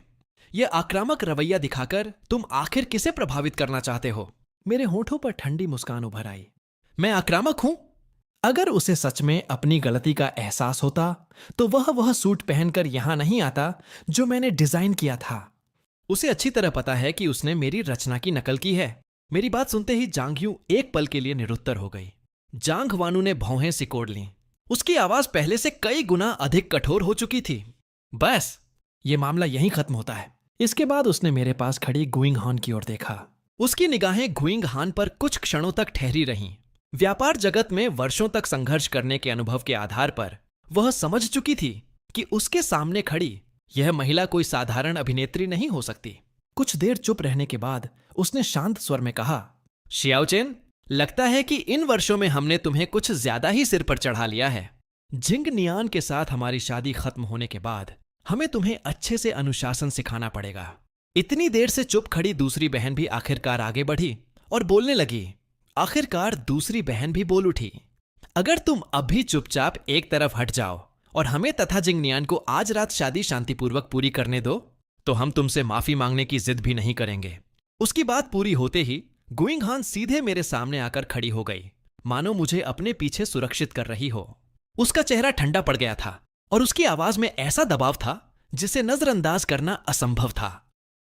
S1: यह आक्रामक रवैया दिखाकर तुम आखिर किसे प्रभावित करना चाहते हो? मेरे होठों पर ठंडी मुस्कान उभर आई। मैं आक्रामक हूं? अगर उसे सच में अपनी गलती का एहसास होता तो वह सूट पहनकर यहां नहीं आता जो मैंने डिजाइन किया था। उसे अच्छी तरह पता है कि उसने मेरी रचना की नकल की है। मेरी बात सुनते ही जांगयू एक पल के लिए निरुत्तर हो गई। जांग वानू ने भौहें सिकोड़ लीं। उसकी आवाज पहले से कई गुना अधिक कठोर हो चुकी थी। बस, ये मामला यहीं खत्म होता है। इसके बाद उसने मेरे पास खड़ी गुइंग हान की ओर देखा। उसकी निगाहें गुइंग हान पर कुछ क्षणों तक ठहरी रहीं। व्यापार जगत में वर्षों तक संघर्ष करने के अनुभव के आधार पर वह समझ चुकी थी कि उसके सामने खड़ी यह महिला कोई साधारण अभिनेत्री नहीं हो सकती। कुछ देर चुप रहने के बाद उसने शांत स्वर में कहा, शियाओचेन, लगता है कि इन वर्षों में हमने तुम्हें कुछ ज्यादा ही सिर पर चढ़ा लिया है। जिंग नियान के साथ हमारी शादी खत्म होने के बाद हमें तुम्हें अच्छे से अनुशासन सिखाना पड़ेगा। इतनी देर से चुप खड़ी दूसरी बहन भी आखिरकार आगे बढ़ी और बोलने लगी। आखिरकार दूसरी बहन भी बोल उठी, अगर तुम अभी चुपचाप एक तरफ हट जाओ और हमें तथा जिंगनियान को आज रात शादी शांतिपूर्वक पूरी करने दो, तो हम तुमसे माफी मांगने की जिद भी नहीं करेंगे। उसकी बात पूरी होते ही गुइंग हान सीधे मेरे सामने आकर खड़ी हो गई, मानो मुझे अपने पीछे सुरक्षित कर रही हो। उसका चेहरा ठंडा पड़ गया था और उसकी आवाज में ऐसा दबाव था जिसे नजरअंदाज करना असंभव था।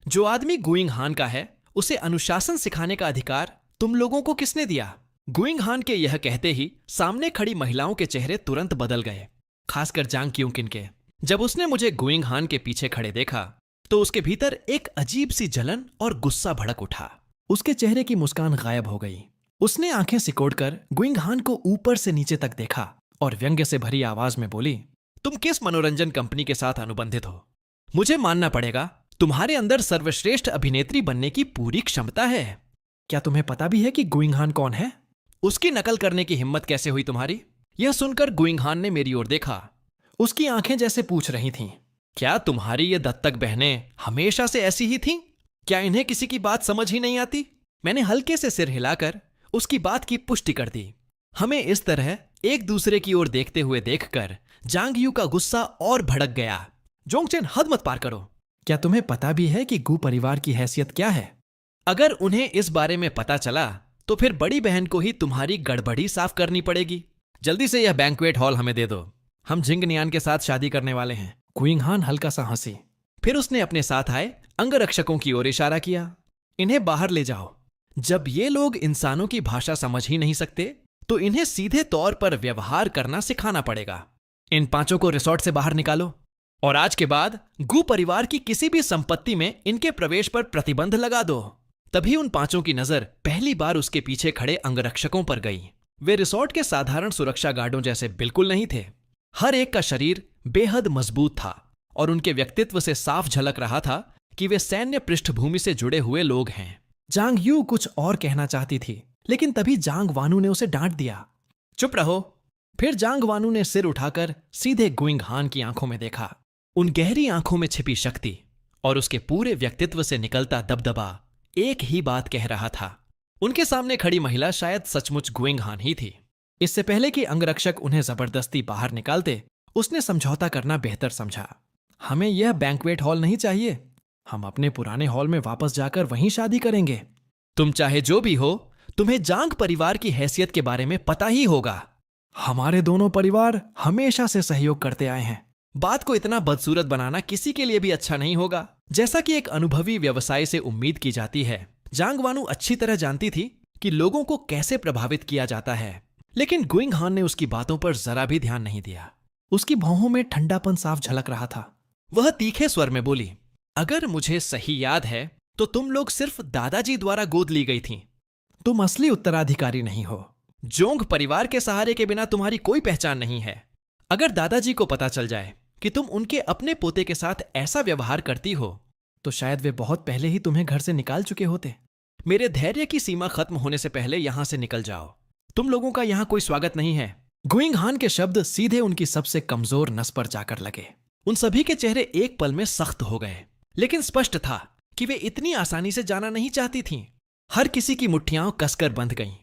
S1: जो आदमी गुइंग हान का है, उसे अनुशासन सिखाने का अधिकार तुम लोगों को किसने दिया? गुइंग हान के यह कहते ही सामने खड़ी महिलाओं के चेहरे तुरंत बदल गए, खासकर जांग क्यूंकिन के। जब उसने मुझे गुइंग हान के पीछे खड़े देखा तो उसके भीतर एक अजीब सी जलन और गुस्सा भड़क उठा। उसके चेहरे की मुस्कान गायब हो गई। उसने आंखें सिकोड़कर गुइंग हान को ऊपर से नीचे तक देखा और व्यंग्य से भरी आवाज में बोली, तुम किस मनोरंजन कंपनी के साथ अनुबंधित हो? मुझे मानना पड़ेगा तुम्हारे अंदर सर्वश्रेष्ठ अभिनेत्री बनने की पूरी क्षमता है। क्या तुम्हें पता भी है कि गुइंग हान कौन है? उसकी नकल करने की हिम्मत कैसे हुई तुम्हारी? यह सुनकर गुइंग हान ने मेरी ओर देखा। उसकी आंखें जैसे पूछ रही थीं, क्या तुम्हारी ये दत्तक बहनें हमेशा से ऐसी ही थीं? क्या इन्हें किसी की बात समझ ही नहीं आती? मैंने हल्के से सिर हिलाकर उसकी बात की पुष्टि कर दी। हमें इस तरह एक दूसरे की ओर देखते हुए देखकर जांग यू का गुस्सा और भड़क गया। जोंगचेन, हद मत पार करो। क्या तुम्हें पता भी है कि गु परिवार की हैसियत क्या है? अगर उन्हें इस बारे में पता चला तो फिर बड़ी बहन को ही तुम्हारी गड़बड़ी साफ करनी पड़ेगी। जल्दी से यह बैंक्वेट हॉल हमें दे दो। हम जिंगनियान के साथ शादी करने वाले हैं। गुइंग हान हल्का सा हंसी। फिर उसने अपने साथ आए अंगरक्षकों की ओर इशारा किया, इन्हें बाहर ले जाओ। जब ये लोग इंसानों की भाषा समझ ही नहीं सकते तो इन्हें सीधे तौर पर व्यवहार करना सिखाना पड़ेगा। इन पांचों को रिसोर्ट से बाहर निकालो और आज के बाद गु परिवार की किसी भी संपत्ति में इनके प्रवेश पर प्रतिबंध लगा दो। तभी उन पांचों की नजर पहली बार उसके पीछे खड़े अंगरक्षकों पर गई। वे रिसोर्ट के साधारण सुरक्षा गार्डों जैसे बिल्कुल नहीं थे। हर एक का शरीर बेहद मजबूत था और उनके व्यक्तित्व से साफ झलक रहा था कि वे सैन्य पृष्ठभूमि से जुड़े हुए लोग हैं। जांग यू कुछ और कहना चाहती थी, लेकिन तभी जांग वानू ने उसे डांट दिया, चुप रहो। फिर जांग वानू ने सिर उठाकर सीधे गुइंग हान की आंखों में देखा। उन गहरी आंखों में छिपी शक्ति और उसके पूरे व्यक्तित्व से निकलता दबदबा एक ही बात कह रहा था। उनके सामने खड़ी महिला शायद सचमुच गुइंग हान ही थी। इससे पहले कि अंगरक्षक उन्हें जबरदस्ती बाहर निकालते, उसने समझौता करना बेहतर समझा। हमें यह बैंक्वेट हॉल नहीं चाहिए। हम अपने पुराने हॉल में वापस जाकर वहीं शादी करेंगे। तुम चाहे जो भी हो, तुम्हें जांग परिवार की हैसियत के बारे में पता ही होगा। हमारे दोनों परिवार हमेशा से सहयोग करते आए हैं। बात को इतना बदसूरत बनाना किसी के लिए भी अच्छा नहीं होगा। जैसा कि एक अनुभवी व्यवसायी से उम्मीद की जाती है, जांग वानू अच्छी तरह जानती थी कि लोगों को कैसे प्रभावित किया जाता है, लेकिन गुइंग हान ने उसकी बातों पर जरा भी ध्यान नहीं दिया। उसकी भौहों में ठंडापन साफ झलक रहा था। वह तीखे स्वर में बोली, अगर मुझे सही याद है तो तुम लोग सिर्फ दादाजी द्वारा गोद ली गई थीं। तुम असली उत्तराधिकारी नहीं हो। जोंग परिवार के सहारे के बिना तुम्हारी कोई पहचान नहीं है। अगर दादाजी को पता चल जाए कि तुम उनके अपने पोते के साथ ऐसा व्यवहार करती हो तो शायद वे बहुत पहले ही तुम्हें घर से निकाल चुके होते। मेरे धैर्य की सीमा खत्म होने से पहले यहां से निकल जाओ। तुम लोगों का यहां कोई स्वागत नहीं है। गुइंग हान के शब्द सीधे उनकी सबसे कमजोर नस पर जाकर लगे। उन सभी के चेहरे एक पल में सख्त हो गए, लेकिन स्पष्ट था कि वे इतनी आसानी से जाना नहीं चाहती थीं। हर किसी की मुट्ठियां कसकर बंध गईं।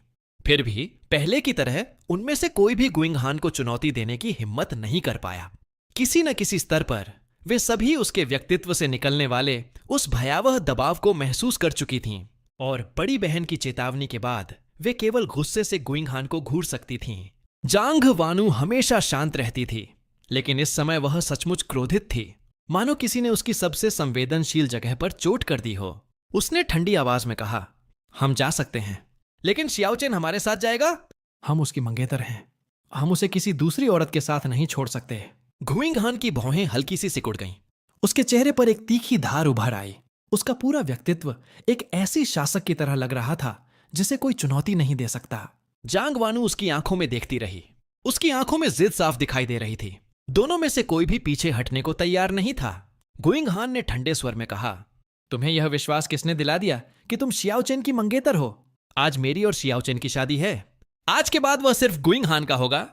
S1: फिर भी पहले की तरह उनमें से कोई भी गुइंग हान को चुनौती देने की हिम्मत नहीं कर पाया। किसी न किसी स्तर पर वे सभी उसके व्यक्तित्व से निकलने वाले उस भयावह दबाव को महसूस कर चुकी थीं और बड़ी बहन की चेतावनी के बाद वे केवल गुस्से से गुइंग हान को घूर सकती थीं। जांग वानू हमेशा शांत रहती थी, लेकिन इस समय वह सचमुच क्रोधित थी, मानो किसी ने उसकी सबसे संवेदनशील जगह पर चोट कर दी हो। उसने ठंडी आवाज में कहा, हम जा सकते हैं, लेकिन शियाओचेन हमारे साथ जाएगा? हम उसकी मंगेतर हैं। हम उसे किसी दूसरी औरत के साथ नहीं छोड़ सकते। गुइंग हान की भौहें हल्की सी सिकुड़ गईं। उसके चेहरे पर एक तीखी धार उभर आई। उसका पूरा व्यक्तित्व एक ऐसी शासक की तरह लग रहा था जिसे कोई चुनौती नहीं दे सकता। जांग वानू उसकी आंखों में देखती रही। उसकी आंखों में जिद साफ दिखाई दे रही थी। दोनों में से कोई भी पीछे हटने को तैयार नहीं था। गुइंग हान ने ठंडे स्वर में कहा, तुम्हें यह विश्वास किसने दिला दिया कि तुम शियाओचेन की मंगेतर हो? आज मेरी और शियाओचेन की शादी है। आज के बाद वह सिर्फ गुइंग हान का होगा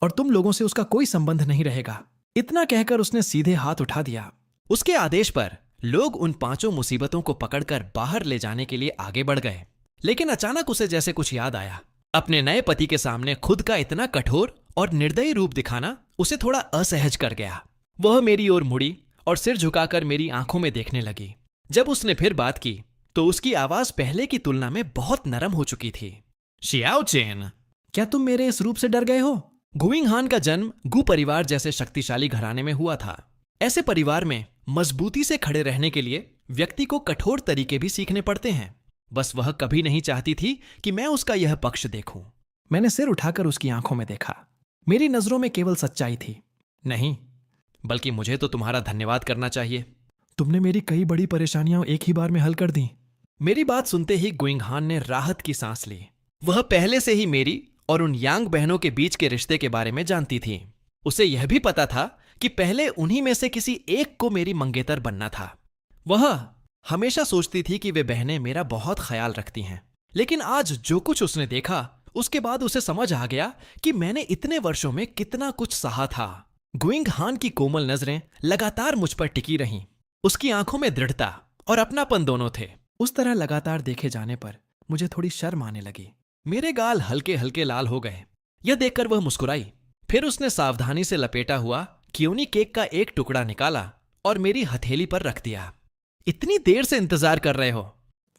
S1: और तुम लोगों से उसका कोई संबंध नहीं रहेगा। इतना कहकर उसने सीधे हाथ उठा दिया। उसके आदेश पर लोग उन 5 मुसीबतों को पकड़कर बाहर ले जाने के लिए आगे बढ़ गए। लेकिन अचानक उसे जैसे कुछ याद आया। अपने नए पति के सामने खुद का इतना कठोर और निर्दयी रूप दिखाना उसे थोड़ा असहज कर गया। वह मेरी ओर मुड़ी और सिर झुकाकर मेरी आंखों में देखने लगी। जब उसने फिर बात की तो उसकी आवाज पहले की तुलना में बहुत नरम हो चुकी थी। शियाओचेन, क्या तुम मेरे इस रूप से डर गए हो? गुइंग हान का जन्म गु परिवार जैसे शक्तिशाली घराने में हुआ था। ऐसे परिवार में मजबूती से खड़े रहने के लिए व्यक्ति को कठोर तरीके भी सीखने पड़ते हैं। बस वह कभी नहीं चाहती थी कि मैं उसका यह पक्ष देखूं। मैंने सिर उठाकर उसकी आंखों में देखा। मेरी नजरों में केवल सच्चाई थी। नहीं, बल्कि मुझे तो तुम्हारा धन्यवाद करना चाहिए। तुमने मेरी कई बड़ी परेशानियां एक ही बार में हल कर दी। मेरी बात सुनते ही गुइंग हान ने राहत की सांस ली। वह पहले से ही मेरी और उन यांग बहनों के बीच के रिश्ते के बारे में जानती थी। उसे यह भी पता था कि पहले उन्हीं में से किसी एक को मेरी मंगेतर बनना था। वह हमेशा सोचती थी कि वे बहनें मेरा बहुत ख्याल रखती हैं। लेकिन आज जो कुछ उसने देखा, उसके बाद उसे समझ आ गया कि मैंने इतने वर्षों में कितना कुछ सहा था। गुइंग हान की कोमल नजरें लगातार मुझ पर टिकी रहीं। उसकी आंखों में दृढ़ता और अपनापन दोनों थे। उस तरह लगातार देखे जाने पर मुझे थोड़ी शर्म आने लगी। मेरे गाल हल्के हल्के लाल हो गए। यह देखकर वह मुस्कुराई। फिर उसने सावधानी से लपेटा हुआ क्योनी केक का एक टुकड़ा निकाला और मेरी हथेली पर रख दिया। इतनी देर से इंतजार कर रहे हो?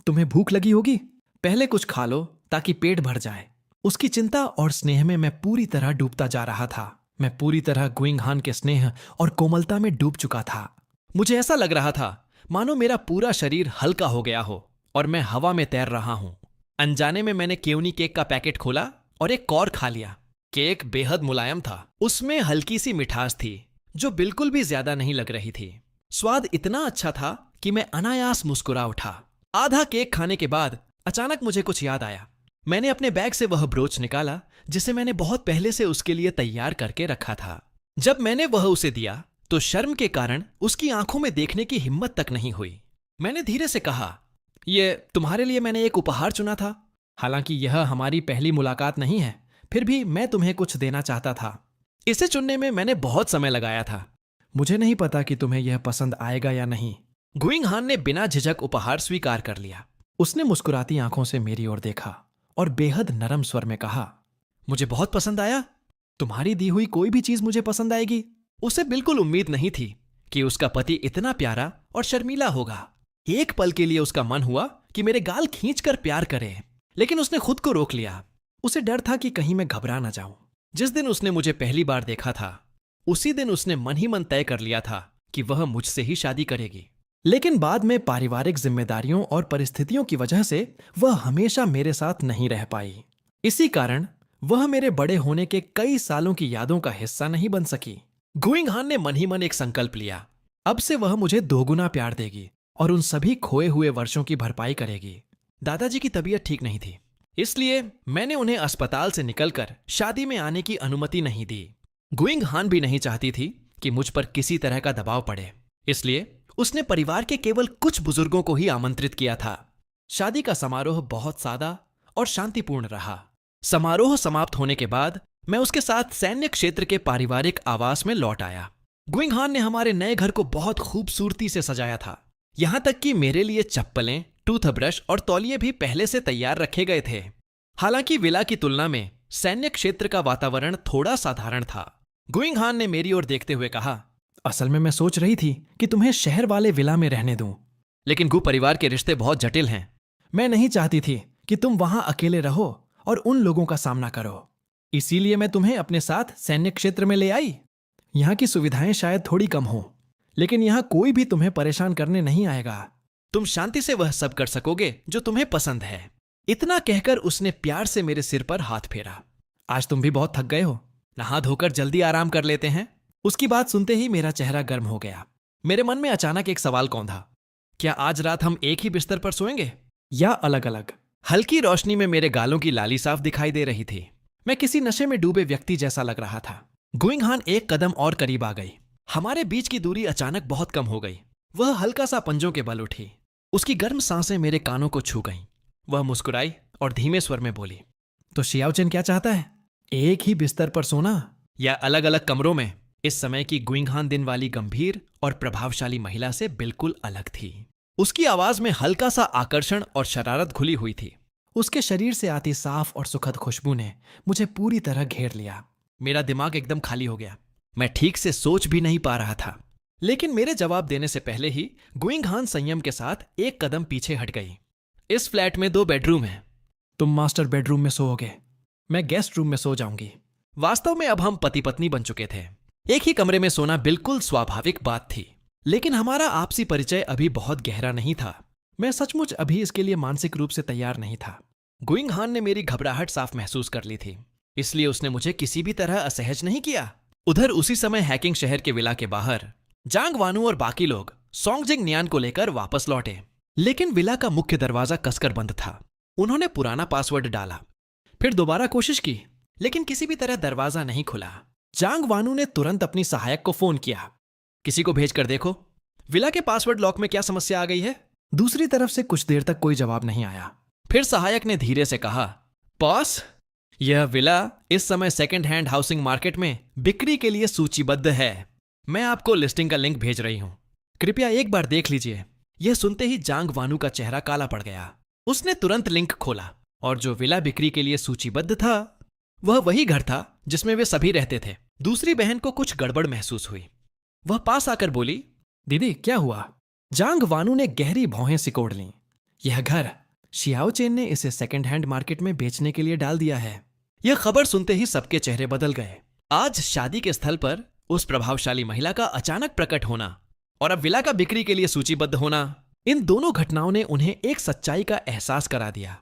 S1: तुम्हें भूख लगी होगी, पहले कुछ खा लो ताकि पेट भर जाए। उसकी चिंता और स्नेह में मैं पूरी तरह डूबता जा रहा था। मैं पूरी तरह गुइंग हान के स्नेह और कोमलता में डूब चुका था। मुझे ऐसा लग रहा था मानो मेरा पूरा शरीर हल्का हो गया हो और मैं हवा में तैर रहा हूं। अनजाने में मैंने क्योनी केक का पैकेट खोला और एक कौर खा लिया। केक बेहद मुलायम था। उसमें हल्की सी मिठास थी जो बिल्कुल भी ज्यादा नहीं लग रही थी। स्वाद इतना अच्छा था कि मैं अनायास मुस्कुरा उठा। आधा केक खाने के बाद अचानक मुझे कुछ याद आया। मैंने अपने बैग से वह ब्रोच निकाला जिसे मैंने बहुत पहले से उसके लिए तैयार करके रखा था। जब मैंने वह उसे दिया तो शर्म के कारण उसकी आंखों में देखने की हिम्मत तक नहीं हुई। मैंने धीरे से कहा, यह तुम्हारे लिए मैंने एक उपहार चुना था। हालांकि यह हमारी पहली मुलाकात नहीं है, फिर भी मैं तुम्हें कुछ देना चाहता था। इसे चुनने में मैंने बहुत समय लगाया था। मुझे नहीं पता कि तुम्हें यह पसंद आएगा या नहीं। गुइंग हान ने बिना झिझक उपहार स्वीकार कर लिया। उसने मुस्कुराती आंखों से मेरी ओर देखा और बेहद नरम स्वर में कहा, मुझे बहुत पसंद आया। तुम्हारी दी हुई कोई भी चीज मुझे पसंद आएगी। उसे बिल्कुल उम्मीद नहीं थी कि उसका पति इतना प्यारा और शर्मीला होगा। एक पल के लिए उसका मन हुआ कि मेरे गाल खींचकर प्यार करे, लेकिन उसने खुद को रोक लिया। उसे डर था कि कहीं मैं घबरा ना जाऊं। जिस दिन उसने मुझे पहली बार देखा था, उसी दिन उसने मन ही मन तय कर लिया था कि वह मुझसे ही शादी करेगी। लेकिन बाद में पारिवारिक जिम्मेदारियों और परिस्थितियों की वजह से वह हमेशा मेरे साथ नहीं रह पाई। इसी कारण वह मेरे बड़े होने के कई सालों की यादों का हिस्सा नहीं बन सकी। गुइंग हान ने मन ही मन एक संकल्प लिया। अब से वह मुझे दोगुना प्यार देगी और उन सभी खोए हुए वर्षों की भरपाई करेगी। दादाजी की तबीयत ठीक नहीं थी, इसलिए मैंने उन्हें अस्पताल से निकलकर शादी में आने की अनुमति नहीं दी। गुइंग हान भी नहीं चाहती थी कि मुझ पर किसी तरह का दबाव पड़े, इसलिए उसने परिवार के केवल कुछ बुजुर्गों को ही आमंत्रित किया था। शादी का समारोह बहुत सादा और शांतिपूर्ण रहा। समारोह समाप्त होने के बाद मैं उसके साथ सैन्य क्षेत्र के पारिवारिक आवास में लौट आया। गुइंग हान ने हमारे नए घर को बहुत खूबसूरती से सजाया था। यहां तक कि मेरे लिए चप्पलें, टूथब्रश और तौलिए भी पहले से तैयार रखे गए थे। हालांकि विला की तुलना में सैन्य क्षेत्र का वातावरण थोड़ा साधारण था। गुइंग हान ने मेरी ओर देखते हुए कहा, असल में मैं सोच रही थी कि तुम्हें शहर वाले विला में रहने दूं, लेकिन गु परिवार के रिश्ते बहुत जटिल हैं। मैं नहीं चाहती थी कि तुम वहां अकेले रहो और उन लोगों का सामना करो। इसीलिए मैं तुम्हें अपने साथ सैन्य क्षेत्र में ले आई। यहाँ की सुविधाएं शायद थोड़ी कम हो, लेकिन यहाँ कोई भी तुम्हें परेशान करने नहीं आएगा। तुम शांति से वह सब कर सकोगे जो तुम्हें पसंद है। इतना कहकर उसने प्यार से मेरे सिर पर हाथ फेरा। आज तुम भी बहुत थक गए हो, नहा धोकर जल्दी आराम कर लेते हैं। उसकी बात सुनते ही मेरा चेहरा गर्म हो गया। मेरे मन में अचानक एक सवाल कौंधा, क्या आज रात हम एक ही बिस्तर पर सोएंगे या अलग अलग? हल्की रोशनी में मेरे गालों की लाली साफ दिखाई दे रही थी। मैं किसी नशे में डूबे व्यक्ति जैसा लग रहा था। गुइंग हान एक कदम और करीब आ गई। हमारे बीच की दूरी अचानक बहुत कम हो गई। वह हल्का सा पंजों के बल उठी। उसकी गर्म सांसें मेरे कानों को छू गईं। वह मुस्कुराई और धीमे स्वर में बोली, तो शियाओचेन क्या चाहता है? एक ही बिस्तर पर सोना या अलग अलग कमरों में? इस समय की गुइंगहान दिन वाली गंभीर और प्रभावशाली महिला से बिल्कुल अलग थी। उसकी आवाज में हल्का सा आकर्षण और शरारत घुली हुई थी। उसके शरीर से आती साफ और सुखद खुशबू ने मुझे पूरी तरह घेर लिया। मेरा दिमाग एकदम खाली हो गया। मैं ठीक से सोच भी नहीं पा रहा था। लेकिन मेरे जवाब देने से पहले ही गुइंगहान संयम के साथ एक कदम पीछे हट गई। इस फ्लैट में 2 बेडरूम हैं। तुम मास्टर बेडरूम में सोओगे, मैं गेस्ट रूम में सो जाऊंगी। वास्तव में अब हम पति पत्नी बन चुके थे। एक ही कमरे में सोना बिल्कुल स्वाभाविक बात थी। लेकिन हमारा आपसी परिचय अभी बहुत गहरा नहीं था। मैं सचमुच अभी इसके लिए मानसिक रूप से तैयार नहीं था। गुइंगहान ने मेरी घबराहट साफ महसूस कर ली थी, इसलिए उसने मुझे किसी भी तरह असहज नहीं किया। उधर उसी समय हैकिंग शहर के विला के बाहर जांग वानू और बाकी लोग सोंगजिंग नियान को लेकर वापस लौटे। लेकिन विला का मुख्य दरवाजा कसकर बंद था। उन्होंने पुराना पासवर्ड डाला, फिर दोबारा कोशिश की, लेकिन किसी भी तरह दरवाजा नहीं खुला। जांग वानू ने तुरंत अपनी सहायक को फोन किया, किसी को भेजकर देखो, विला के पासवर्ड लॉक में क्या समस्या आ गई है। दूसरी तरफ से कुछ देर तक कोई जवाब नहीं आया। फिर सहायक ने धीरे से कहा, बॉस, यह विला इस समय सेकंड हैंड हाउसिंग मार्केट में बिक्री के लिए सूचीबद्ध है। मैं आपको लिस्टिंग का लिंक भेज रही हूं, कृपया एक बार देख लीजिए। यह सुनते ही जांग वानू का चेहरा काला पड़ गया। उसने तुरंत लिंक खोला और जो विला बिक्री के लिए सूचीबद्ध था वह वही घर था जिसमें वे सभी रहते थे। दूसरी बहन को कुछ गड़बड़ महसूस हुई। वह पास आकर बोली, दीदी क्या हुआ? जांग वानू ने गहरी भौहें सिकोड़ लीं। यह घर शियाओचेन ने इसे सेकंड हैंड मार्केट में बेचने के लिए डाल दिया है। यह खबर सुनते ही सबके चेहरे बदल गए। आज शादी के स्थल पर उस प्रभावशाली महिला का अचानक प्रकट होना और अब विला का बिक्री के लिए सूचीबद्ध होना, इन दोनों घटनाओं ने उन्हें एक सच्चाई का एहसास करा दिया।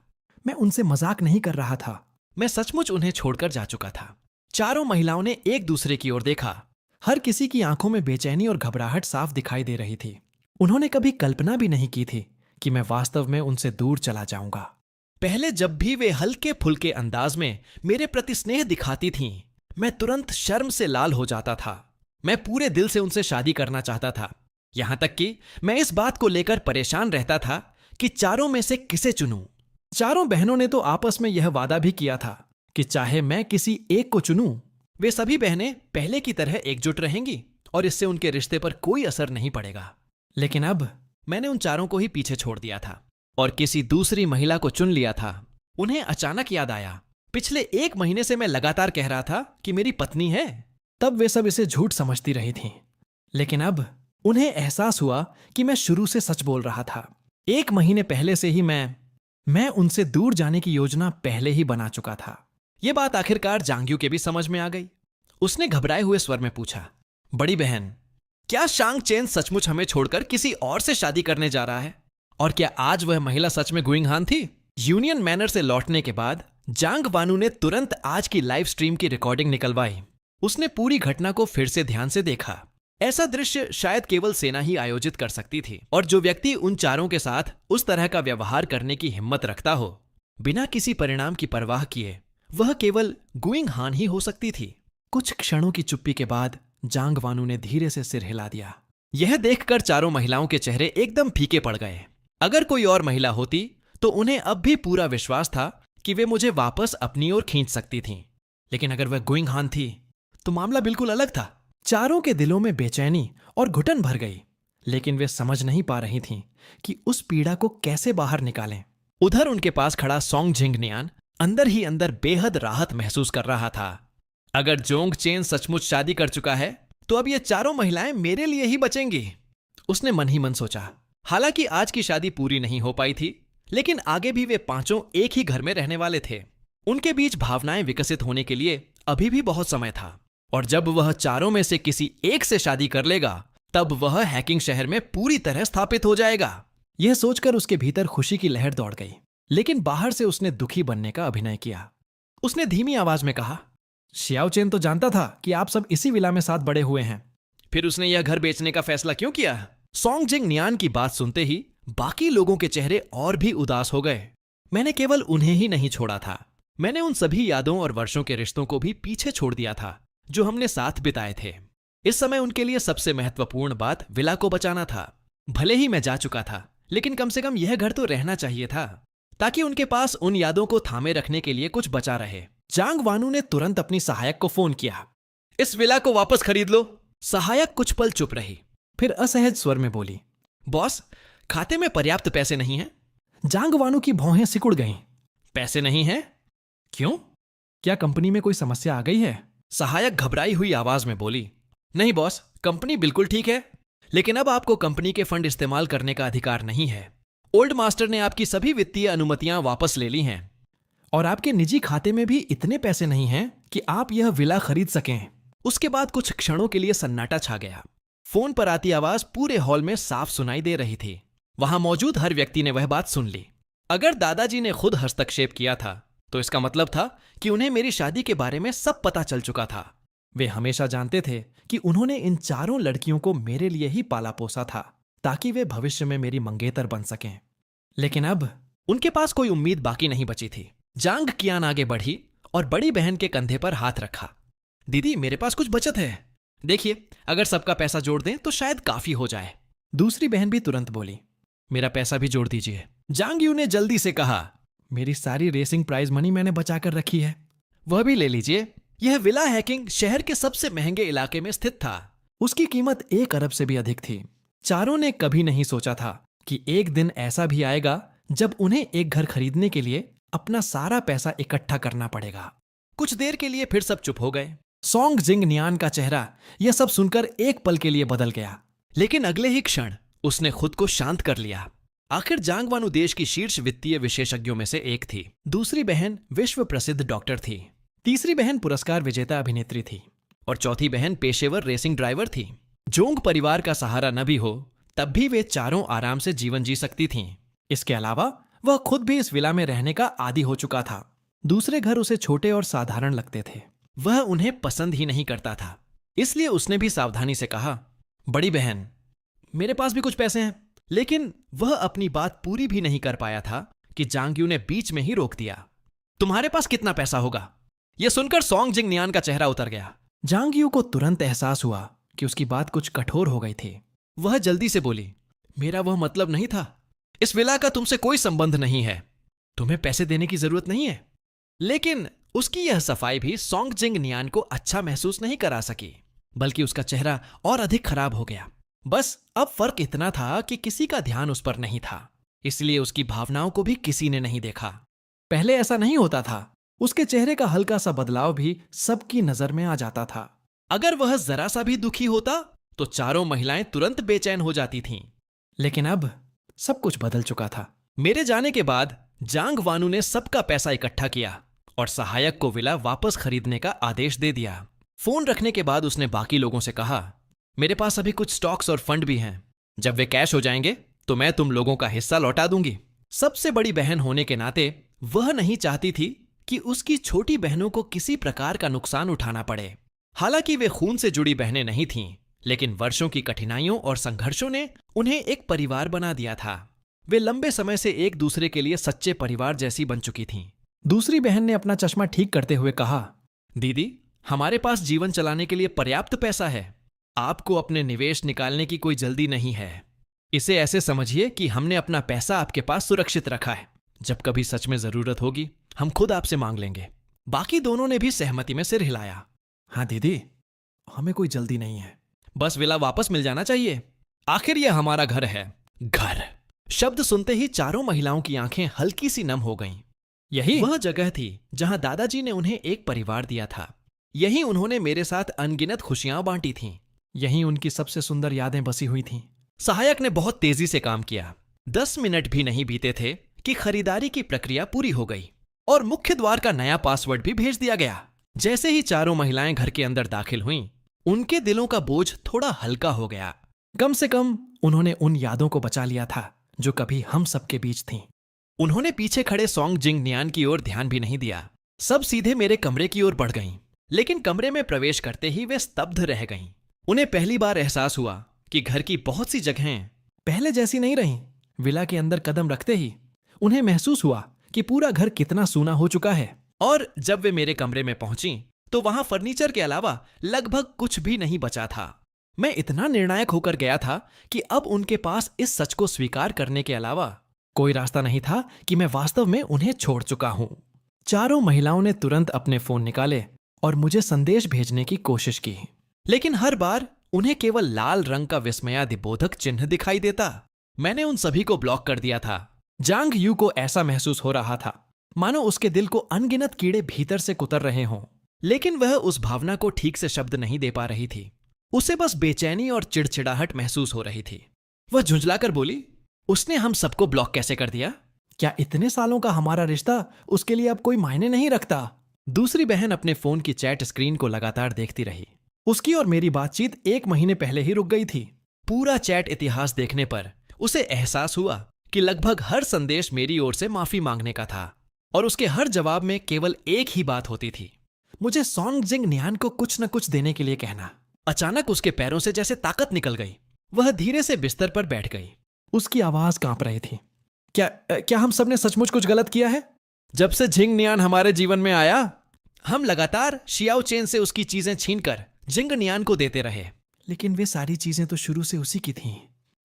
S1: मैं उनसे मजाक नहीं कर रहा था। मैं सचमुच उन्हें छोड़कर जा चुका था। चारों महिलाओं ने एक दूसरे की ओर देखा। हर किसी की आंखों में बेचैनी और घबराहट साफ दिखाई दे रही थी। उन्होंने कभी कल्पना भी नहीं की थी कि मैं वास्तव में उनसे दूर चला जाऊंगा। पहले जब भी वे हल्के फुल्के अंदाज में मेरे प्रति स्नेह दिखाती थीं, मैं तुरंत शर्म से लाल हो जाता था। मैं पूरे दिल से उनसे शादी करना चाहता था। यहां तक कि मैं इस बात को लेकर परेशान रहता था कि चारों में से किसे चुनूं। चारों बहनों ने तो आपस में यह वादा भी किया था कि चाहे मैं किसी एक को चुनूं, वे सभी बहनें पहले की तरह एकजुट रहेंगी और इससे उनके रिश्ते पर कोई असर नहीं पड़ेगा। लेकिन अब मैंने उन चारों को ही पीछे छोड़ दिया था और किसी दूसरी महिला को चुन लिया था। उन्हें अचानक याद आया, पिछले 1 महीने से मैं लगातार कह रहा था कि मेरी पत्नी है। तब वे सब इसे झूठ समझती रही थीं। लेकिन अब उन्हें एहसास हुआ कि मैं शुरू से सच बोल रहा था। 1 महीने पहले से ही मैं उनसे दूर जाने की योजना पहले ही बना चुका था। यह बात आखिरकार जांग्यू के भी समझ में आ गई। उसने घबराए हुए स्वर में पूछा, बड़ी बहन, क्या शांग चेन सचमुच हमें छोड़कर किसी और से शादी करने जा रहा है? और क्या आज वह महिला सच में गुइंगहान थी? यूनियन मैनर से लौटने के बाद जांग वानू ने तुरंत आज की लाइव स्ट्रीम की रिकॉर्डिंग निकलवाई। उसने पूरी घटना को फिर से ध्यान से देखा। ऐसा दृश्य शायद केवल सेना ही आयोजित कर सकती थी, और जो व्यक्ति उन चारों के साथ उस तरह का व्यवहार करने की हिम्मत रखता हो बिना किसी परिणाम की परवाह किए, वह केवल गुइंगहान ही हो सकती थी। कुछ क्षणों की चुप्पी के बाद जांग वानू ने धीरे से सिर हिला दिया। यह देखकर चारों महिलाओं के चेहरे एकदम फीके पड़ गए। अगर कोई और महिला होती तो उन्हें अब भी पूरा विश्वास था कि वे मुझे वापस अपनी ओर खींच सकती थीं। लेकिन अगर वह गुइंगहान थी तो मामला बिल्कुल अलग था। चारों के दिलों में बेचैनी और घुटन भर गई, लेकिन वे समझ नहीं पा रही थीं कि उस पीड़ा को कैसे बाहर निकालें। उधर उनके पास खड़ा सोंगजिंग नियान अंदर ही अंदर बेहद राहत महसूस कर रहा था। अगर जोंग चेन सचमुच शादी कर चुका है तो अब ये चारों महिलाएं मेरे लिए ही बचेंगी, उसने मन ही मन सोचा। हालांकि आज की शादी पूरी नहीं हो पाई थी, लेकिन आगे भी वे पांचों एक ही घर में रहने वाले थे। उनके बीच भावनाएं विकसित होने के लिए अभी भी बहुत समय था, और जब वह चारों में से किसी एक से शादी कर लेगा तब वह हैकिंग शहर में पूरी तरह स्थापित हो जाएगा। यह सोचकर उसके भीतर खुशी की लहर दौड़ गई, लेकिन बाहर से उसने दुखी बनने का अभिनय किया। उसने धीमी आवाज में कहा, शियाओचेन तो जानता था कि आप सब इसी विला में साथ बड़े हुए हैं, फिर उसने यह घर बेचने का फैसला क्यों किया? सोंगजिंग नियान की बात सुनते ही बाकी लोगों के चेहरे और भी उदास हो गए। मैंने केवल उन्हें ही नहीं छोड़ा था, मैंने उन सभी यादों और वर्षों के रिश्तों को भी पीछे छोड़ दिया था जो हमने साथ बिताए थे। इस समय उनके लिए सबसे महत्वपूर्ण बात विला को बचाना था। भले ही मैं जा चुका था, लेकिन कम से कम यह घर तो रहना चाहिए था। ताकि उनके पास उन यादों को थामे रखने के लिए कुछ बचा रहे। जांग वानू ने तुरंत अपनी सहायक को फोन किया। इस विला को वापस खरीद लो। सहायक कुछ पल चुप रही, फिर असहज स्वर में बोली, बॉस, खाते में पर्याप्त पैसे नहीं हैं। जांग वानू की भौहें सिकुड़ गईं। पैसे नहीं हैं? क्यों? क्या कंपनी में कोई समस्या आ गई है? सहायक घबराई हुई आवाज में बोली, नहीं बॉस, कंपनी बिल्कुल ठीक है, लेकिन अब आपको कंपनी के फंड इस्तेमाल करने का अधिकार नहीं है। ओल्ड मास्टर ने आपकी सभी वित्तीय अनुमतियां वापस ले ली हैं और आपके निजी खाते में भी इतने पैसे नहीं हैं कि आप यह विला खरीद सकें। उसके बाद कुछ क्षणों के लिए सन्नाटा छा गया। फोन पर आती आवाज पूरे हॉल में साफ सुनाई दे रही थी। वहां मौजूद हर व्यक्ति ने वह बात सुन ली। अगर दादाजी ने खुद हस्तक्षेप किया था तो इसका मतलब था कि उन्हें मेरी शादी के बारे में सब पता चल चुका था। वे हमेशा जानते थे कि उन्होंने इन चारों लड़कियों को मेरे लिए ही पाला पोसा था ताकि वे भविष्य में मेरी मंगेतर बन सकें। लेकिन अब उनके पास कोई उम्मीद बाकी नहीं बची थी। जांग कियान आगे बढ़ी और बड़ी बहन के कंधे पर हाथ रखा। दीदी, मेरे पास कुछ बचत है। देखिए, अगर सबका पैसा जोड़ दें तो शायद काफी हो जाए। दूसरी बहन भी तुरंत बोली, मेरा पैसा भी जोड़ दीजिए। जांग यू ने जल्दी से कहा, मेरी सारी रेसिंग प्राइज मनी मैंने बचा कर रखी है। वह भी ले लीजिए। यह विला हैकिंग शहर के सबसे महंगे इलाके में स्थित था। उसकी कीमत 1 अरब से भी अधिक थी। चारों ने कभी नहीं सोचा था कि एक दिन ऐसा भी आएगा जब उन्हें एक घर खरीदने के लिए अपना सारा पैसा इकट्ठा करना पड़ेगा। कुछ देर के लिए फिर सब चुप हो गए। सोंग जिंग नियान का चेहरा यह सब सुनकर एक पल के लिए बदल गया, लेकिन अगले ही क्षण उसने खुद को शांत कर लिया। आखिर जांग वानू देश की शीर्ष वित्तीय विशेषज्ञों में से एक थी। दूसरी बहन विश्व प्रसिद्ध डॉक्टर थी। तीसरी बहन पुरस्कार विजेता अभिनेत्री थी और चौथी बहन पेशेवर रेसिंग ड्राइवर थी। जोंग परिवार का सहारा न भी हो तब भी वे चारों आराम से जीवन जी सकती थीं। इसके अलावा वह खुद भी इस विला में रहने का आदी हो चुका था। दूसरे घर उसे छोटे और साधारण लगते थे। वह उन्हें पसंद ही नहीं करता था। इसलिए उसने भी सावधानी से कहा, बड़ी बहन, मेरे पास भी कुछ पैसे हैं। लेकिन वह अपनी बात पूरी भी नहीं कर पाया था कि जांग यू ने बीच में ही रोक दिया। तुम्हारे पास कितना पैसा होगा? यह सुनकर सोंग जिंग नियान का चेहरा उतर गया। जांग यू को तुरंत एहसास हुआ कि उसकी बात कुछ कठोर हो गई थी। वह जल्दी से बोली, मेरा वह मतलब नहीं था। इस विला का तुमसे कोई संबंध नहीं है। तुम्हें पैसे देने की जरूरत नहीं है। लेकिन उसकी यह सफाई भी सोंग जिंग नियान को अच्छा महसूस नहीं करा सकी, बल्कि उसका चेहरा और अधिक खराब हो गया। बस अब फर्क इतना था कि किसी का ध्यान उस पर नहीं था, इसलिए उसकी भावनाओं को भी किसी ने नहीं देखा। पहले ऐसा नहीं होता था। उसके चेहरे का हल्का सा बदलाव भी सबकी नजर में आ जाता था। अगर वह जरा सा भी दुखी होता तो चारों महिलाएं तुरंत बेचैन हो जाती थीं। लेकिन अब सब कुछ बदल चुका था। मेरे जाने के बाद जांग वानू ने सबका पैसा इकट्ठा किया और सहायक को विला वापस खरीदने का आदेश दे दिया। फोन रखने के बाद उसने बाकी लोगों से कहा, मेरे पास अभी कुछ स्टॉक्स और फंड भी हैं। जब वे कैश हो जाएंगे तो मैं तुम लोगों का हिस्सा लौटा दूंगी। सबसे बड़ी बहन होने के नाते वह नहीं चाहती थी कि उसकी छोटी बहनों को किसी प्रकार का नुकसान उठाना पड़े। हालांकि वे खून से जुड़ी बहनें नहीं थीं, लेकिन वर्षों की कठिनाइयों और संघर्षों ने उन्हें एक परिवार बना दिया था। वे लंबे समय से एक दूसरे के लिए सच्चे परिवार जैसी बन चुकी थीं। दूसरी बहन ने अपना चश्मा ठीक करते हुए कहा, दीदी, हमारे पास जीवन चलाने के लिए पर्याप्त पैसा है। आपको अपने निवेश निकालने की कोई जल्दी नहीं है। इसे ऐसे समझिए कि हमने अपना पैसा आपके पास सुरक्षित रखा है। जब कभी सच में जरूरत होगी हम खुद आपसे मांग लेंगे। बाकी दोनों ने भी सहमति में सिर हिलाया। हाँ दीदी, हमें कोई जल्दी नहीं है। बस विला वापस मिल जाना चाहिए। आखिर यह हमारा घर है। घर शब्द सुनते ही चारों महिलाओं की आंखें हल्की सी नम हो गईं। यही वह जगह थी जहां दादाजी ने उन्हें एक परिवार दिया था। यहीं उन्होंने मेरे साथ अनगिनत खुशियां बांटी थीं। यहीं उनकी सबसे सुंदर यादें बसी हुई थीं। सहायक ने बहुत तेजी से काम किया। 10 मिनट भी नहीं बीते थे कि खरीदारी की प्रक्रिया पूरी हो गई और मुख्य द्वार का नया पासवर्ड भी भेज दिया गया। जैसे ही चारों महिलाएं घर के अंदर दाखिल हुईं, उनके दिलों का बोझ थोड़ा हल्का हो गया। कम से कम उन्होंने उन यादों को बचा लिया था जो कभी हम सबके बीच थीं। उन्होंने पीछे खड़े सोंग जिंग नियान की ओर ध्यान भी नहीं दिया। सब सीधे मेरे कमरे की ओर बढ़ गईं, लेकिन कमरे में प्रवेश करते ही वे स्तब्ध रह गईं। उन्हें पहली बार एहसास हुआ कि घर की बहुत सी जगहें पहले जैसी नहीं रहीं। विला के अंदर कदम रखते ही उन्हें महसूस हुआ कि पूरा घर कितना सूना हो चुका है। और जब वे मेरे कमरे में पहुंची तो वहां फर्नीचर के अलावा लगभग कुछ भी नहीं बचा था। मैं इतना निर्णायक होकर गया था कि अब उनके पास इस सच को स्वीकार करने के अलावा कोई रास्ता नहीं था कि मैं वास्तव में उन्हें छोड़ चुका हूं। चारों महिलाओं ने तुरंत अपने फोन निकाले और मुझे संदेश भेजने की कोशिश की, लेकिन हर बार उन्हें केवल लाल रंग का विस्मयादिबोधक चिन्ह दिखाई देता। मैंने उन सभी को ब्लॉक कर दिया था। जांग यू को ऐसा महसूस हो रहा था मानो उसके दिल को अनगिनत कीड़े भीतर से कुतर रहे हों, लेकिन वह उस भावना को ठीक से शब्द नहीं दे पा रही थी। उसे बस बेचैनी और चिड़चिड़ाहट महसूस हो रही थी। वह झुंझलाकर बोली, उसने हम सबको ब्लॉक कैसे कर दिया? क्या इतने सालों का हमारा रिश्ता उसके लिए अब कोई मायने नहीं रखता? दूसरी बहन अपने फोन की चैट स्क्रीन को लगातार देखती रही। उसकी और मेरी बातचीत 1 महीने पहले ही रुक गई थी। पूरा चैट इतिहास देखने पर उसे एहसास हुआ कि लगभग हर संदेश मेरी ओर से माफी मांगने का था और उसके हर जवाब में केवल एक ही बात होती थी, मुझे सॉन्ग जिंग न्यान को कुछ न कुछ देने के लिए कहना। अचानक उसके पैरों से जैसे ताकत निकल गई। वह धीरे से बिस्तर पर बैठ गई। उसकी आवाज कांप रही थी। क्या हम सबने सचमुच कुछ गलत किया है? जब से जिंग न्यान हमारे जीवन में आया, हम लगातार शियाओ चेन से उसकी चीजें छीनकर जिंग न्यान को देते रहे। लेकिन वे सारी चीजें तो शुरू से उसी की थीं।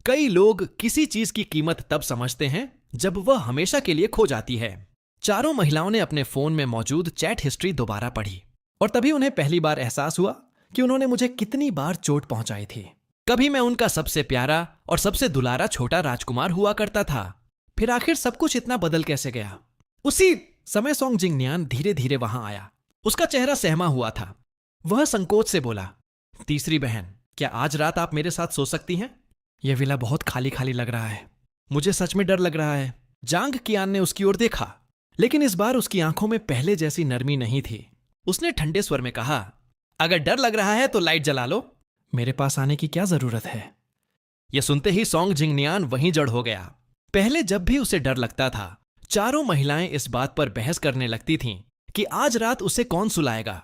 S1: कई लोग किसी चीज की कीमत तब समझते हैं जब वह हमेशा के लिए खो जाती है। चारों महिलाओं ने अपने फोन में मौजूद चैट हिस्ट्री दोबारा पढ़ी और तभी उन्हें पहली बार एहसास हुआ कि उन्होंने मुझे कितनी बार चोट पहुंचाई थी। कभी मैं उनका सबसे प्यारा और सबसे दुलारा छोटा राजकुमार हुआ करता था। फिर आखिर सब कुछ इतना बदल कैसे गया? उसी समय सॉन्ग जिंग न्यान धीरे धीरे वहां आया। उसका चेहरा सहमा हुआ था। वह संकोच से बोला, तीसरी बहन, क्या आज रात आप मेरे साथ सो सकती हैं? यह विला बहुत खाली खाली लग रहा है। मुझे सच में डर लग रहा है। जांग कियान ने उसकी ओर देखा, लेकिन इस बार उसकी आंखों में पहले जैसी नरमी नहीं थी। उसने ठंडे स्वर में कहा, अगर डर लग रहा है तो लाइट जला लो। मेरे पास आने की क्या जरूरत है? यह सुनते ही सॉन्ग जिंग न्यान वहीं जड़ हो गया। पहले जब भी उसे डर लगता था, चारों महिलाएं इस बात पर बहस करने लगती थीं कि आज रात उसे कौन सुलाएगा।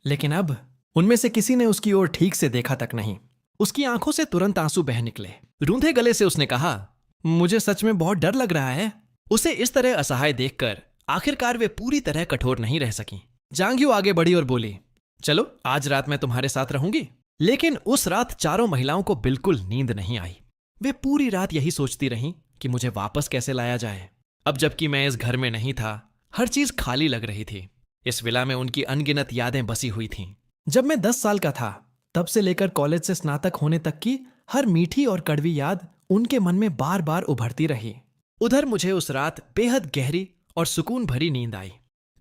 S1: लेकिन अब उनमें से किसी ने उसकी ओर ठीक से देखा तक नहीं। उसकी आंखों से तुरंत आंसू बह निकले। रूंधे गले से उसने कहा, मुझे सच में बहुत डर लग रहा है। उसे इस तरह असहाय देखकर आखिरकार वे पूरी तरह कठोर नहीं रह सकी। जांग यू आगे बढ़ी और बोली, चलो आज रात मैं तुम्हारे साथ रहूंगी। लेकिन उस रात चारों महिलाओं को बिल्कुल नींद नहीं आई। वे पूरी रात यही सोचती रहीं कि मुझे वापस कैसे लाया जाए। अब जबकि मैं इस घर में नहीं था, हर चीज खाली लग रही थी। इस विला में उनकी अनगिनत यादें बसी हुई थीं। जब मैं 10 साल का था, तब से लेकर कॉलेज से स्नातक होने तक की हर मीठी और कड़वी याद उनके मन में बार बार उभरती रही। उधर मुझे उस रात बेहद गहरी और सुकून भरी नींद आई।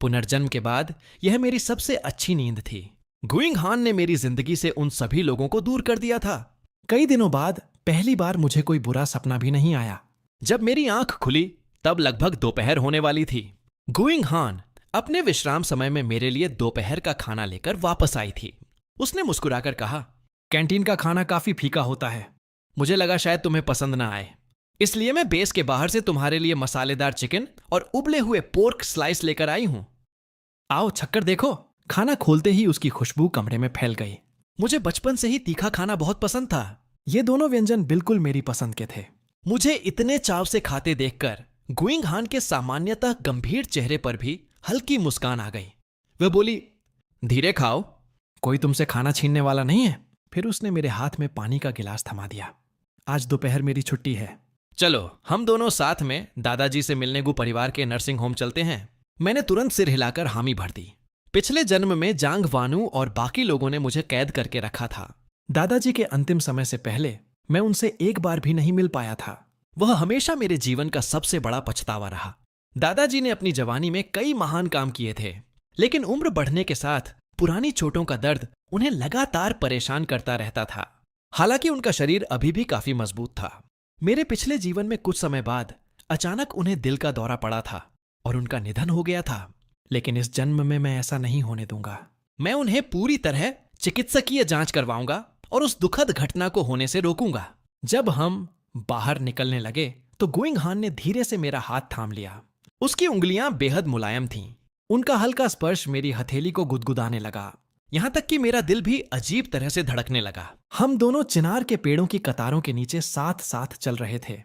S1: पुनर्जन्म के बाद यह मेरी सबसे अच्छी नींद थी। गुइंग हान ने मेरी जिंदगी से उन सभी लोगों को दूर कर दिया था। कई दिनों बाद पहली बार मुझे कोई बुरा सपना भी नहीं आया। जब मेरी आंख खुली तब लगभग दोपहर होने वाली थी। गुइंग हान अपने विश्राम समय में मेरे लिए दोपहर का खाना लेकर वापस आई थी। उसने मुस्कुराकर कहा, कैंटीन का खाना काफी फीका होता है। मुझे लगा शायद तुम्हें पसंद ना आए, इसलिए मैं बेस के बाहर से तुम्हारे लिए मसालेदार चिकन और उबले हुए पोर्क स्लाइस लेकर आई हूं। आओ छक्कर देखो। खाना खोलते ही उसकी खुशबू कमरे में फैल गई। मुझे बचपन से ही तीखा खाना बहुत पसंद था। ये दोनों व्यंजन बिल्कुल मेरी पसंद के थे। मुझे इतने चाव से खाते देखकर गुइंग हान के सामान्यतः गंभीर चेहरे पर भी हल्की मुस्कान आ गई। वह बोली, धीरे खाओ, कोई तुमसे खाना छीनने वाला नहीं है। फिर उसने मेरे हाथ में पानी का गिलास थमा दिया। आज दोपहर मेरी छुट्टी है। चलो हम दोनों साथ में दादाजी से मिलने गु परिवार के नर्सिंग होम चलते हैं। मैंने तुरंत सिर हिलाकर हामी भर दी। पिछले जन्म में जांग वानू और बाकी लोगों ने मुझे कैद करके रखा था। दादाजी के अंतिम समय से पहले मैं उनसे एक बार भी नहीं मिल पाया था। वह हमेशा मेरे जीवन का सबसे बड़ा पछतावा रहा। दादाजी ने अपनी जवानी में कई महान काम किए थे, लेकिन उम्र बढ़ने के साथ पुरानी चोटों का दर्द उन्हें लगातार परेशान करता रहता था। हालांकि उनका शरीर अभी भी काफी मजबूत था। मेरे पिछले जीवन में कुछ समय बाद अचानक उन्हें दिल का दौरा पड़ा था और उनका निधन हो गया था। लेकिन इस जन्म में मैं ऐसा नहीं होने दूंगा। मैं उन्हें पूरी तरह चिकित्सकीय जांच करवाऊंगा और उस दुखद घटना को होने से रोकूंगा। जब हम बाहर निकलने लगे तो गुइंग हान ने धीरे से मेरा हाथ थाम लिया। उसकी उंगलियां बेहद मुलायम थीं। उनका हल्का स्पर्श मेरी हथेली को गुदगुदाने लगा, यहां तक कि मेरा दिल भी अजीब तरह से धड़कने लगा। हम दोनों चिनार के पेड़ों की कतारों के नीचे साथ साथ चल रहे थे।